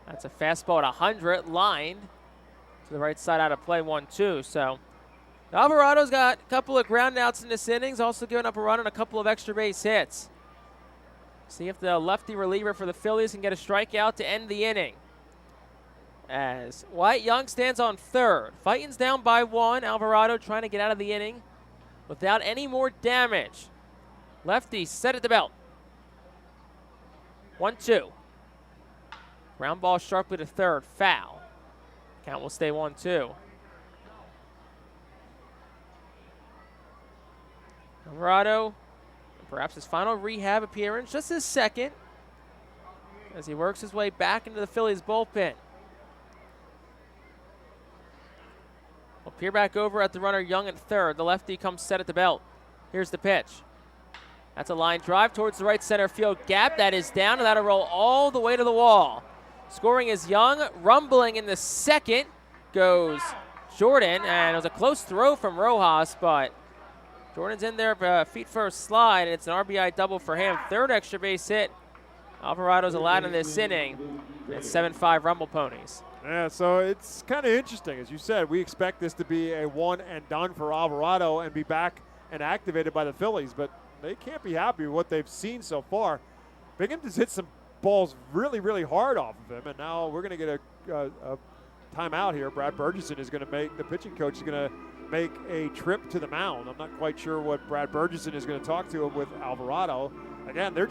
That's a fastball at 100, lined to the right side out of play, 1-2. So Alvarado's got a couple of ground outs in this innings, also giving up a run and a couple of extra base hits. See if the lefty reliever for the Phillies can get a strikeout to end the inning. As Wyatt Young stands on third. Fightin's down by 1. Alvarado trying to get out of the inning without any more damage. Lefty set at the belt. 1-2. Ground ball sharply to third, foul. Count will stay 1-2. Alvarado, perhaps his final rehab appearance, just his second, as he works his way back into the Phillies bullpen. We'll peer back over at the runner Young at third. The lefty comes set at the belt. Here's the pitch. That's a line drive towards the right center field gap. That is down, and that'll roll all the way to the wall. Scoring is Young. Rumbling in the second goes Jordan, and it was a close throw from Rojas, but Jordan's in there, feet first slide, and it's an RBI double for him. Third extra base hit. Alvarado's allowed in this inning. It's 7-5 Rumble Ponies. Yeah, so it's kind of interesting. As you said, we expect this to be a one and done for Alvarado and be back and activated by the Phillies, but they can't be happy with what they've seen so far. Binghamton's hit some balls really, really hard off of him, and now we're going to get a timeout here. Brad Burgesson is going to make, the pitching coach is going to make a trip to the mound. I'm not quite sure what Brad Burgesson is going to talk to him with Alvarado. Again, they're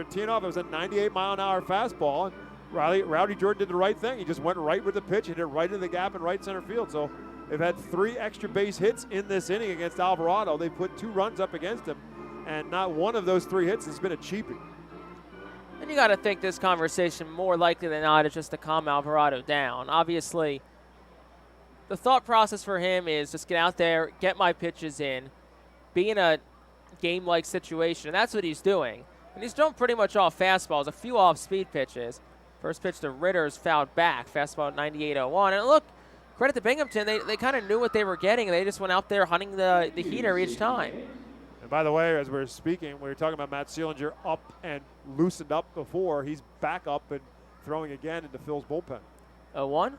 teeing off. It was a 98-mile-an-hour fastball, and Rowdy Jordan did the right thing. He just went right with the pitch, hit it right in the gap in right center field. So they've had 3 extra base hits in this inning against Alvarado. They put 2 runs up against him, and not one of those 3 hits has been a cheapie. And you got to think this conversation, more likely than not, is just to calm Alvarado down. Obviously, the thought process for him is just get out there, get my pitches in, be in a game-like situation, and that's what he's doing. And he's thrown pretty much all fastballs, a few off-speed pitches. First pitch to Ritter's fouled back, fastball at 98.01. And look, credit to Binghamton, they kind of knew what they were getting, and they just went out there hunting the heater each time. And by the way, as we're speaking, we were talking about Matt Seelinger up and loosened up before. He's back up and throwing again into Phil's bullpen. 0-1.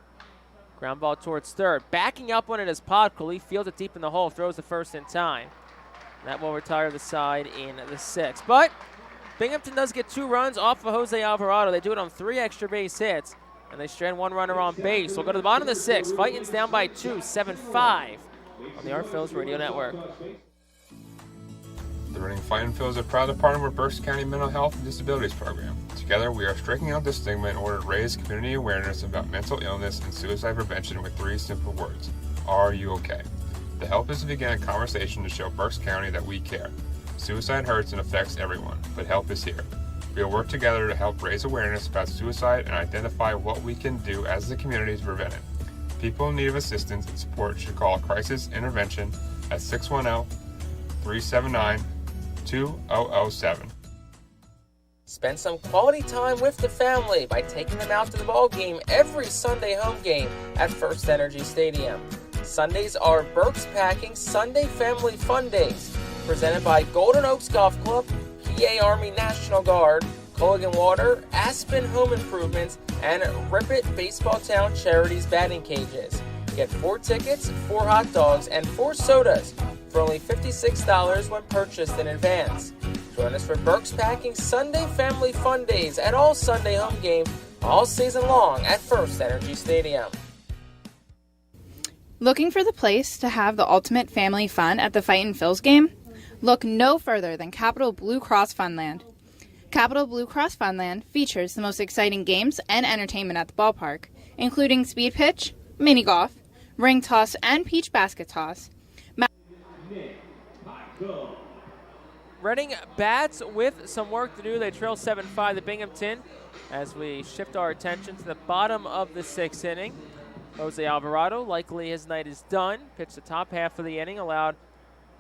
Ground ball towards third. Backing up on it is Podkul. He fields it deep in the hole, throws the first in time. That will retire the side in the 6th. But Binghamton does get 2 runs off of Jose Alvarado. They do it on 3 extra base hits, and they strand 1 runner on base. We'll go to the bottom of the 6th. Fightin's down by 2, 7-5 on the Art Phillies Radio Network. The Reading Fightin Phillies are proud to partner with Berks County Mental Health and Disabilities Program. Together, we are striking out the stigma in order to raise community awareness about mental illness and suicide prevention with 3 simple words. Are you okay? The help is to begin a conversation to show Berks County that we care. Suicide hurts and affects everyone, but help is here. We will work together to help raise awareness about suicide and identify what we can do as the community to prevent it. People in need of assistance and support should call Crisis Intervention at 610-379-2007. Spend some quality time with the family by taking them out to the ball game every Sunday home game at FirstEnergy Stadium. Sundays are Berks Packing Sunday Family Fun Days, presented by Golden Oaks Golf Club, PA Army National Guard, Culligan Water, Aspen Home Improvements, and Rip It Baseball Town Charities batting cages. Get 4 tickets, 4 hot dogs, and 4 sodas for only $56 when purchased in advance. Join us for Berks Packing Sunday Family Fun Days at all Sunday home games all season long at FirstEnergy Stadium. Looking for the place to have the ultimate family fun at the Fightin Phil's game? Look no further than Capital Blue Cross Funland. Capital Blue Cross Funland features the most exciting games and entertainment at the ballpark, including speed pitch, mini golf, ring toss, and peach basket toss. Reading bats with some work to do. They trail 7-5 to Binghamton as we shift our attention to the bottom of the 6th inning. Jose Alvarado, likely his night is done. Pitched the top half of the inning, allowed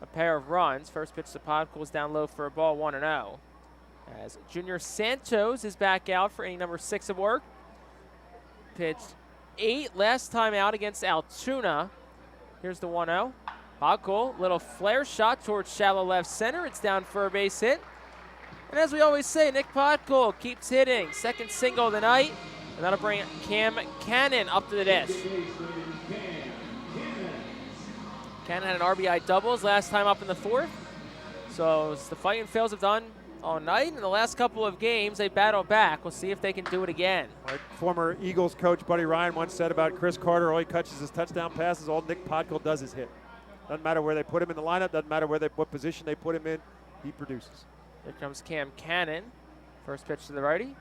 a pair of runs. First pitch to Podkul is down low for a ball, 1-0. As Junior Santos is back out for inning number 6 of work. Pitched 8 last time out against Altoona. Here's the 1-0. Podkul, little flare shot towards shallow left center. It's down for a base hit. And as we always say, Nick Podkul keeps hitting. 2nd single of the night. And that'll bring Cam Cannon up to the dish. Cannon had an RBI doubles last time up in the 4th. So the Fightin Phils have done all night. In the last couple of games, they battled back. We'll see if they can do it again. Like former Eagles coach Buddy Ryan once said about Chris Carter, all he catches his touchdown passes, all Nick Podkul does is hit. Doesn't matter where they put him in the lineup, doesn't matter what position they put him in, he produces. Here comes Cam Cannon. First pitch to the righty.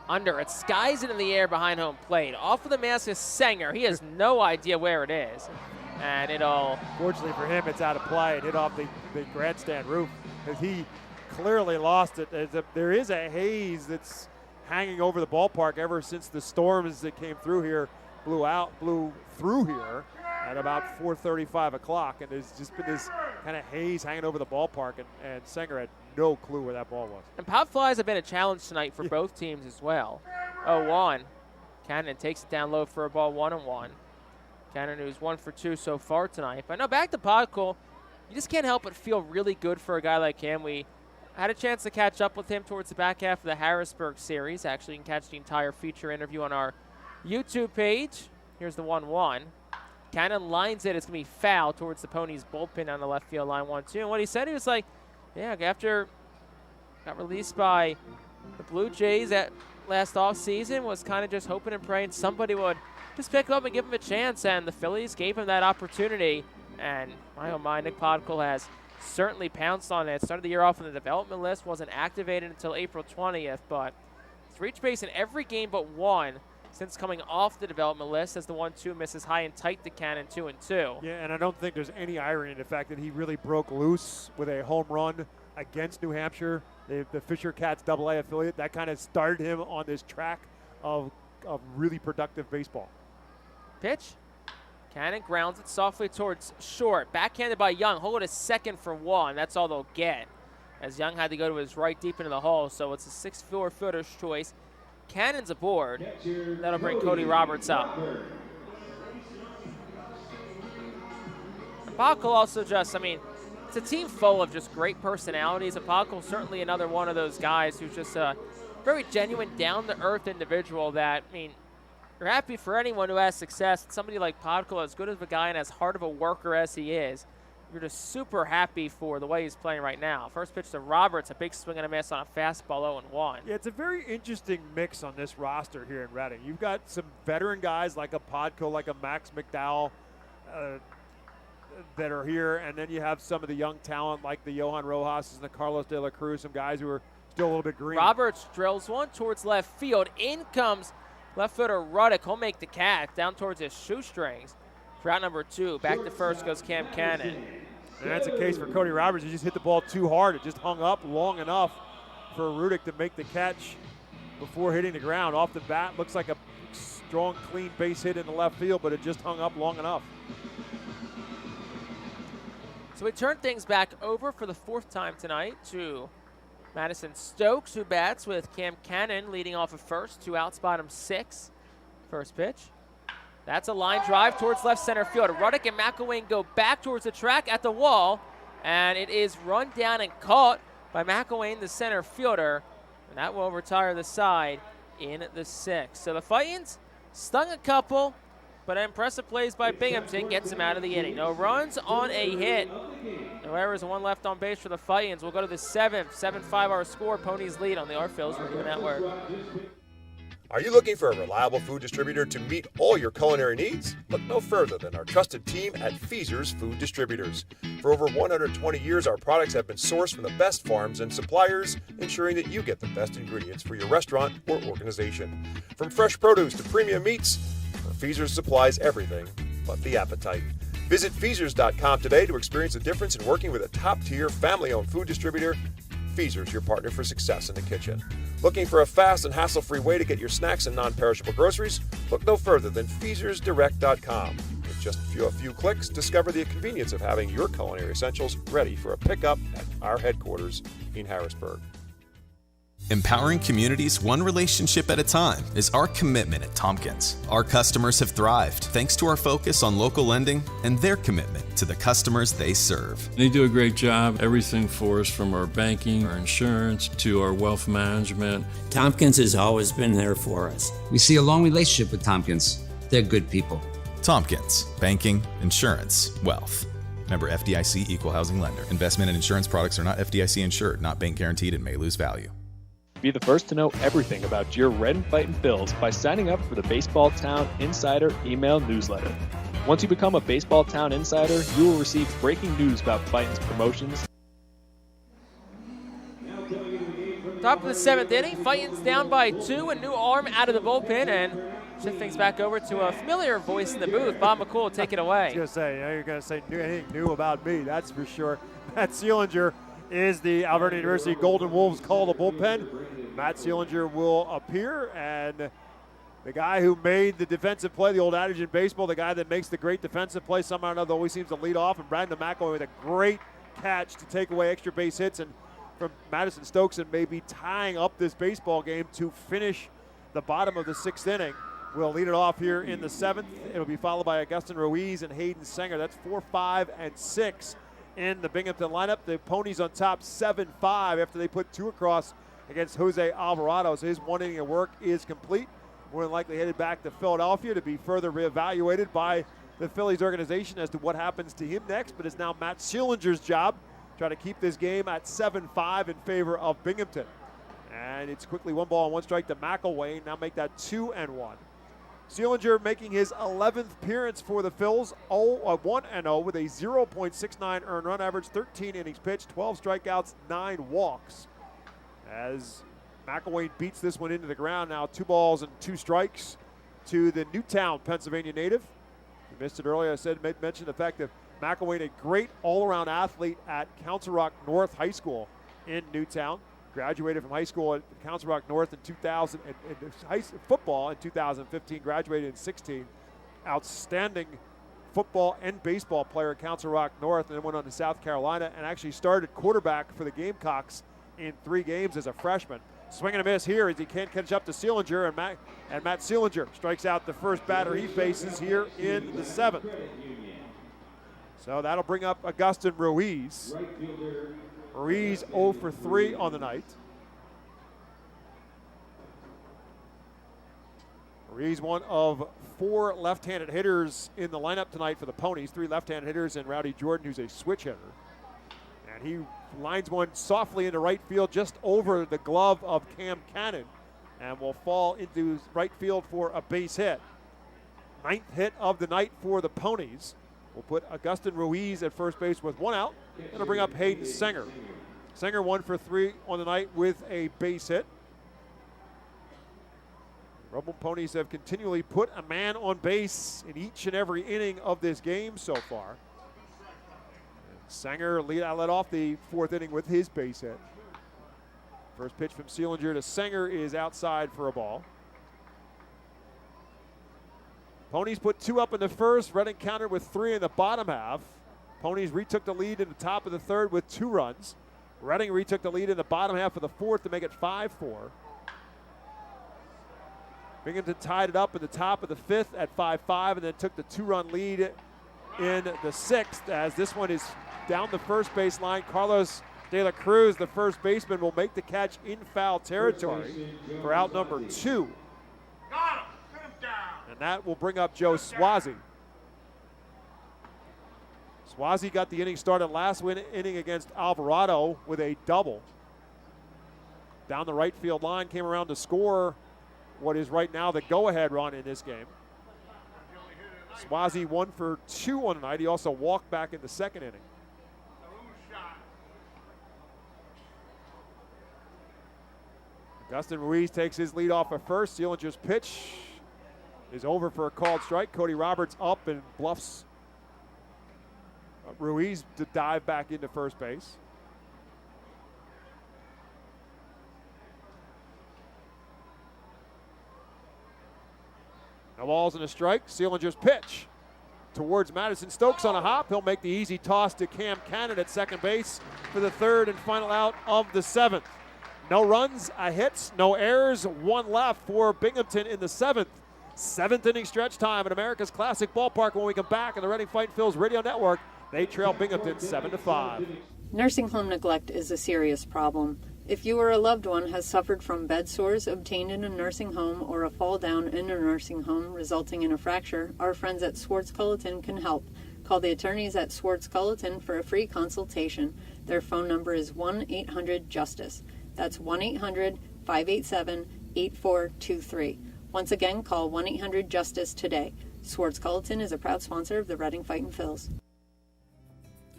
under. It skies it in the air behind home plate. Off of the mask is Sanger. He has no idea where it is. And it'll... Fortunately for him, it's out of play. It hit off the grandstand roof because he clearly lost it. There is a haze that's hanging over the ballpark ever since the storms that came through here blew through here at about 4:35 o'clock, and there's just been this kind of haze hanging over the ballpark, and Sanger had no clue where that ball was. And pop flies have been a challenge tonight for both teams as well. 0-1. Cannon takes it down low for a ball, 1-1. Cannon, who's 1 for 2 so far tonight. But no, back to Podkul. You just can't help but feel really good for a guy like him. We had a chance to catch up with him towards the back half of the Harrisburg series. Actually, you can catch the entire feature interview on our YouTube page. Here's the 1-1. Cannon lines it. It's going to be foul towards the Ponies bullpen on the left field line, 1-2. And what he said, he was like, yeah, after got released by the Blue Jays at last offseason, was kind of just hoping and praying somebody would just pick up and give him a chance. And the Phillies gave him that opportunity. And my oh my, Nick Podkul has certainly pounced on it. Started the year off on the development list, wasn't activated until April 20th, but he's reached base in every game but one since coming off the development list, as the 1-2 misses high and tight to Cannon, 2-2. Yeah, and I don't think there's any irony in the fact that he really broke loose with a home run against New Hampshire, the Fisher Cats AA affiliate. That kind of started him on this track of really productive baseball. Pitch. Cannon grounds it softly towards short. Backhanded by Young. Hold it a second for 1. That's all they'll get, as Young had to go to his right deep into the hole, so it's a 6-4 fielder's choice. Cannon's aboard. That'll bring Cody Roberts up. Podkul also just, it's a team full of just great personalities. And Podkul's certainly another one of those guys who's just a very genuine, down-to-earth individual that, you're happy for anyone who has success. Somebody like Podkul, as good of a guy and as hard of a worker as he is, you're just super happy for the way he's playing right now. First pitch to Roberts, a big swing and a miss on a fastball, 0-1. Yeah, it's a very interesting mix on this roster here in Reading. You've got some veteran guys like a Podkul, like a Max McDowell that are here, and then you have some of the young talent like the Johan Rojas and the Carlos De La Cruz, some guys who are still a little bit green. Roberts drills one towards left field. In comes left fielder Ruddick. He'll make the catch down towards his shoestrings. For out number 2, back to first goes Cam Cannon. And that's a case for Cody Roberts. He just hit the ball too hard. It just hung up long enough for Ruddick to make the catch before hitting the ground. Off the bat, looks like a strong, clean base hit in the left field, but it just hung up long enough. So we turn things back over for the 4th time tonight to Madison Stokes, who bats with Cam Cannon leading off of first. 2 outs, bottom 6. First pitch. That's a line drive towards left center field. Ruddick and McElwain go back towards the track at the wall, and it is run down and caught by McElwain, the center fielder, and that will retire the side in the 6th. So the Fightins stung a couple, but impressive plays by Binghamton gets him out of the inning. No runs on a hit. No errors and 1 left on base for the Fightins. We'll go to the 7th. 7-5 our score. Ponies lead on the Phillies Radio Network. Are you looking for a reliable food distributor to meet all your culinary needs? Look no further than our trusted team at Feaser's Food Distributors. For over 120 years, our products have been sourced from the best farms and suppliers, ensuring that you get the best ingredients for your restaurant or organization. From fresh produce to premium meats, Feaser's supplies everything but the appetite. Visit Feasers.com today to experience the difference in working with a top-tier, family-owned food distributor. Feaser's, your partner for success in the kitchen. Looking for a fast and hassle-free way to get your snacks and non-perishable groceries? Look no further than FeasersDirect.com. With just a few clicks, discover the convenience of having your culinary essentials ready for a pickup at our headquarters in Harrisburg. Empowering communities one relationship at a time is our commitment at Tompkins. Our customers have thrived thanks to our focus on local lending and their commitment to the customers they serve. They do a great job. Everything for us, from our banking, our insurance, to our wealth management. Tompkins has always been there for us. We see a long relationship with Tompkins. They're good people. Tompkins, banking, insurance, wealth. Member FDIC Equal Housing Lender. Investment and insurance products are not FDIC insured, not bank guaranteed, and may lose value. Be the first to know everything about your Red and Fightin' Phils by signing up for the Baseball Town Insider email newsletter. Once you become a Baseball Town Insider, you will receive breaking news about Fightin's promotions. Top of the 7th inning, Fightin's down by 2, a new arm out of the bullpen, and shift things back over to a familiar voice in the booth. Bob McCool, take it away. I was going to say, you're going to say anything new about me, that's for sure. Matt Seelinger is the Alberta University Golden Wolves call the bullpen. Matt Seelinger will appear, and the guy who made the defensive play, the old adage in baseball, the guy that makes the great defensive play somehow or another always seems to lead off, and Brandon McElwain with a great catch to take away extra base hits, and from Madison Stokes and maybe tying up this baseball game to finish the bottom of the 6th inning. We'll lead it off here in the 7th. It'll be followed by Augustin Ruiz and Hayden Sanger. That's 4, 5, and 6 in the Binghamton lineup. The Ponies on top 7-5 after they put 2 across against Jose Alvarado. So his 1 inning of work is complete. More than likely headed back to Philadelphia to be further reevaluated by the Phillies organization as to what happens to him next. But it's now Matt Seelinger's job try to keep this game at 7-5 in favor of Binghamton. And it's quickly 1 ball and 1 strike to McElwain. Now make that 2-1. Seelinger making his 11th appearance for the Phils, 1-0 with a 0.69 earned run average, 13 innings pitched, 12 strikeouts, 9 walks. As McElwain beats this one into the ground, now 2 balls and 2 strikes to the Newtown, Pennsylvania native. You missed it earlier. I mentioned the fact that McElwain, a great all-around athlete at Council Rock North High School in Newtown. Graduated from high school at Council Rock North in 2000, and football in 2015, graduated in 16. Outstanding football and baseball player at Council Rock North, and then went on to South Carolina and actually started quarterback for the Gamecocks in 3 games as a freshman. Swing and a miss here as he can't catch up to Seelinger, and Matt Seelinger strikes out the first batter he faces here in the 7th. So that'll bring up Augustin Ruiz. Ruiz 0 for 3 on the night. Ruiz, one of 4 left-handed hitters in the lineup tonight for the Ponies. 3 left-handed hitters and Rowdy Jordan, who's a switch hitter. And he lines one softly into right field just over the glove of Cam Cannon and will fall into right field for a base hit. 9th hit of the night for the Ponies. We'll put Augustin Ruiz at first base with 1 out. And to bring up Hayden Sanger. Sanger 1 for 3 on the night with a base hit. Rebel Ponies have continually put a man on base in each and every inning of this game so far. And Sanger led off the 4th inning with his base hit. First pitch from Seelinger to Sanger is outside for a ball. Ponies put 2 up in the first. Reading countered with 3 in the bottom half. Ponies retook the lead in the top of the 3rd with 2 runs. Reading retook the lead in the bottom half of the 4th to make it 5-4. Binghamton tied it up in the top of the 5th at 5-5 and then took the 2-run lead in the 6th as this one is down the first base line. Carlos De La Cruz, the first baseman, will make the catch in foul territory for out number 2. And that will bring up Joe Swazi. Swazi got the inning started last inning against Alvarado with a double. Down the right field line, came around to score what is right now the go-ahead run in this game. Swazi 1 for 2 on the night. He also walked back in the 2nd inning. Augustin Ruiz takes his lead off at first. Seelinger's pitch is over for a called strike. Cody Roberts up and bluffs Ruiz to dive back into first base. No balls and a strike. Seelinger's pitch towards Madison Stokes on a hop. He'll make the easy toss to Cam Cannon at second base for the 3rd and final out of the 7th. No runs, a hits, no errors, 1 left for Binghamton in the 7th. 7th inning stretch time at America's Classic Ballpark. When we come back on the Reading Fightin' Phils Radio Network, they trail Binghamton 7-5. Nursing home neglect is a serious problem. If you or a loved one has suffered from bed sores obtained in a nursing home or a fall down in a nursing home resulting in a fracture, our friends at Swartz Culleton can help. Call the attorneys at Swartz Culleton for a free consultation. Their phone number is 1-800-JUSTICE. That's 1-800-587-8423. Once again, call 1-800-JUSTICE today. Swartz Culleton is a proud sponsor of the Reading Fightin' Phils.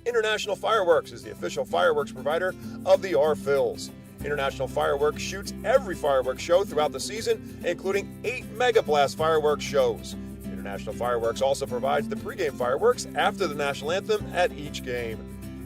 International Fireworks is the official fireworks provider of the R. Phils. International Fireworks shoots every fireworks show throughout the season, including 8 Mega Blast fireworks shows. International Fireworks also provides the pregame fireworks after the national anthem at each game.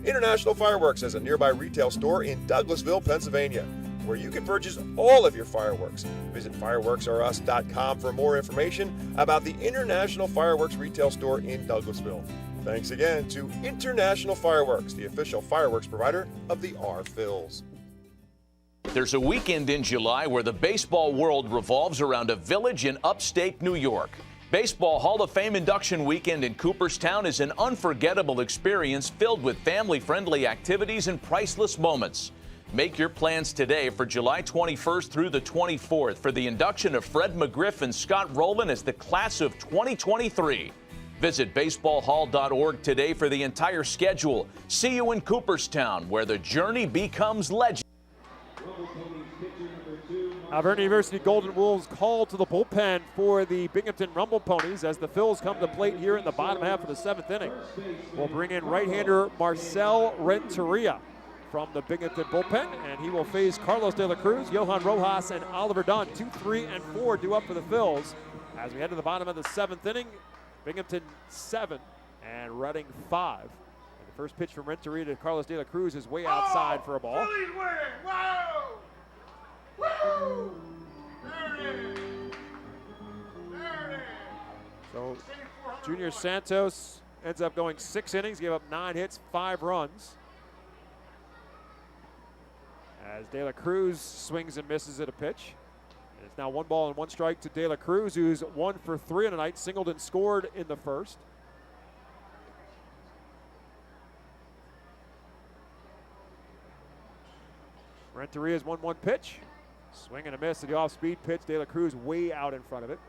International Fireworks has a nearby retail store in Douglasville, Pennsylvania, where you can purchase all of your fireworks. Visit fireworksareus.com for more information about the International Fireworks retail store in Douglasville. Thanks again to International Fireworks, the official fireworks provider of the R-Phils. There's a weekend in July where the baseball world revolves around a village in upstate New York. Baseball Hall of Fame induction weekend in Cooperstown is an unforgettable experience filled with family-friendly activities and priceless moments. Make your plans today for July 21st through the 24th for the induction of Fred McGriff and Scott Rowland as the class of 2023. Visit baseballhall.org today for the entire schedule. See you in Cooperstown, where the journey becomes legend. Vernon University Golden Wolves called to the bullpen for the Binghamton Rumble Ponies as the Phils come to plate here in the bottom half of the 7th inning. We'll bring in right-hander Marcel Renteria from the Binghamton bullpen, and he will face Carlos De La Cruz, Johan Rojas, and Oliver Dunn. 2, 3, and 4 due up for the Phils as we head to the bottom of the 7th inning. Binghamton 7 and Reading 5. And the first pitch from Renteria to Carlos De La Cruz is way outside for a ball. Phillies win! Wow! Woo! There it is. There it is. So Junior Santos ends up going 6 innings, gave up 9 hits, 5 runs. As De La Cruz swings and misses at a pitch. And it's now 1 ball and 1 strike to De La Cruz, who's 1 for 3 on the night, singled and scored in the first. Renteria's 1-1 pitch. Swing and a miss to the off-speed pitch. De La Cruz way out in front of it.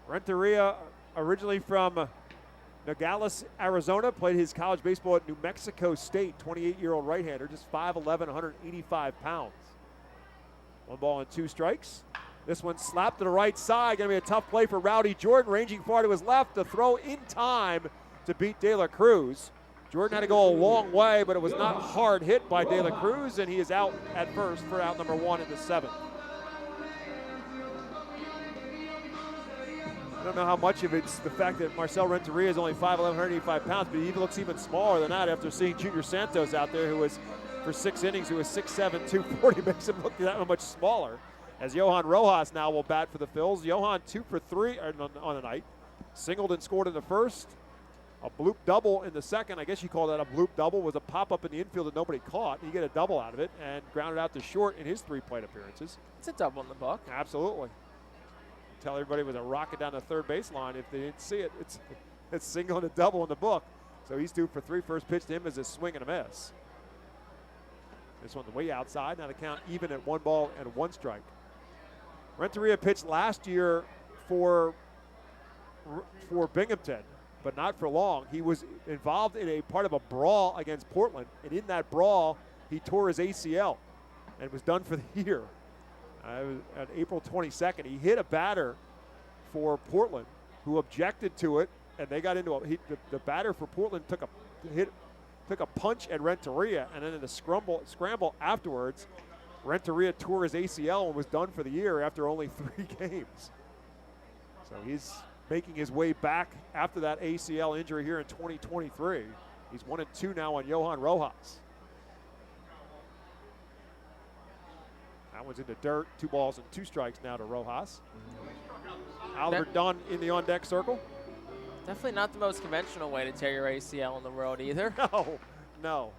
Renteria, originally from Nogales, Arizona, played his college baseball at New Mexico State. 28-year-old right-hander, just 5'11", 185 pounds. 1 ball and 2 strikes. This one slapped to the right side. Going to be a tough play for Rowdy Jordan, ranging far to his left to throw in time to beat De La Cruz. Jordan had to go a long way, but it was not hard hit by De La Cruz, and he is out at first for out number 1 in the 7th. I don't know how much of it's the fact that Marcel Renteria is only 5'11", 185 pounds, but he looks even smaller than that after seeing Junior Santos out there, who was, for 6 innings, who was 6'7", 240, makes him look that much smaller. As Johan Rojas now will bat for the Phils. Johan 2 for 3 on the night. Singled and scored in the first. A bloop double in the second. I guess you call that a bloop double. Was a pop-up in the infield that nobody caught. You get a double out of it and grounded out to short in his 3 plate appearances. It's a double in the book. Absolutely. Tell everybody it was a rocket down the third baseline if they didn't see it. It's single and a double in the book. So he's 2 for 3. First pitch to him is a swing and a miss. This one way outside. Now the count even at 1 ball and 1 strike. Renteria pitched last year for Binghamton, but not for long. He was involved in a part of a brawl against Portland, and in that brawl, he tore his ACL and was done for the year. On April 22nd, he hit a batter for Portland who objected to it, and they got into the batter for Portland took a punch at Renteria, and then in the scramble afterwards, Renteria tore his ACL and was done for the year after only 3 games. So he's making his way back after that ACL injury here in 2023. He's 1-2 now on Johan Rojas. That one's in the dirt. 2 balls and 2 strikes now to Rojas. Oliver Dunn in the on-deck circle. Definitely not the most conventional way to tear your ACL in the world either. No.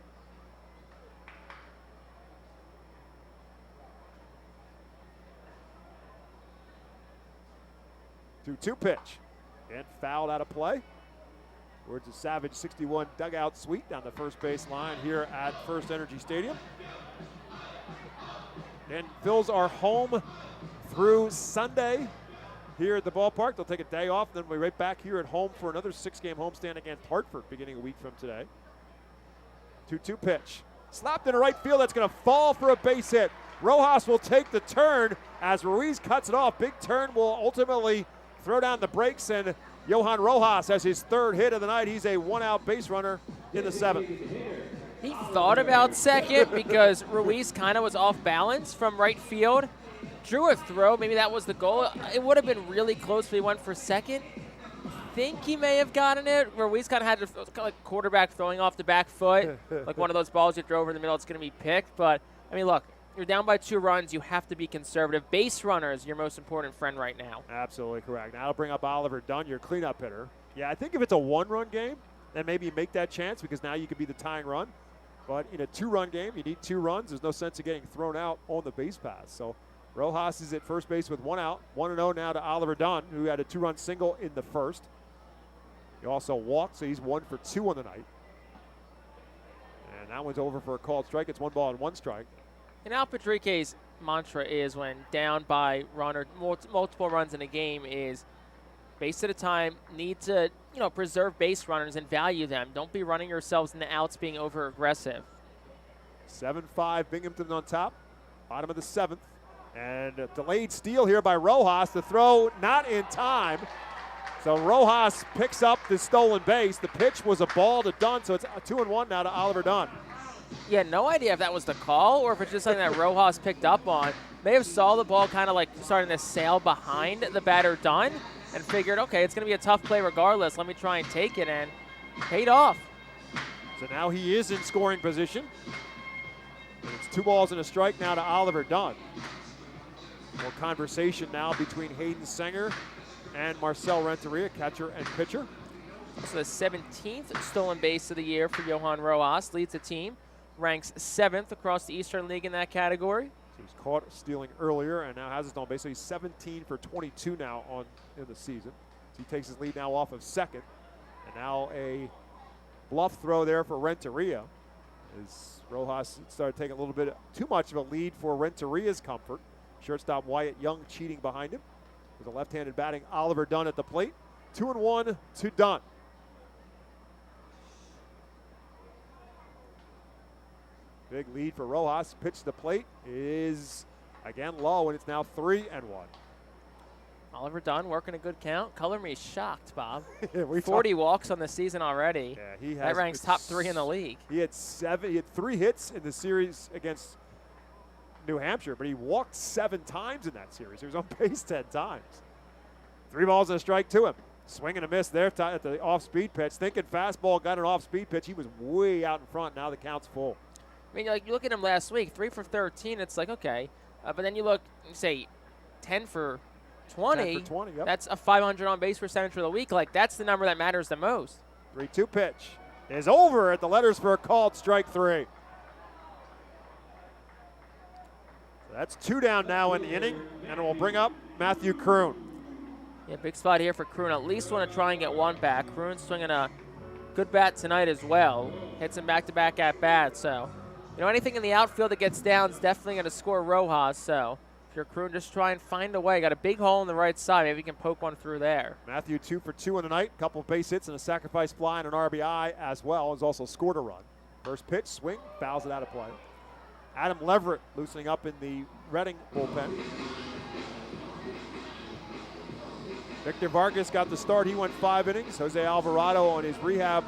2-2 pitch. And fouled out of play. Towards the Savage 61 dugout suite down the first base line here at FirstEnergy Stadium. And Phils are home through Sunday here at the ballpark. They'll take a day off, then we'll be right back here at home for another 6-game homestand against Hartford beginning a week from today. 2-2 pitch. Slapped into right field. That's going to fall for a base hit. Rojas will take the turn as Ruiz cuts it off. Big turn will ultimately throw down the brakes, and Johan Rojas has his 3rd hit of the night. He's a 1-out base runner in the 7th. He thought about second because Ruiz kind of was off balance from right field. Drew a throw. Maybe that was the goal. It would have been really close if he went for second. I think he may have gotten it. Ruiz kind of had to, kind of like quarterback throwing off the back foot. Like one of those balls you throw over in the middle, it's going to be picked. But, I mean, look, you're down by 2 runs. You have to be conservative. Base runner is your most important friend right now. Absolutely correct. Now I'll bring up Oliver Dunn, your cleanup hitter. Yeah, I think if it's a 1-run game, then maybe you make that chance because now you could be the tying run. But in a 2-run game, you need 2 runs. There's no sense of getting thrown out on the base pass. So Rojas is at first base with 1 out. 1-0 now to Oliver Dunn, who had a 2-run single in the first. He also walked, so he's 1 for 2 on the night. And that one's over for a called strike. It's 1 ball and 1 strike. And Al Padrique's mantra is when down by run or multiple runs in a game is base at a time, need to, preserve base runners and value them. Don't be running yourselves into outs being over aggressive. 7-5 Binghamton on top, bottom of the 7th. And a delayed steal here by Rojas. The throw not in time. So Rojas picks up the stolen base. The pitch was a ball to Dunn, so it's 2-1 now to Oliver Dunn. Yeah, no idea if that was the call or if it's just something that Rojas picked up on. May have saw the ball kind of like starting to sail behind the batter Dunn and figured, okay, it's going to be a tough play regardless. Let me try and take it, and paid off. So now he is in scoring position. And it's 2 balls and a strike now to Oliver Dunn. More conversation now between Hayden Sanger and Marcel Renteria, catcher and pitcher. Also the 17th stolen base of the year for Johan Rojas. Leads the team. Ranks 7th across the Eastern League in that category. So he's caught stealing earlier and now has a stolen base. So he's 17 for 22 now in the season. So he takes his lead now off of second. And now a bluff throw there for Renteria. As Rojas started taking a little bit too much of a lead for Renteria's comfort. Shortstop Wyatt Young cheating behind him. With a left-handed batting Oliver Dunn at the plate. 2-1 to Dunn. Big lead for Rojas. Pitch to the plate is again low, and it's now 3-1. Oliver Dunn working a good count. Color me shocked, Bob. 40 walks on the season already. Yeah, he has. That ranks top 3 in the league. He had 3 hits in the series against New Hampshire, but he walked 7 times in that series. He was on base 10 times. 3 balls and a strike to him. Swing and a miss there at the off-speed pitch. Thinking fastball, got an off-speed pitch. He was way out in front. Now the count's full. I mean, like, you look at him last week, 3 for 13. It's like, okay. But then you look, say, 10 for 20. 10 for 20, yep. That's a 500 on-base percentage for the week. Like, that's the number that matters the most. 3-2 pitch is over at the letters for a called strike 3. So that's 2 down now in the inning, and it will bring up Matthew Kroon. Yeah, big spot here for Kroon. At least want to try and get 1 back. Kroon's swinging a good bat tonight as well. Hits him back-to-back at bat, so anything in the outfield that gets down is definitely going to score Rojas. So if you're Kroon, just try and find a way. Got a big hole in the right side. Maybe you can poke one through there. Matthew 2 for 2 on the night. Couple of base hits and a sacrifice fly and an RBI as well. Has also scored a run. First pitch, swing, fouls it out of play. Adam Leverett loosening up in the Reading bullpen. Victor Vargas got the start. He went 5 innings. Jose Alvarado on his rehab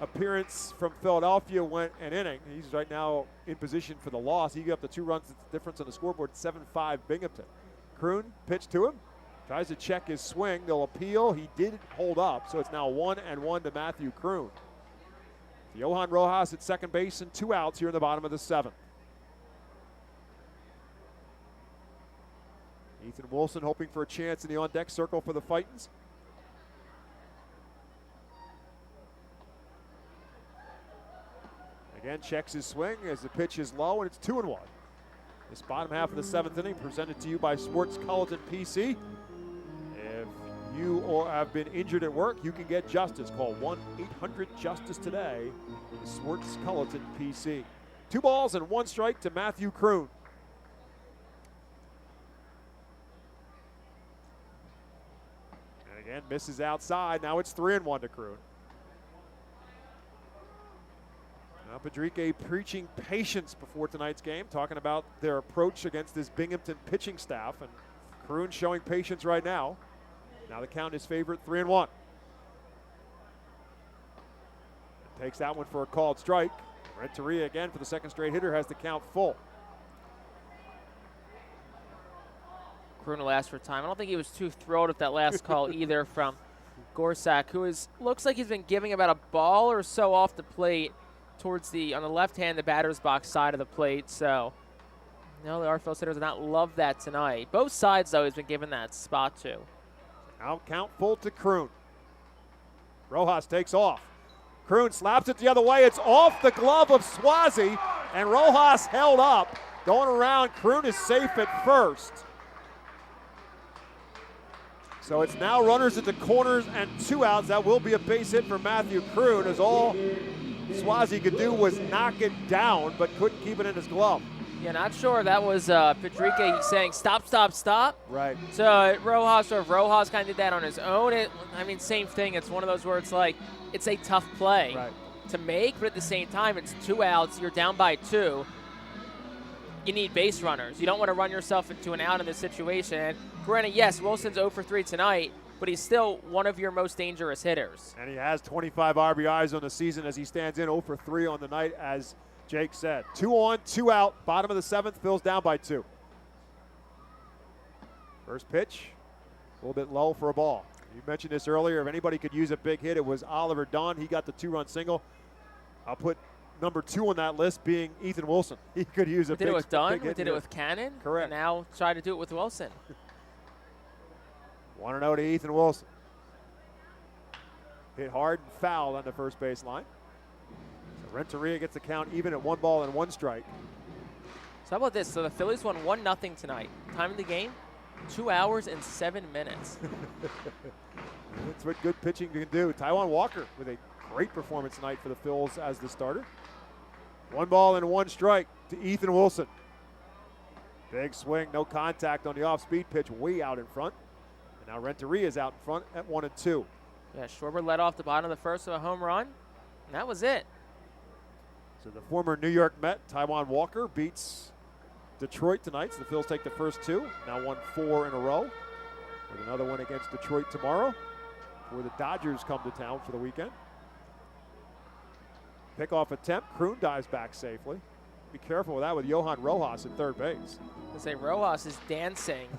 appearance from Philadelphia went an inning. He's right now in position for the loss. He got up the 2 runs difference on the scoreboard, 7-5 Binghamton. Kroon pitched to him, tries to check his swing. They'll appeal. He did hold up, so it's now 1-1 to Matthew Kroon. Johan Rojas at second base and 2 outs here in the bottom of the 7th. Ethan Wilson hoping for a chance in the on-deck circle for the Fightins. Again, checks his swing as the pitch is low, and it's 2-1. This bottom half of the 7th inning presented to you by Sports Culleton PC. If you have been injured at work, you can get justice. Call 1-800-JUSTICE today. Sports Culleton PC. 2 balls and 1 strike to Matthew Kroon. And again, misses outside. Now it's 3-1 to Kroon. Now Padrique preaching patience before tonight's game, talking about their approach against this Binghamton pitching staff, and Kroon showing patience right now. Now the count is favorite, 3-1. takes that one for a called strike. Renteria again for the second straight hitter has the count full. Kroon will ask for time. I don't think he was too thrilled with that last call either from Gorsak, who looks like he's been giving about a ball or so off the plate towards on the left hand, the batter's box side of the plate. So, no, the Phillies hitters did not love that tonight. Both sides, though, he's been given that spot to. Out count full to Kroon. Rojas takes off. Kroon slaps it the other way. It's off the glove of Swazi, and Rojas held up. Going around, Kroon is safe at first. So it's now runners at the corners and 2 outs. That will be a base hit for Matthew Kroon, as all Swazi could do was knock it down, but couldn't keep it in his glove. Yeah, not sure. That was Pedrique saying stop, stop, stop. Right. So Rojas kind of did that on his own. Same thing. It's one of those where it's like, it's a tough play to make, but at the same time, it's 2 outs. You're down by 2. You need base runners. You don't want to run yourself into an out in this situation. Granted, yes, Wilson's 0 for 3 tonight, but he's still one of your most dangerous hitters. And he has 25 RBIs on the season as he stands in 0 for 3 on the night, as Jake said. 2 on, 2 out, bottom of the 7th, Phil's down by 2. First pitch, a little bit low for a ball. You mentioned this earlier. If anybody could use a big hit, it was Oliver Dunn. He got the 2-run single. I'll put number 2 on that list being Ethan Wilson. He could use a big hit. We did it with Dunn. We did it with Cannon. Correct. And now try to do it with Wilson. 1-0 to Ethan Wilson. Hit hard and fouled on the first base line. So Renteria gets the count even at 1 ball and 1 strike. So how about this? So the Phillies won 1-0 tonight. Time of the game, 2 hours and 7 minutes. That's what good pitching can do. Taijuan Walker with a great performance tonight for the Phils as the starter. 1 ball and 1 strike to Ethan Wilson. Big swing, no contact on the off-speed pitch, way out in front. And now Renteria is out in front at 1-2. Yeah, Schwarber led off the bottom of the first with a home run, and that was it. So the former New York Met, Taijuan Walker, beats Detroit tonight. So the Phils take the first 2. Now won 4 in a row. With another one against Detroit tomorrow, where the Dodgers come to town for the weekend. Pickoff attempt. Kroon dives back safely. Be careful with that with Johan Rojas at third base. I say Rojas is dancing.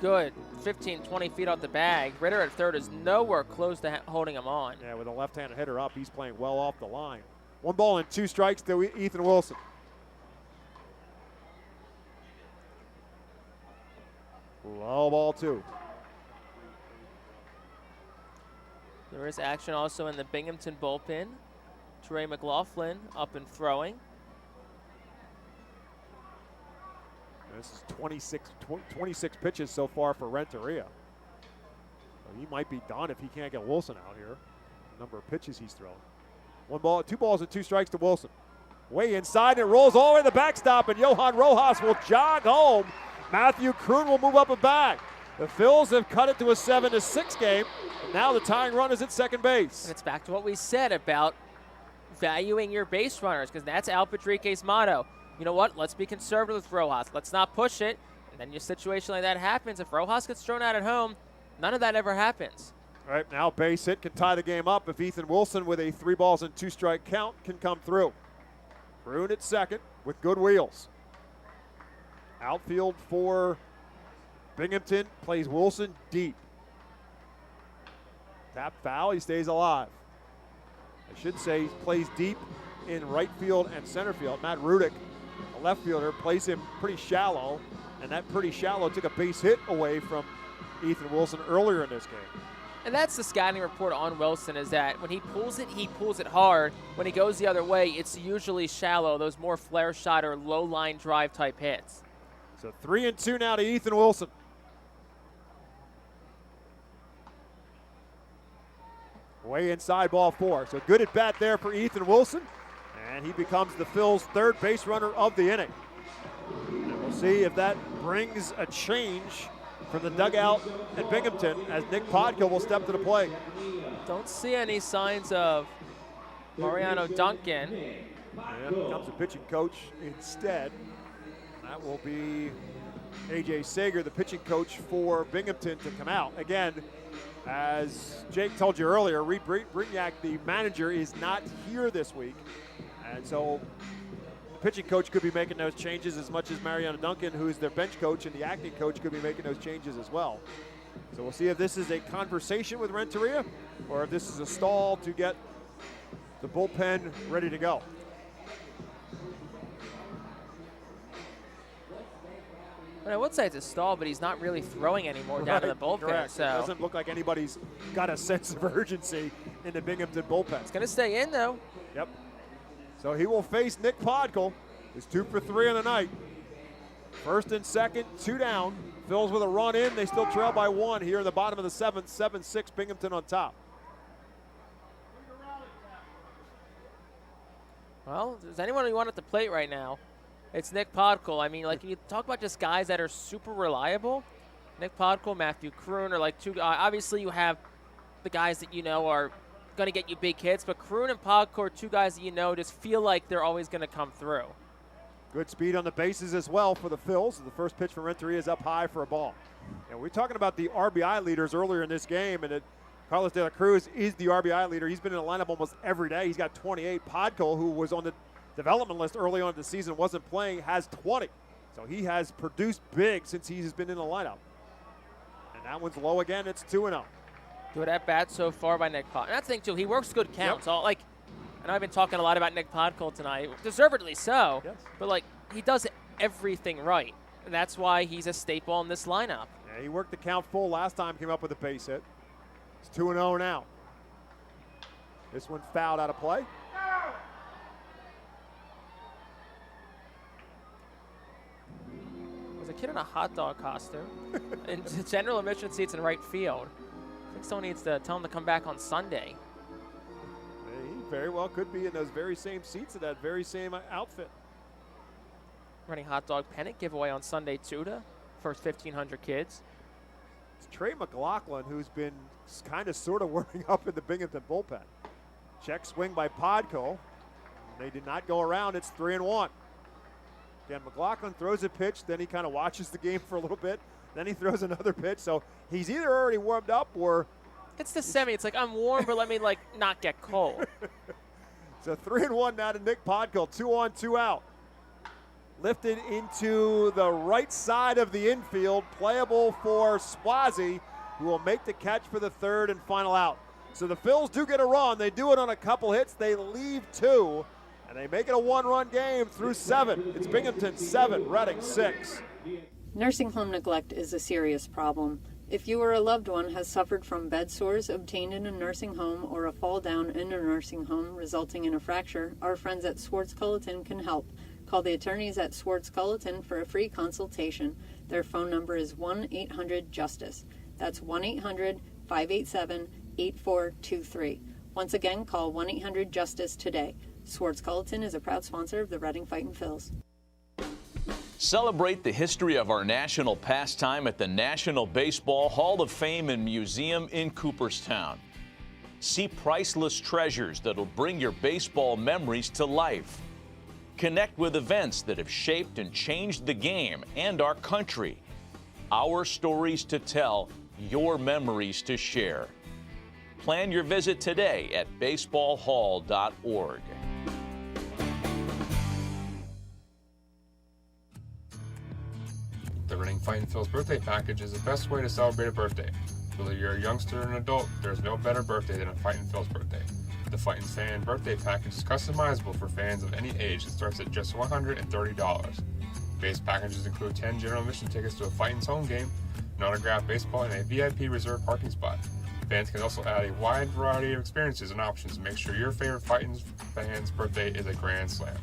Good. 15, 20 feet off the bag. Ritter at third is nowhere close to holding him on. Yeah, with a left-handed hitter up, he's playing well off the line. 1 ball and 2 strikes to Ethan Wilson. Low ball 2. There is action also in the Binghamton bullpen. Trey McLaughlin up and throwing. This is 26 pitches so far for Renteria. He might be done if he can't get Wilson out here. The number of pitches he's thrown. 2 balls and 2 strikes to Wilson. Way inside, and it rolls all the way to the backstop, and Johan Rojas will jog home. Matthew Kroon will move up and back. The Phils have cut it to a 7-6 game, and now the tying run is at second base. And it's back to what we said about valuing your base runners, because that's Al Pedrique's motto. You know what? Let's be conservative with Rojas. Let's not push it. And then your situation like that happens. If Rojas gets thrown out at home, none of that ever happens. All right, now base hit can tie the game up if Ethan Wilson with a 3 balls and 2 strike count can come through. Kroon at second with good wheels. Outfield for Binghamton plays Wilson deep. Tap foul, he stays alive. I should say he plays deep in right field and center field. Matt Rudick, a left fielder, plays him pretty shallow, and that pretty shallow took a base hit away from Ethan Wilson earlier in this game. And that's the scouting report on Wilson, is that when he pulls it hard. When he goes the other way, it's usually shallow, those more flare shot or low line drive type hits. So 3-2 now to Ethan Wilson. Way inside, ball 4. So good at bat there for Ethan Wilson. And he becomes the Phil's 3rd base runner of the inning. And we'll see if that brings a change from the dugout at Binghamton as Nick Podkill will step to the plate. Don't see any signs of Mariano Duncan. And becomes a pitching coach instead. That will be A.J. Sager, the pitching coach for Binghamton, to come out. Again, as Jake told you earlier, Reed Brignac, the manager, is not here this week. And so the pitching coach could be making those changes as much as Mariana Duncan, who's their bench coach, and the acting coach could be making those changes as well. So we'll see if this is a conversation with Renteria or if this is a stall to get the bullpen ready to go. But I would say it's a stall, but he's not really throwing anymore down in the bullpen. Correct. So It doesn't look like anybody's got a sense of urgency in the Binghamton bullpen. It's going to stay in, though. Yep. So he will face Nick Podkul. He's 2 for 3 on the night. First and second, 2 down. Phils with a run in. They still trail by 1 here in the bottom of the 7th. 7-6 Binghamton on top. Well, if there's anyone who wanted to plate right now, it's Nick Podkul. I mean, like, you talk about just guys that are super reliable. Nick Podkul, Matthew Kroon are like two guys. Obviously, you have the guys that you know are going to get you big hits, but Kroon and Podkul are 2 guys that you know just feel like they're always going to come through. Good speed on the bases as well for the Phils. The first pitch from Renteria is up high for a ball. And we're talking about the RBI leaders earlier in this game, and Carlos De La Cruz is the RBI leader. He's been in the lineup almost every day. He's got 28. Podkul, who was on the development list early on in the season, wasn't playing, has 20. So he has produced big since he's been in the lineup. And that one's low again. It's 2-0. Good at bat so far by Nick Podkul. And that's the thing, too. He works good counts. Yep. I know I've been talking a lot about Nick Podkul tonight, deservedly so. Yes. But, he does everything right. And that's why he's a staple in this lineup. Yeah, he worked the count full last time, came up with a base hit. It's 2-0 now. This one fouled out of play. There's a kid in a hot dog costume in general admission seats in right field. I think someone needs to tell him to come back on Sunday. He very well could be in those very same seats in that very same outfit. Running hot dog pennant giveaway on Sunday, too, to first 1,500 kids. It's Trey McLaughlin, who's been kind of sort of warming up in the Binghamton bullpen. Check swing by Podkul. They did not go around. It's 3-1. Again, McLaughlin throws a pitch, then he kind of watches the game for a little bit, then he throws another pitch. So he's either already warmed up or... It's the semi. It's like, I'm warm, but let me, not get cold. So 3-1 now to Nick Podkul. 2 on, 2 out. Lifted into the right side of the infield, playable for Swazi, who will make the catch for the third and final out. So the Phils do get a run. They do it on a couple hits. They leave 2, and they make it a 1-run game through 7. It's Binghamton 7, Reading 6. Nursing home neglect is a serious problem. If you or a loved one has suffered from bed sores obtained in a nursing home or a fall down in a nursing home resulting in a fracture, our friends at Swartz Culleton can help. Call the attorneys at Swartz Culleton for a free consultation. Their phone number is 1-800-JUSTICE. That's 1-800-587-8423. Once again, call 1-800-JUSTICE today. Swartz Culleton is a proud sponsor of the Reading Fightin' Phils. Celebrate the history of our national pastime at the National Baseball Hall of Fame and Museum in Cooperstown. See priceless treasures that'll bring your baseball memories to life. Connect with events that have shaped and changed the game and our country. Our stories to tell, your memories to share. Plan your visit today at baseballhall.org. The Reading Fightin' Phil's birthday package is the best way to celebrate a birthday. Whether you're a youngster or an adult, there's no better birthday than a Fightin' Phil's birthday. The Fightin' Fan birthday package is customizable for fans of any age and starts at just $130. Base packages include 10 general admission tickets to a Fightin's home game, an autographed baseball, and a VIP reserved parking spot. Fans can also add a wide variety of experiences and options to make sure your favorite Fightin's fan's birthday is a grand slam.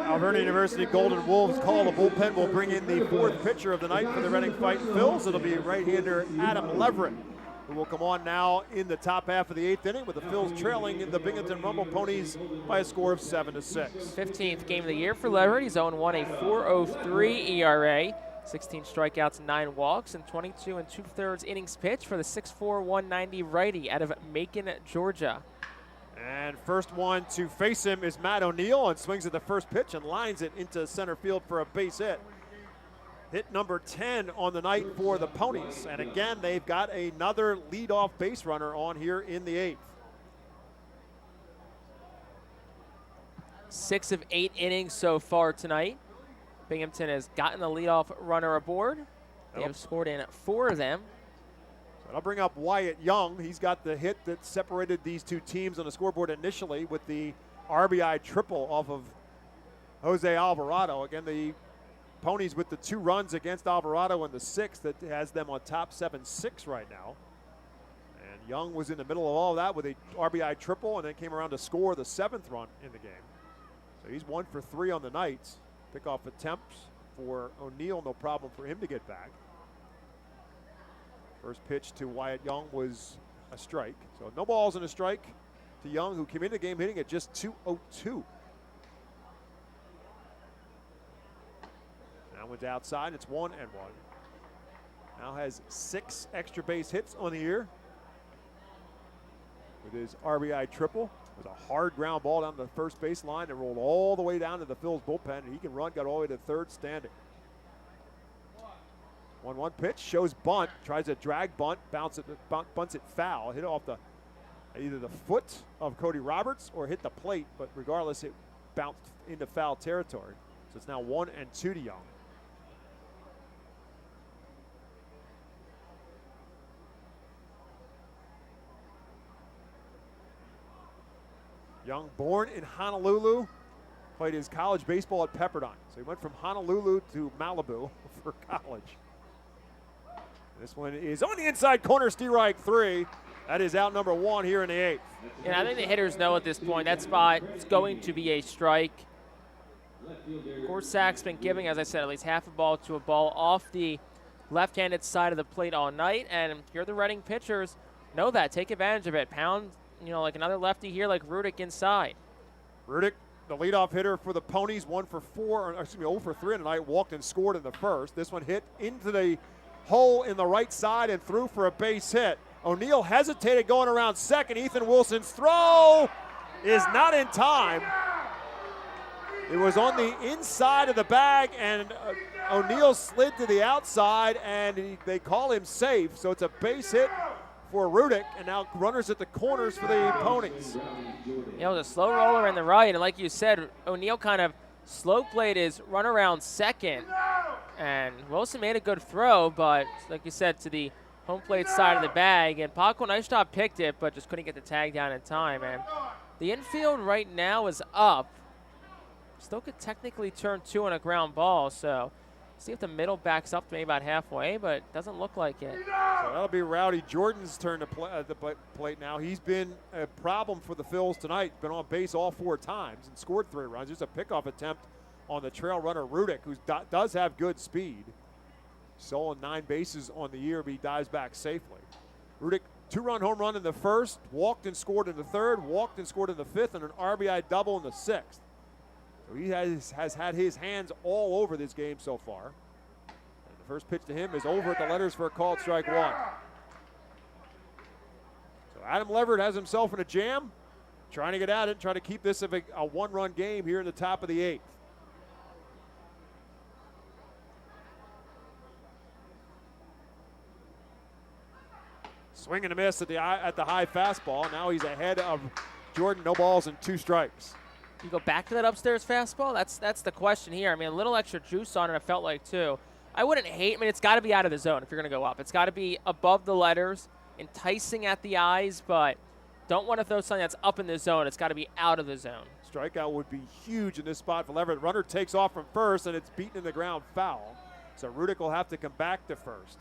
Alberta University Golden Wolves call the bullpen. Will bring in the 4th pitcher of the night for the Reading Fightin' Phils. It'll be right-hander Adam Leverett, who will come on now in the top half of the 8th inning with the Phils trailing in the Binghamton Rumble Ponies by a score of 7-6. 15th game of the year for Leverett. He's 0-1, a 4.03 ERA, 16 strikeouts, 9 walks, and 22 2/3 innings pitched for the 6'4", 190 righty out of Macon, Georgia. And first one to face him is Matt O'Neill, and swings at the first pitch and lines it into center field for a base hit. Hit number 10 on the night for the Ponies. And again, they've got another leadoff base runner on here in the 8th. 6 of 8 innings so far tonight. Binghamton has gotten the leadoff runner aboard. They have scored in 4 of them. So I'll bring up Wyatt Young. He's got the hit that separated these two teams on the scoreboard initially with the RBI triple off of Jose Alvarado. Again, the Ponies with the 2 runs against Alvarado in the 6th that has them on top 7-6 right now. And Young was in the middle of all of that with a RBI triple and then came around to score the 7th run in the game. So he's 1 for 3 on the night. Pickoff attempts for O'Neill, no problem for him to get back. First pitch to Wyatt Young was a strike. So no balls and a strike to Young, who came into the game hitting at just .202. Now one's outside. It's 1-1. Now has 6 extra base hits on the year with his RBI triple. It was a hard ground ball down the first base line and rolled all the way down to the Phillies bullpen, and he can run, got all the way to third standing. 1-1 pitch, shows bunt, tries a drag bunt, bunts it foul, hit off either the foot of Cody Roberts or hit the plate, but regardless, it bounced into foul territory. So it's now 1-2 to Young. Young, born in Honolulu, played his college baseball at Pepperdine. So he went from Honolulu to Malibu for college. This one is on the inside corner, strike 3. That is out number 1 here in the 8th. And I think the hitters know at this point that spot is going to be a strike. Gorsak's been giving, as I said, at least half a ball to a ball off the left-handed side of the plate all night. And here the Reading pitchers know that. Take advantage of it. Pound, like another lefty here like Rudick inside. Rudick, the leadoff hitter for the Ponies, 0 for 3 tonight, walked and scored in the first. This one hit into the hole in the right side and threw for a base hit. O'Neill hesitated going around second. Ethan Wilson's throw is not in time. It was on the inside of the bag, and O'Neill slid to the outside, and they call him safe. So it's a base hit for Rudick, and now runners at the corners for the Ponies. It was a slow roller in the right, and like you said, O'Neill kind of slow played his run around second, and Wilson made a good throw, but like you said, to the home plate side of the bag, and Paco Neistat picked it, but just couldn't get the tag down in time. And the infield right now is up. Still could technically turn 2 on a ground ball, so see if the middle backs up to maybe about halfway, but it doesn't look like it. So that'll be Rowdy Jordan's turn to play at the plate now. He's been a problem for the Phils tonight. Been on base all 4 times and scored 3 runs. Just a pickoff attempt on the trail runner Rudick, who does have good speed. Stolen 9 bases on the year, but he dives back safely. Rudick, 2-run home run in the first, walked and scored in the third, walked and scored in the 5th, and an RBI double in the 6th. So he has had his hands all over this game so far. And the first pitch to him is over at the letters for a called strike 1. So Adam Leverett has himself in a jam, trying to get at it, trying to keep this a 1-run game here in the top of the 8th. Swing and a miss at the high fastball. Now he's ahead of Jordan, no balls and 2 strikes. You go back to that upstairs fastball? That's the question here. I mean, a little extra juice on it, I felt like, too. I wouldn't hate, it's got to be out of the zone if you're going to go up. It's got to be above the letters, enticing at the eyes, but don't want to throw something that's up in the zone. It's got to be out of the zone. Strikeout would be huge in this spot for Leverett. Runner takes off from first, and it's beaten in the ground foul. So Rudick will have to come back to first.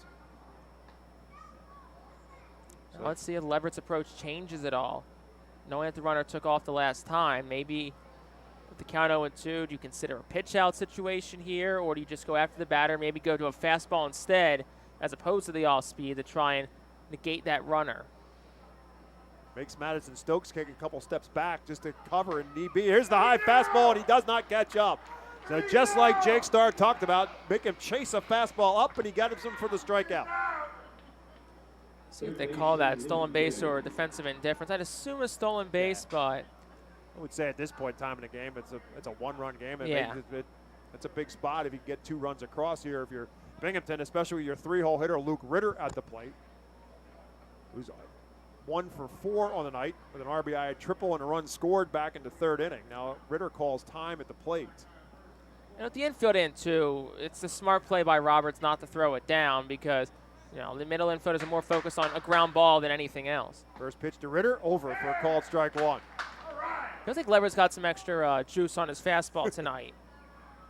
So let's see if Leverett's approach changes at all. Knowing that the runner took off the last time, maybe with the count 0-2, do you consider a pitch out situation here, or do you just go after the batter, maybe go to a fastball instead, as opposed to the off speed to try and negate that runner? Makes Madison Stokes take a couple steps back just to cover and need be. Here's the high fastball, and he does not catch up. So just like Jake Starr talked about, make him chase a fastball up, and he got him some for the strikeout. See if they call that stolen base or defensive indifference. I'd assume a stolen base, but I would say at this point in time in the game, it's a one-run game. It's a big spot if you can get 2 runs across here. If you're Binghamton, especially with your 3-hole hitter Luke Ritter at the plate, who's 1 for 4 on the night with an RBI triple and a run scored back in the 3rd inning. Now Ritter calls time at the plate. And at the infield end too, it's a smart play by Roberts not to throw it down because the middle infielders are more focused on a ground ball than anything else. First pitch to Ritter, over for a called strike 1. Feels like Lever's got some extra juice on his fastball tonight.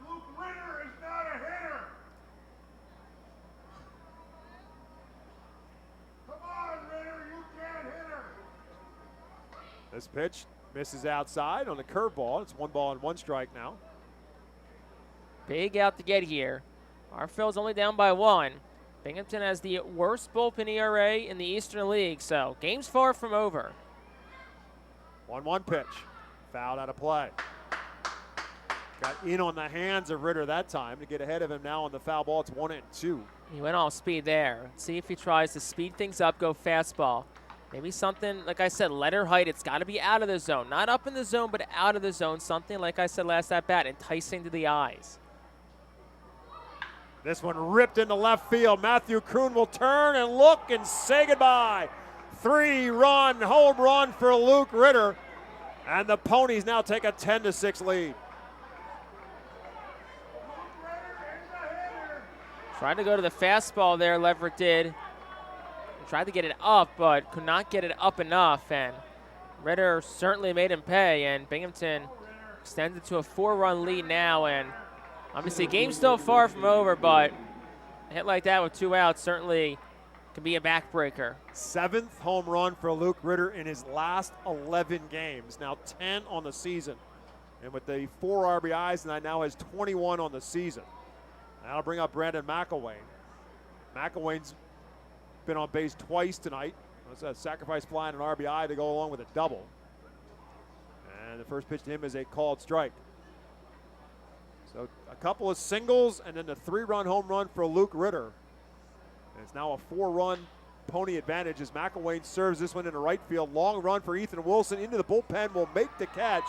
Luke Ritter is not a hitter. Come on, Ritter, you can't hit her. This pitch misses outside on the curveball. It's 1 ball and 1 strike now. Big out to get here. Our Phil's only down by 1. Binghamton has the worst bullpen ERA in the Eastern League, so game's far from over. 1-1 pitch. Fouled out of play. Got in on the hands of Ritter that time to get ahead of him now on the foul ball. It's 1-2. He went off speed there. Let's see if he tries to speed things up, go fastball. Maybe something, like I said, letter height. It's got to be out of the zone. Not up in the zone, but out of the zone. Something, like I said last at bat, enticing to the eyes. This one ripped into left field. Matthew Kroon will turn and look and say goodbye. 3-run home run for Luke Ritter. And the Ponies now take a 10-6 lead. Tried to go to the fastball there, Leverett did. Tried to get it up, but could not get it up enough. And Ritter certainly made him pay. And Binghamton extended to a 4-run lead now. And obviously, game's still far from over, but a hit like that with 2 outs certainly can be a backbreaker. 7th home run for Luke Ritter in his last 11 games. Now 10 on the season. And with the 4 RBIs, and now has 21 on the season. That'll bring up Brandon McElwain. McElwain's been on base twice tonight. That's a sacrifice fly and an RBI to go along with a double. And the first pitch to him is a called strike. So a couple of singles and then the 3-run home run for Luke Ritter. And it's now a 4-run Pony advantage as McElwain serves this one into right field. Long run for Ethan Wilson into the bullpen, will make the catch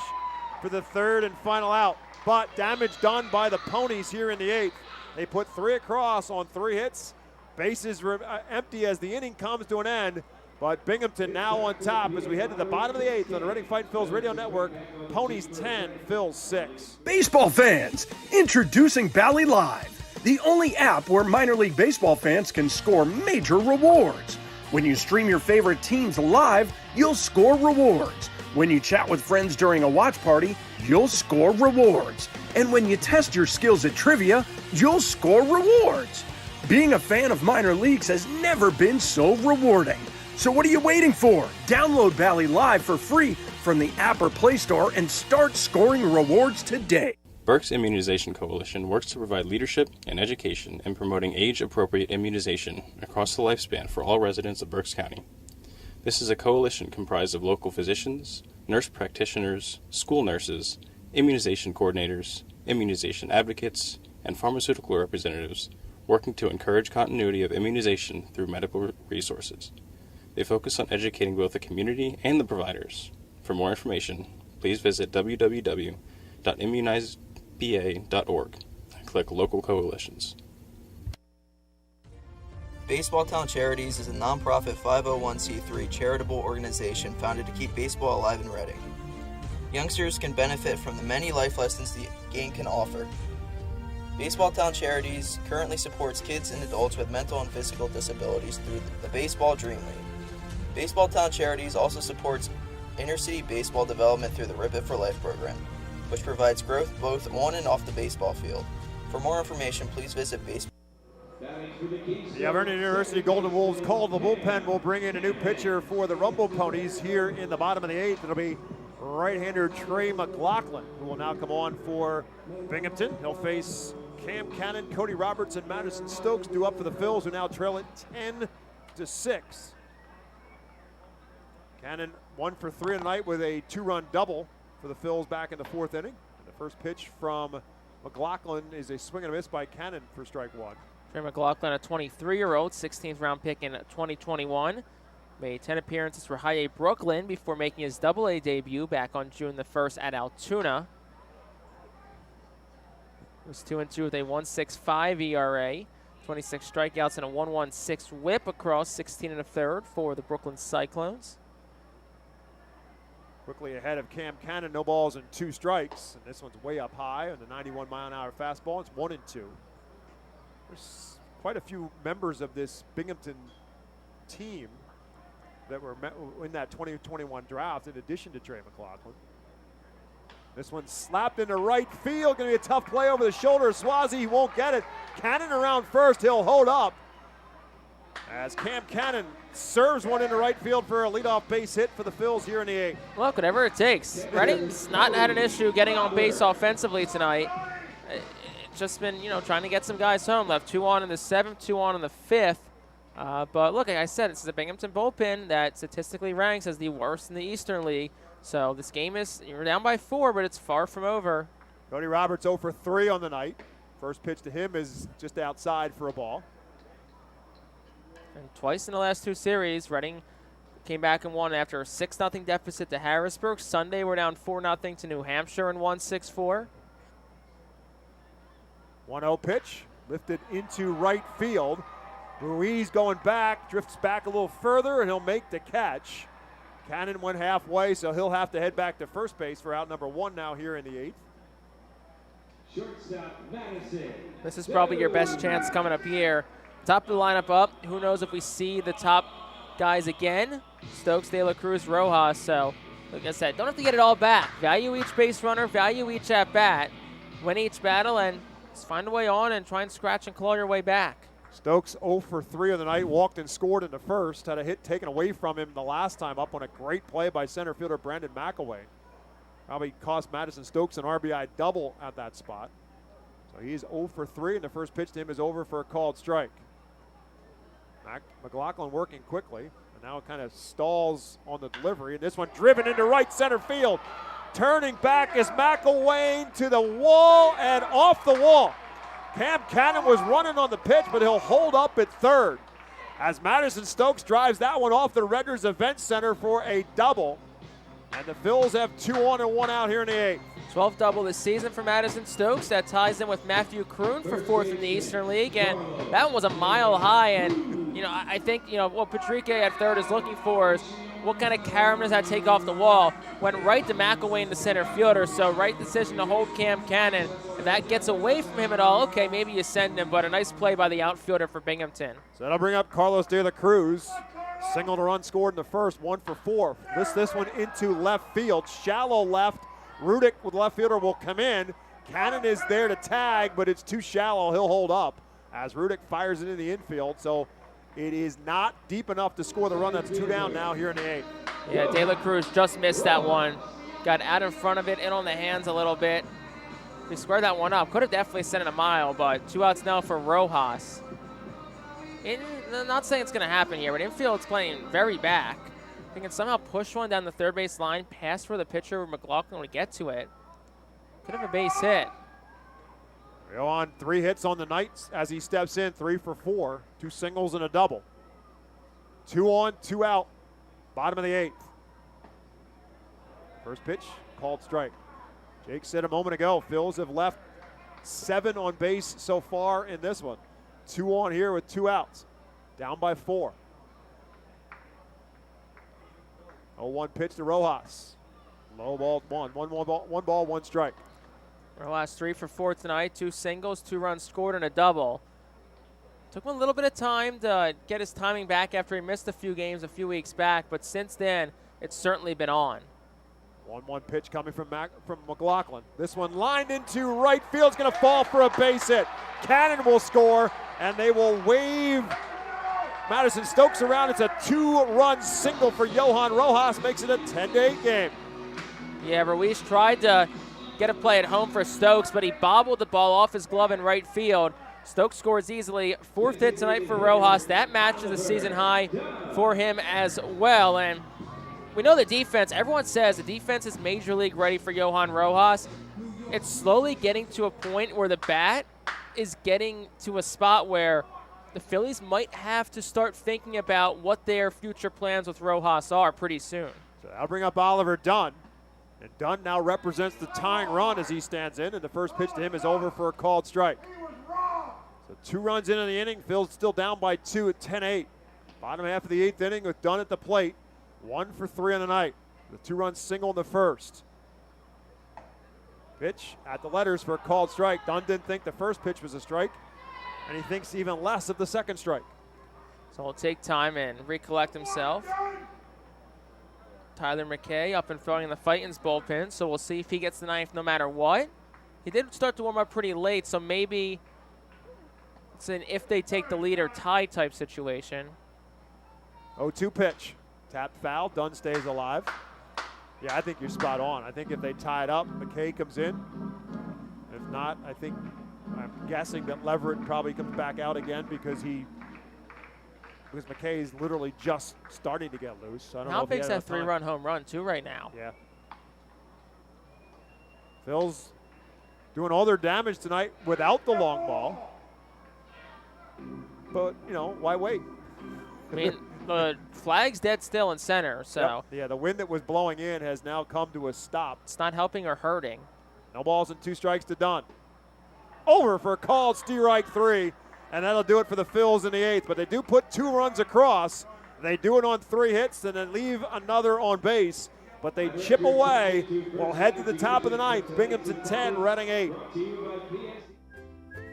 for the 3rd and final out. But damage done by the Ponies here in the 8th. They put 3 across on 3 hits. Bases empty as the inning comes to an end. But Binghamton now on top as we head to the bottom of the 8th on the Reading Fightin Phil's radio network. Ponies 10, Phil's 6. Baseball fans, introducing Bally Live, the only app where minor league baseball fans can score major rewards. When you stream your favorite teams live, you'll score rewards. When you chat with friends during a watch party, you'll score rewards. And when you test your skills at trivia, you'll score rewards. Being a fan of minor leagues has never been so rewarding. So what are you waiting for? Download Bally Live for free from the app or Play Store and start scoring rewards today. Berks Immunization Coalition works to provide leadership and education in promoting age-appropriate immunization across the lifespan for all residents of Berks County. This is a coalition comprised of local physicians, nurse practitioners, school nurses, immunization coordinators, immunization advocates, and pharmaceutical representatives working to encourage continuity of immunization through medical resources. They focus on educating both the community and the providers. For more information, please visit www.immunizeba.org and click Local Coalitions. Baseball Town Charities is a nonprofit 501c3 charitable organization founded to keep baseball alive in Reading. Youngsters can benefit from the many life lessons the game can offer. Baseball Town Charities currently supports kids and adults with mental and physical disabilities through the Baseball Dream League. Baseball Town Charities also supports inner-city baseball development through the Rip It for Life program, which provides growth both on and off the baseball field. For more information, please visit baseball. The Vernon University Golden Wolves called the bullpen. Will bring in a new pitcher for the Rumble Ponies here in the bottom of the 8th. It'll be right-hander Trey McLaughlin, who will now come on for Binghamton. He'll face Cam Cannon, Cody Roberts, and Madison Stokes due up for the Phils, who now trail it 10-6. Cannon 1 for 3 tonight with a 2-run double for the Phils back in the 4th inning. And the first pitch from McLaughlin is a swing and a miss by Cannon for strike 1. Trey McLaughlin, a 23-year-old, 16th round pick in 2021. Made 10 appearances for High A Brooklyn before making his Double-A debut back on June the 1st at Altoona. He was 2-2 with a 1.65 ERA, 26 strikeouts, and a 1.16 whip across 16 1/3 for the Brooklyn Cyclones. Quickly ahead of Cam Cannon, no balls and 2 strikes. And this one's way up high on the 91-mile-an-hour fastball. It's 1-2. There's quite a few members of this Binghamton team that were in that 2021 draft in addition to Trey McLaughlin. This one slapped into right field. Going to be a tough play over the shoulder of Swazi. He won't get it. Cannon around first. He'll hold up as Cam Cannon serves one into right field for a leadoff base hit for the Phils here in the 8th. Look, whatever it takes. Redding's not had an issue getting on base offensively tonight. It's just been, trying to get some guys home. Left 2 on in the 7th, 2 on in the 5th. But look, like I said, this is a Binghamton bullpen that statistically ranks as the worst in the Eastern League. So this game you're down by 4, but it's far from over. Cody Roberts 0 for 3 on the night. First pitch to him is just outside for a ball. And twice in the last 2 series, Reading came back and won after a 6-0 deficit to Harrisburg. Sunday, we're down 4-0 to New Hampshire and 1-6-4. 1-0 pitch, lifted into right field. Ruiz going back, drifts back a little further, and he'll make the catch. Cannon went halfway, so he'll have to head back to first base for out number 1 now here in the 8th. Shortstop Madison. This is probably your best chance coming up here. Top of the lineup up. Who knows if we see the top guys again? Stokes, De La Cruz, Rojas. So, like I said, don't have to get it all back. Value each base runner, value each at bat, win each battle, and just find a way on and try and scratch and claw your way back. Stokes 0 for 3 on the night, walked and scored in the first. Had a hit taken away from him the last time up on a great play by center fielder Brandon McAway. Probably cost Madison Stokes an RBI double at that spot. So he's 0 for 3, and the first pitch to him is over for a called strike. McLaughlin working quickly, and now it kind of stalls on the delivery, and this one driven into right center field. Turning back is McElwain to the wall and off the wall. Cam Cannon was running on the pitch, but he'll hold up at third as Madison Stokes drives that one off the Redner's Event Center for a double. And the Phils have 2 on and 1 out here in the 8th. 12th double this season for Madison Stokes. That ties in with Matthew Kroon for 4th in the Eastern League. And that one was a mile high. And, I think, what Patrique at third is looking for is what kind of carom does that take off the wall? Went right to McElwain, the center fielder. So right decision to hold Cam Cannon. If that gets away from him at all, okay, maybe you send him. But a nice play by the outfielder for Binghamton. So that'll bring up Carlos De La Cruz. Single to run scored in the first, 1 for 4. This one into left field, shallow left. Rudick with left fielder will come in. Cannon is there to tag, but it's too shallow. He'll hold up as Rudick fires it in the infield. So it is not deep enough to score the run. That's 2 down now here in the 8th. Yeah, De La Cruz just missed that one. Got out in front of it, in on the hands a little bit. He squared that one up. Could have definitely sent it a mile, but 2 outs now for Rojas. I'm not saying it's going to happen here, but infield's playing very back. If he can somehow push one down the third base line, past where the pitcher McLaughlin would get to it, could have a base hit. Go on 3 hits on the night as he steps in, 3 for 4, 2 singles and a double. 2 on, 2 out, bottom of the 8th. First pitch, called strike. Jake said a moment ago, Phils have left 7 on base so far in this one. 2 on here with 2 outs. Down by 4. 0-1 pitch to Rojas. Low ball, 1. 1 ball, 1 strike. Rojas 3 for 4 tonight. 2 singles, 2 runs scored, and a double. Took him a little bit of time to get his timing back after he missed a few games a few weeks back, but since then, it's certainly been on. 1-1 pitch coming from McLaughlin. This one lined into right field. It's going to fall for a base hit. Cannon will score, and they will wave Madison Stokes around. It's a 2-run single for Johan Rojas. Makes it a 10-8 game. Yeah, Ruiz tried to get a play at home for Stokes, but he bobbled the ball off his glove in right field. Stokes scores easily. 4th hit tonight for Rojas. That matches the season high for him as well. And we know the defense. Everyone says the defense is major league ready for Johan Rojas. It's slowly getting to a point where the bat is getting to a spot where the Phillies might have to start thinking about what their future plans with Rojas are pretty soon. So I'll bring up Oliver Dunn. And Dunn now represents the tying run as he stands in, and the first pitch to him is over for a called strike. So 2 runs into the inning. Phil's still down by 2 at 10-8. Bottom half of the 8th inning with Dunn at the plate. 1 for 3 on the night. The 2-run single in the first. Pitch at the letters for a called strike. Dunn didn't think the first pitch was a strike, and he thinks even less of the second strike. So he'll take time and recollect himself. Tyler McKay up and throwing in the Fightin's bullpen, so we'll see if he gets the ninth no matter what. He did start to warm up pretty late, so maybe it's an if they take the lead or tie type situation. 0-2 pitch. Tapped foul. Dunn stays alive. Yeah, I think you're spot on. I think if they tie it up, McKay comes in. If not, I'm guessing that Leverett probably comes back out again because McKay is literally just starting to get loose. So I don't know How if he big's had that enough time. 3-run home run, too, right now? Yeah. Phil's doing all their damage tonight without the long ball. But, why wait? I mean, the flag's dead still in center, so. Yep. Yeah, the wind that was blowing in has now come to a stop. It's not helping or hurting. No balls and 2 strikes to Dunn. Over for a called strike 3, and that'll do it for the Phils in the 8th. But they do put 2 runs across. They do it on 3 hits and then leave another on base. But they chip away. We'll head to the top of the 9th. Binghamton 10, Reading 8.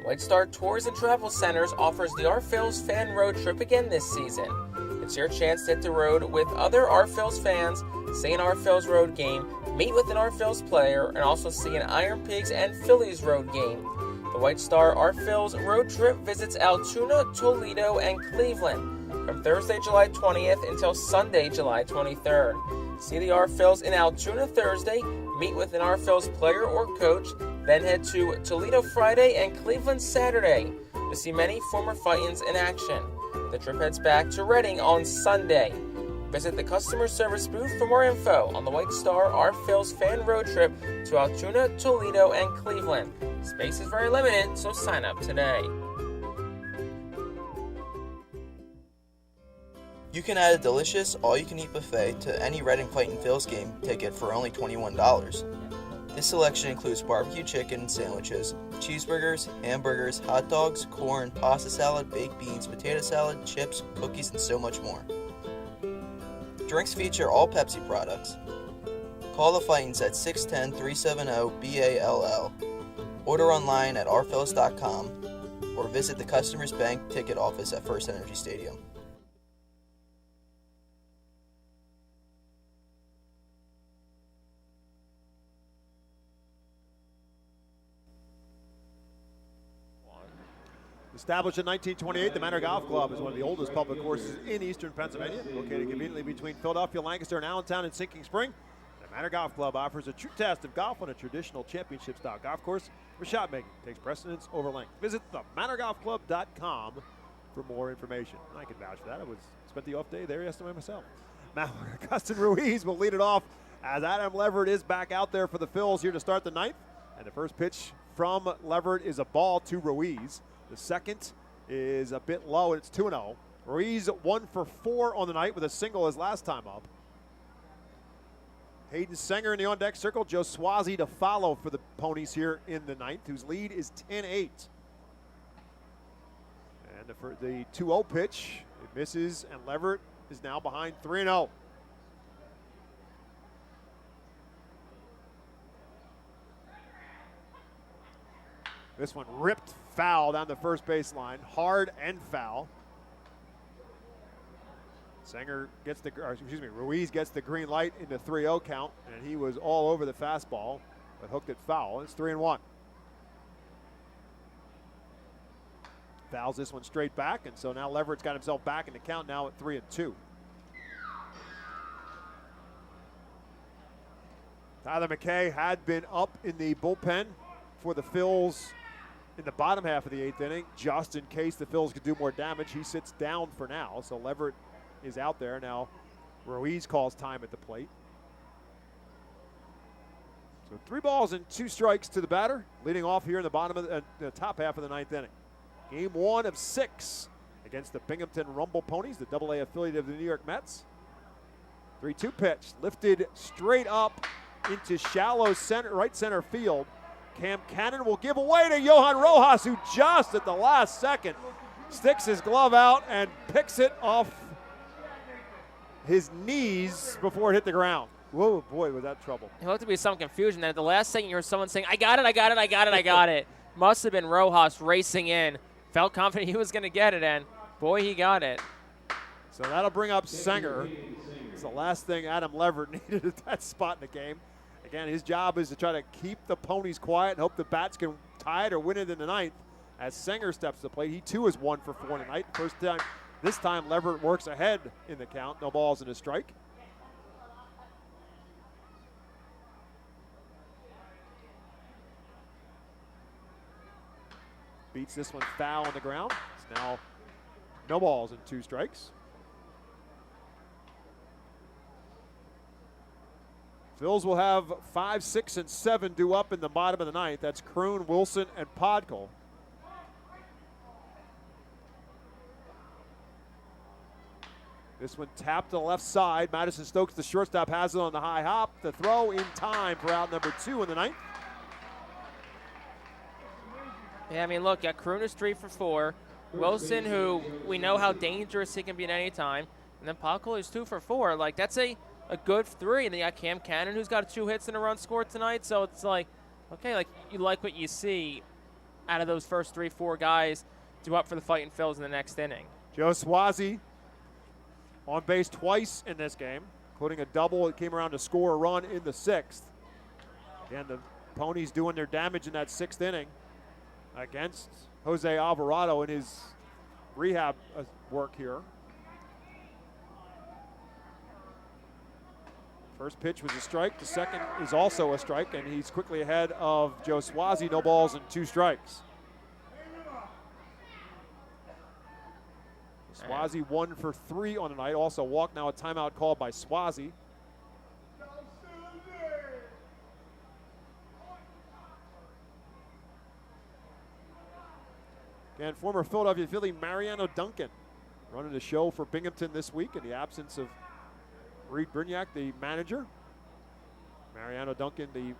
White Star Tours and Travel Centers offers the Our Phils fan road trip again this season. It's your chance to hit the road with other Our Phils fans, see an Our Phils road game, meet with an Our Phils player, and also see an Iron Pigs and Phillies road game. The White Star Our Phils road trip visits Altoona, Toledo, and Cleveland from Thursday, July 20th until Sunday, July 23rd. See the Our Phils in Altoona Thursday, meet with an Our Phils player or coach, then head to Toledo Friday and Cleveland Saturday to see many former Fightins in action. The trip heads back to Reading on Sunday. Visit the customer service booth for more info on the White Star Our Phils fan road trip to Altoona, Toledo, and Cleveland. Space is very limited, so sign up today. You can add a delicious all-you-can-eat buffet to any Reading Fightin' Phils game ticket for only $21. This selection includes barbecue chicken and sandwiches, cheeseburgers, hamburgers, hot dogs, corn, pasta salad, baked beans, potato salad, chips, cookies, and so much more. Drinks feature all Pepsi products. Call the Fightins at 610-370-BALL. Order online at ourphillies.com or visit the Customers Bank ticket office at FirstEnergy Stadium. Established in 1928, the Manor Golf Club is one of the oldest public courses in eastern Pennsylvania, located conveniently between Philadelphia, Lancaster, and Allentown and Sinking Spring. The Manor Golf Club offers a true test of golf on a traditional championship-style golf course where shot making takes precedence over length. Visit themanorgolfclub.com for more information. I can vouch for that. I spent the off day there yesterday myself. Now, Augustin Ruiz will lead it off as Adam Leverett is back out there for the Phils here to start the 9th. And the first pitch from Leverett is a ball to Ruiz. The second is a bit low, and it's 2-0. Ruiz 1 for 4 on the night with a single his last time up. Hayden Sanger in the on-deck circle. Joe Swazi to follow for the Ponies here in the 9th, whose lead is 10-8. And for the 2-0 pitch, it misses, and Leverett is now behind 3-0. This one ripped foul down the first baseline, hard and foul. Ruiz gets the green light in the 3-0 count, and he was all over the fastball, but hooked it foul. It's 3-1. Fouls this one straight back, and so now Leverett's got himself back in the count now at 3-2. Tyler McKay had been up in the bullpen for the Phils in the bottom half of the 8th inning, just in case the Phils could do more damage. He sits down for now, so Leverett is out there. Now Ruiz calls time at the plate. So 3 balls and 2 strikes to the batter, leading off here in the bottom of the top half of the 9th inning. Game 1 of 6 against the Binghamton Rumble Ponies, the AA affiliate of the New York Mets. 3-2 pitch, lifted straight up into shallow right center field. Cam Cannon will give away to Johan Rojas, who just at the last second sticks his glove out and picks it off his knees before it hit the ground. Whoa, boy, was that trouble. It looked to be some confusion. Then at the last second, you heard someone saying, I got it, I got it, I got it, I got it. Must have been Rojas racing in. Felt confident he was going to get it, and boy, he got it. So that'll bring up Sanger. It's the last thing Adam Leverett needed at that spot in the game. Again, his job is to try to keep the Ponies quiet and hope the bats can tie it or win it in the 9th. As Sanger steps to the plate, he too is 1 for 4 tonight. First time, this time Leverett works ahead in the count. No balls and a strike. Beats this one foul on the ground. It's now no balls and 2 strikes. Phils will have 5, 6, and 7 due up in the bottom of the 9th. That's Kroon, Wilson, and Podkul. This one tapped to the left side. Madison Stokes, the shortstop, has it on the high hop. The throw in time for out number 2 in the 9th. Yeah, I mean, look, Kroon is 3 for 4. Wilson, who we know how dangerous he can be at any time. And then Podkul is 2 for 4. Like, that's a good 3. And then you got Cam Cannon, who's got 2 hits and a run scored tonight. So it's like, okay, like you like what you see out of those first 3, 4 guys due up for the Fightin' Phils in the next inning. Joe Swazi on base twice in this game, including a double. It came around to score a run in the 6th. Again, the Ponies doing their damage in that 6th inning against Jose Alvarado in his rehab work here. First pitch was a strike. The second is also a strike, and he's quickly ahead of Joe Swazi. No balls and 2 strikes. Swazi 1 for 3 on the night. Also walk, now a timeout called by Swazi. And former Philadelphia Philly Mariano Duncan running the show for Binghamton this week in the absence of Reed Brignac, the manager. Mariano Duncan, the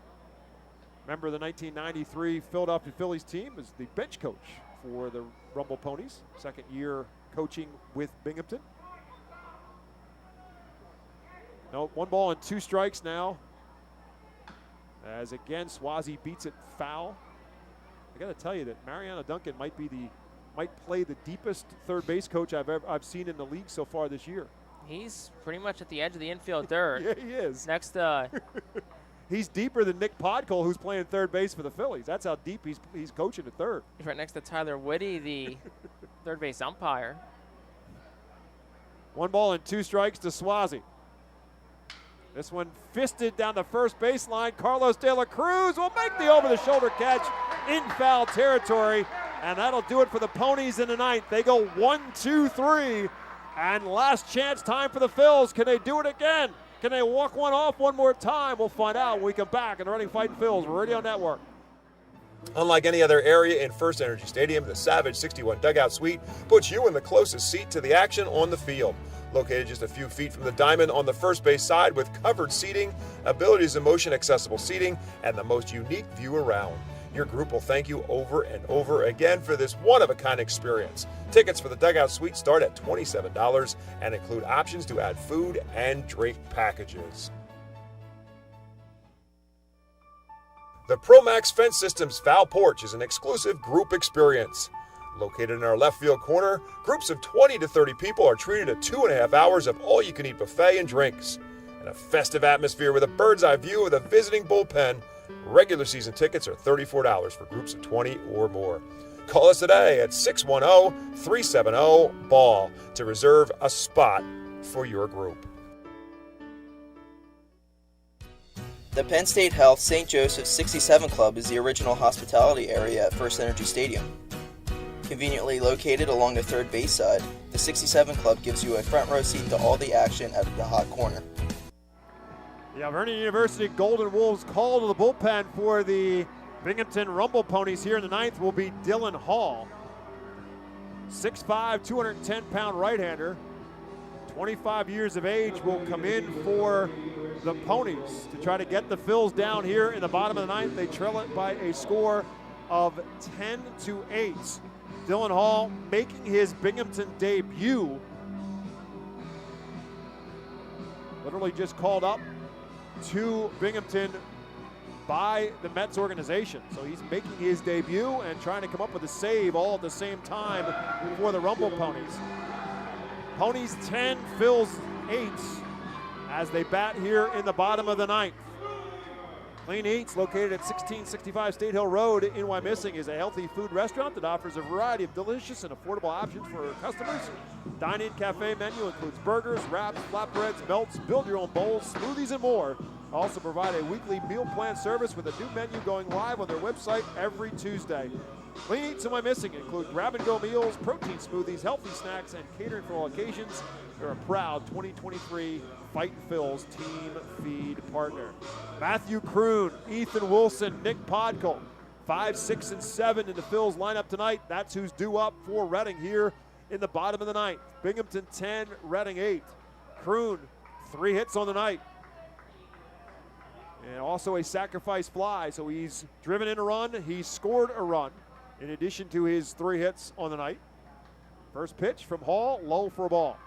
member of the 1993 Philadelphia Phillies team, is the bench coach for the Rumble Ponies. 2nd year coaching with Binghamton. No, 1 ball and 2 strikes now. As again, Swazi beats it foul. I got to tell you that Mariano Duncan might play the deepest third base coach I've seen in the league so far this year. He's pretty much at the edge of the infield dirt. Yeah, he is. Next, he's deeper than Nick Podkul, who's playing third base for the Phillies. That's how deep he's coaching at third. He's right next to Tyler Whitty, the third base umpire. 1 ball and 2 strikes to Swazi. This one fisted down the first baseline. Carlos De La Cruz will make the over-the-shoulder catch in foul territory, and that'll do it for the Ponies in the 9th. They go 1, 2, 3, and last chance time for the Phils. Can they do it again? Can they walk one off one more time? We'll find out when we come back on the Reading Fightin' Phils Radio Network. Unlike any other area in FirstEnergy Stadium, the Savage 61 Dugout Suite puts you in the closest seat to the action on the field. Located just a few feet from the diamond on the first base side with covered seating, abilities of motion accessible seating, and the most unique view around. Your group will thank you over and over again for this one-of-a-kind experience. Tickets for the Dugout Suite start at $27 and include options to add food and drink packages. The ProMax Fence Systems Foul Porch is an exclusive group experience. Located in our left field corner, groups of 20 to 30 people are treated to 2.5 hours of all-you-can-eat buffet and drinks. In a festive atmosphere with a bird's-eye view of the visiting bullpen, regular season tickets are $34 for groups of 20 or more. Call us today at 610-370-BALL to reserve a spot for your group. The Penn State Health St. Joseph 67 Club is the original hospitality area at FirstEnergy Stadium. Conveniently located along the third base side, the 67 Club gives you a front row seat to all the action out of the hot corner. The Vernon University Golden Wolves call to the bullpen for the Binghamton Rumble Ponies here in the ninth will be Dylan Hall. 6'5", 210-pound right-hander. 25 years of age will come in for the Ponies to try to get the Phils down here in the bottom of the ninth. They trail it by a score of 10-8. Dylan Hall making his Binghamton debut. Literally just called up to Binghamton by the Mets organization. So he's making his debut and trying to come up with a save all at the same time for the Rumble Ponies. Ponies 10, Phils 8 as they bat here in the bottom of the ninth. Clean Eats, located at 1665 State Hill Road in Wyomissing, is a healthy food restaurant that offers a variety of delicious and affordable options for customers. Dine-in cafe menu includes burgers, wraps, flatbreads, melts, build your own bowls, smoothies, and more. Also provide a weekly meal plan service with a new menu going live on their website every Tuesday. Clean Eats in Wyomissing include grab-and-go meals, protein smoothies, healthy snacks, and catering for all occasions. They're a proud 2023 Fightin' Phil's team feed partner. Matthew Kroon, Ethan Wilson, Nick Podkul, 5, 6, and 7 in the Phil's lineup tonight. That's who's due up for Reading here in the bottom of the ninth. Binghamton 10, Reading 8. Kroon, 3 hits on the night. And also a sacrifice fly, so he's driven in a run, he's scored a run, in addition to his 3 hits on the night. First pitch from Hall, low for a ball.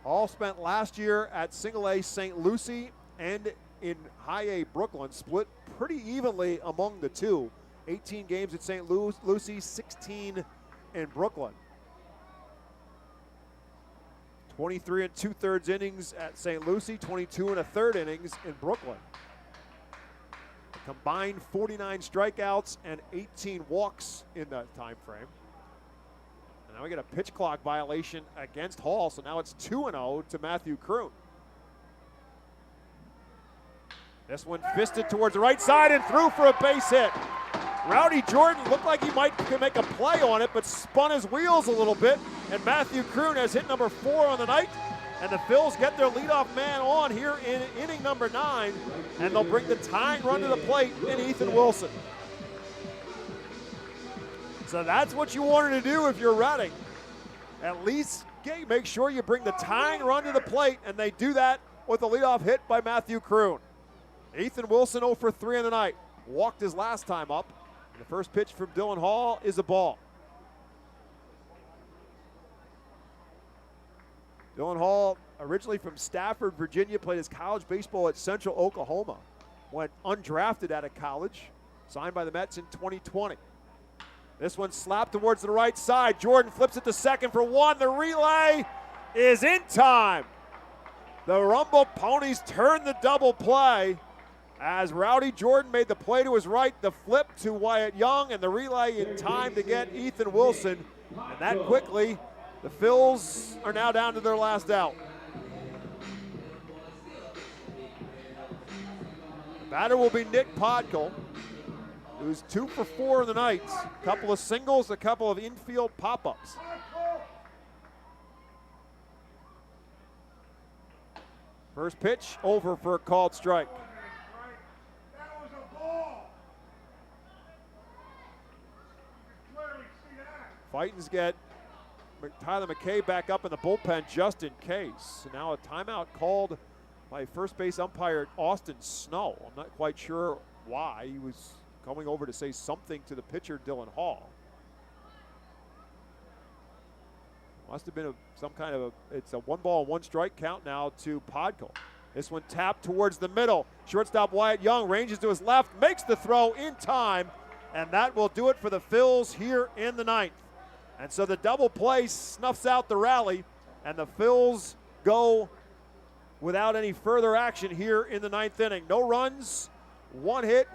Hall spent last year at Single A St. Lucie and in High A Brooklyn, split pretty evenly among the two. 18 games at St. Lucie, 16 in Brooklyn. 23 2/3 innings at St. Lucie, 22 1/3 innings in Brooklyn. A combined 49 strikeouts and 18 walks in that time frame. And now we get a pitch clock violation against Hall, so now it's 2-0 to Matthew Kroon. This one fisted towards the right side and threw for a base hit. Rowdy Jordan looked like he might make a play on it, but spun his wheels a little bit, and Matthew Kroon has hit number 4 on the night, and the Phils get their leadoff man on here in inning number 9, and they'll bring the tying run to the plate in Ethan Wilson. So that's what you wanted to do if you're Reading. At least make sure you bring the tying run to the plate, and they do that with a leadoff hit by Matthew Kroon. Ethan Wilson 0 for 3 on the night. Walked his last time up. And the first pitch from Dylan Hall is a ball. Dylan Hall, originally from Stafford, Virginia, played his college baseball at Central Oklahoma. Went undrafted out of college, signed by the Mets in 2020. This one slapped towards the right side. Jordan flips it to second for 1. The relay is in time. The Rumble Ponies turn the double play as Rowdy Jordan made the play to his right, the flip to Wyatt Young, and the relay in time to get Ethan Wilson. And that quickly, the Phils are now down to their last out. The batter will be Nick Podkul, who's 2 for 4 in the night. A couple of singles, a couple of infield pop-ups. First pitch over for a called strike. Fightin's get Tyler McKay back up in the bullpen just in case. So now a timeout called by first base umpire Austin Snow. I'm not quite sure why. He was coming over to say something to the pitcher, Dylan Hall. Must have been it's a 1-ball-1-strike count now to Podkul. This one tapped towards the middle. Shortstop Wyatt Young ranges to his left, makes the throw in time, and that will do it for the Phils here in the ninth. And so the double play snuffs out the rally, and the Phils go without any further action here in the ninth inning. No runs, 1 hit,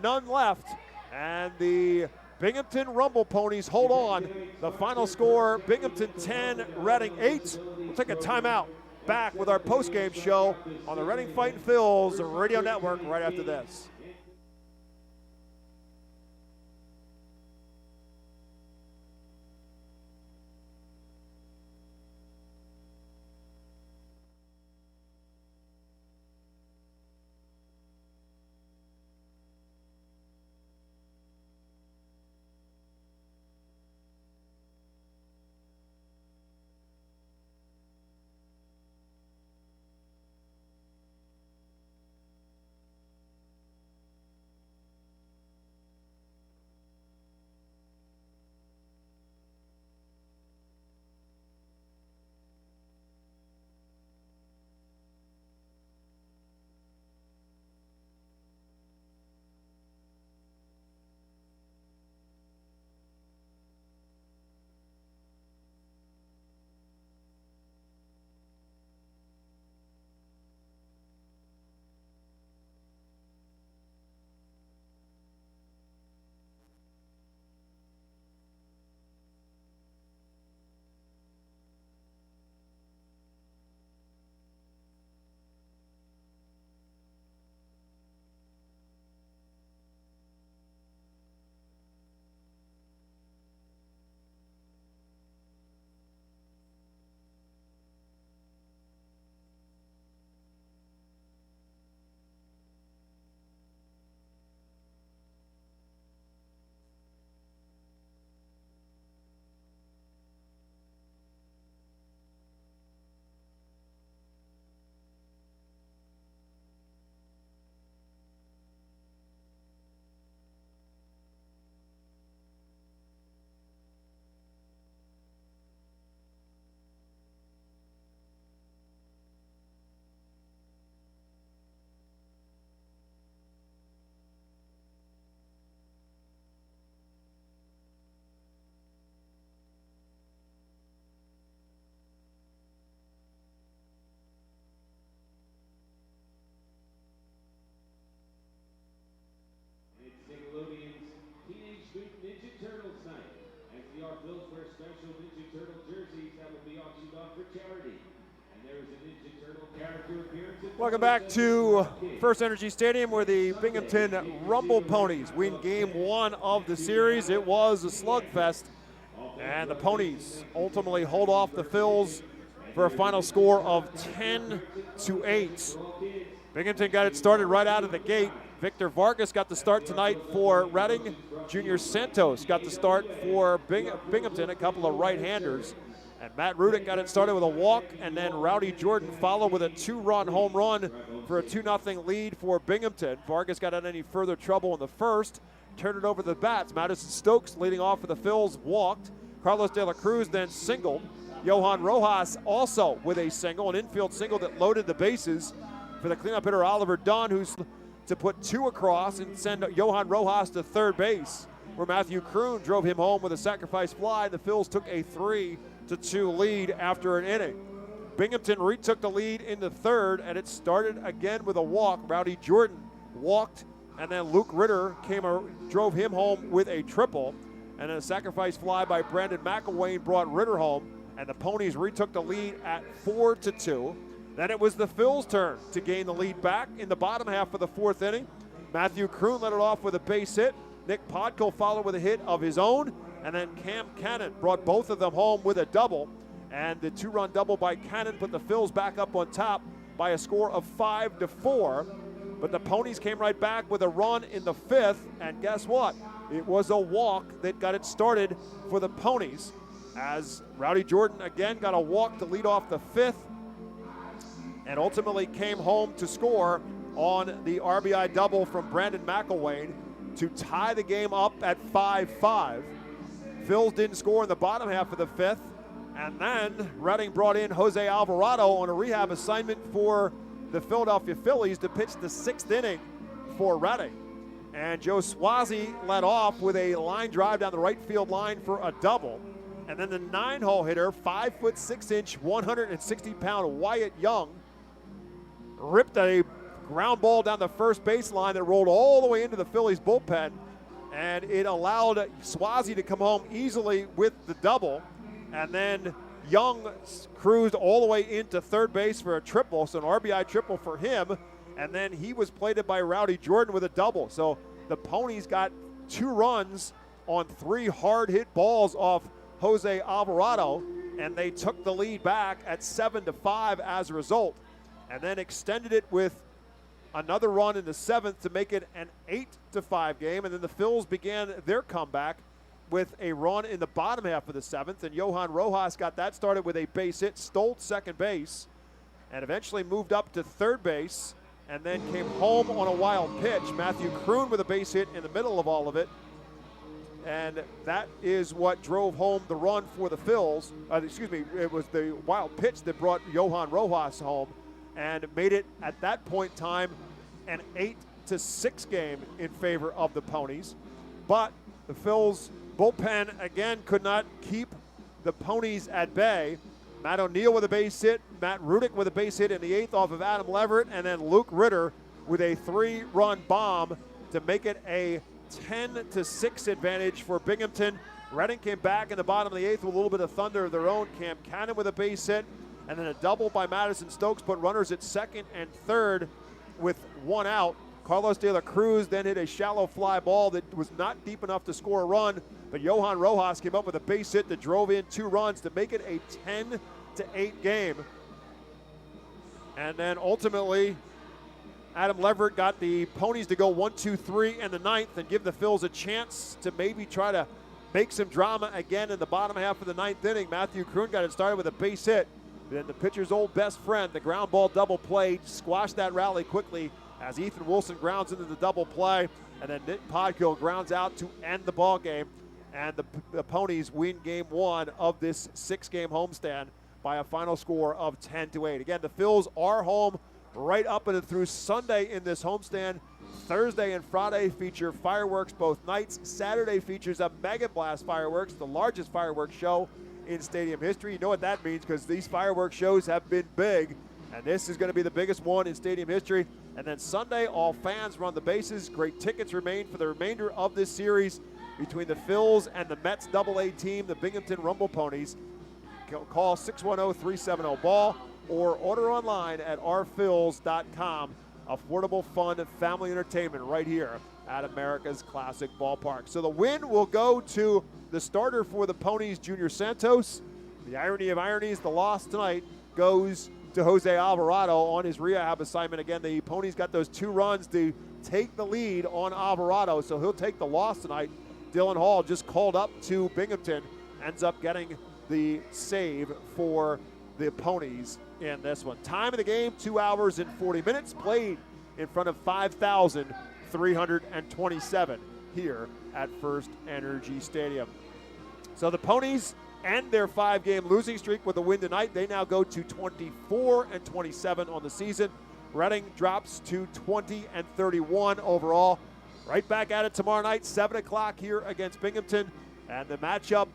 none left, and the Binghamton Rumble Ponies hold on. The final score, Binghamton 10, Reading 8. We'll take a timeout. Back with our postgame show on the Reading Fightin' Phils Radio Network right after this. Phil's wear special Ninja Turtle jerseys that will be auctioned off for charity. And there is a Ninja Turtle character appearance. Welcome back to FirstEnergy Stadium, where the Binghamton Rumble Ponies win Game 1 of the series. It was a slugfest, and the Ponies ultimately hold off the Phils for a final score of 10-8. Binghamton got it started right out of the gate. Victor Vargas got the start tonight for Reading. Junior Santos got the start for Binghamton, a couple of right-handers. And Matt Rudick got it started with a walk, and then Rowdy Jordan followed with a 2-run home run for a 2-0 lead for Binghamton. Vargas got in any further trouble in the first, turned it over to the bats. Madison Stokes leading off for the Phils walked. Carlos De La Cruz then singled. Johan Rojas also with a single, an infield single that loaded the bases for the cleanup hitter Oliver Dunn, who's to put 2 across and send Johan Rojas to third base, where Matthew Kroon drove him home with a sacrifice fly. The Phils took a 3-2 lead after an inning. Binghamton retook the lead in the third, and it started again with a walk. Rowdy Jordan walked, and then Luke Ritter drove him home with a triple, and then a sacrifice fly by Brandon McElwain brought Ritter home, and the Ponies retook the lead at 4-2. Then it was the Phils' turn to gain the lead back in the bottom half of the fourth inning. Matthew Kroon led it off with a base hit. Nick Podko followed with a hit of his own, and then Cam Cannon brought both of them home with a double. And the 2-run double by Cannon put the Phils back up on top by a score of 5-4. But the Ponies came right back with a run in the fifth, and guess what? It was a walk that got it started for the Ponies, as Rowdy Jordan again got a walk to lead off the fifth, and ultimately came home to score on the RBI double from Brandon McElwain to tie the game up at 5-5. Phils didn't score in the bottom half of the fifth, and then Reading brought in Jose Alvarado on a rehab assignment for the Philadelphia Phillies to pitch the sixth inning for Reading. And Joe Swazi led off with a line drive down the right field line for a double. And then the 9-hole hitter, 5'6", 160-pound Wyatt Young, ripped a ground ball down the first baseline that rolled all the way into the Phillies bullpen, and it allowed Swazi to come home easily with the double. And then Young cruised all the way into third base for a triple, so an RBI triple for him. And then he was plated by Rowdy Jordan with a double. So the Ponies got 2 runs on 3 hard-hit balls off Jose Alvarado, and they took the lead back at 7-5 as a result, and then extended it with another run in the 7th to make it an 8-5 game. And then the Phils began their comeback with a run in the bottom half of the 7th, and Johan Rojas got that started with a base hit, stole second base, and eventually moved up to third base, and then came home on a wild pitch. Matthew Kroon with a base hit in the middle of all of it, and that is what drove home the run for the Phils. It was the wild pitch that brought Johan Rojas home and made it, at that point in time, an 8-6 game in favor of the Ponies. But the Phils bullpen again could not keep the Ponies at bay. Matt O'Neill with a base hit, Matt Rudick with a base hit in the 8th off of Adam Leverett, and then Luke Ritter with a 3-run bomb to make it a 10-6 advantage for Binghamton. Reading came back in the bottom of the 8th with a little bit of thunder of their own. Cam Cannon with a base hit, and then a double by Madison Stokes put runners at second and third with 1 out. Carlos De La Cruz then hit a shallow fly ball that was not deep enough to score a run, but Johan Rojas came up with a base hit that drove in 2 runs to make it a 10-8 game. And then ultimately, Adam Leverett got the Ponies to go 1-2-3 in the 9th and give the Phils a chance to maybe try to make some drama again in the bottom half of the 9th inning. Matthew Kroon got it started with a base hit. Then the pitcher's old best friend, the ground ball double play, squashed that rally quickly as Ethan Wilson grounds into the double play, and then Nick Podko grounds out to end the ball game, and the Ponies win Game 1 of this 6-game homestand by a final score of 10-8. Again, the Phils are home right up and through Sunday in this homestand. Thursday and Friday feature fireworks both nights. Saturday features a Mega Blast fireworks, the largest fireworks show in stadium history. You know what that means, because these fireworks shows have been big, and this is going to be the biggest one in stadium history. And then Sunday, all fans run the bases. Great tickets remain for the remainder of this series between the Phils and the Mets AA team, the Binghamton Rumble Ponies. Call 610-370-BALL or order online at ourphils.com. Affordable, fun, family entertainment right here at America's Classic Ballpark. So the win will go to the starter for the Ponies, Junior Santos. The irony of ironies, the loss tonight goes to Jose Alvarado on his rehab assignment. Again, the Ponies got those 2 runs to take the lead on Alvarado, so he'll take the loss tonight. Dylan Hall just called up to Binghamton, ends up getting the save for the Ponies in this one. Time of the game, 2 hours and 40 minutes, played in front of 5,327 here at FirstEnergy Stadium. So the Ponies end their 5-game losing streak with a win tonight. They now go to 24-27 on the season. Reading drops to 20-31 overall. Right back at it tomorrow night, 7 o'clock here against Binghamton. And the matchup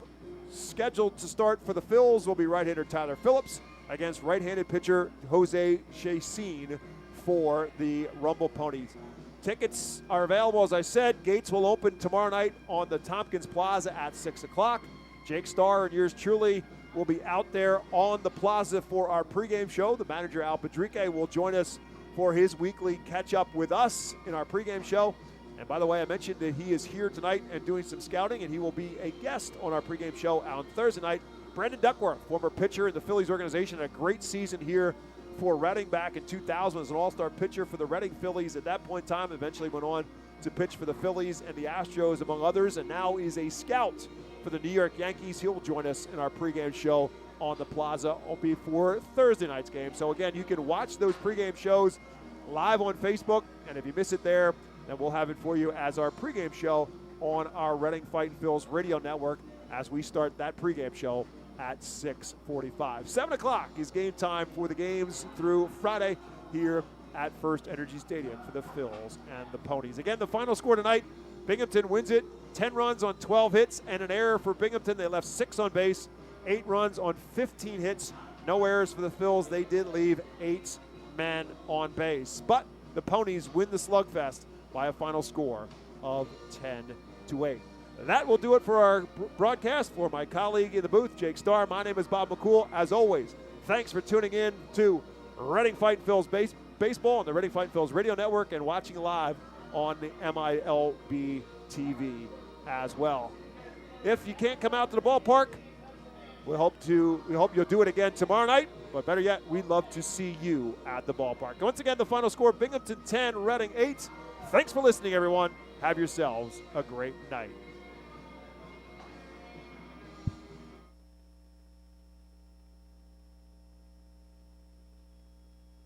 scheduled to start for the Phils will be right-hander Tyler Phillips against right-handed pitcher Jose Chacin for the Rumble Ponies. Tickets are available, as I said. Gates will open tomorrow night on the Tompkins Plaza at 6 o'clock. Jake Starr and yours truly will be out there on the plaza for our pregame show. The manager, Al Padrique, will join us for his weekly catch-up with us in our pregame show. And by the way, I mentioned that he is here tonight and doing some scouting, and he will be a guest on our pregame show on Thursday night. Brandon Duckworth, former pitcher in the Phillies organization, had a great season here for Reading back in 2000 as an all-star pitcher for the Reading Phillies at that point in time. Eventually went on to pitch for the Phillies and the Astros, among others, and now is a scout for the New York Yankees. He'll join us in our pregame show on the plaza before Thursday night's game. So again, you can watch those pregame shows live on Facebook, and if you miss it there, then we'll have it for you as our pregame show on our Reading Fightin' Phils radio network as we start that pregame show at 6:45. 7 o'clock is game time for the games through Friday here at FirstEnergy Stadium for the Phils and the Ponies. Again, the final score tonight, Binghamton wins it, 10 runs on 12 hits and an error for Binghamton. They left 6 on base, 8 runs on 15 hits. No errors for the Phils. They did leave 8 men on base. But the Ponies win the slugfest by a final score of 10-8. That will do it for our broadcast. For my colleague in the booth, Jake Starr, my name is Bob McCool. As always, thanks for tuning in to Reading Fightin' Phils Baseball on the Reading Fightin' Phils radio network and watching live on the MILB TV as well. If you can't come out to the ballpark, we hope you'll do it again tomorrow night. But better yet, we'd love to see you at the ballpark. Once again, the final score, Binghamton 10, Reading 8. Thanks for listening, everyone. Have yourselves a great night.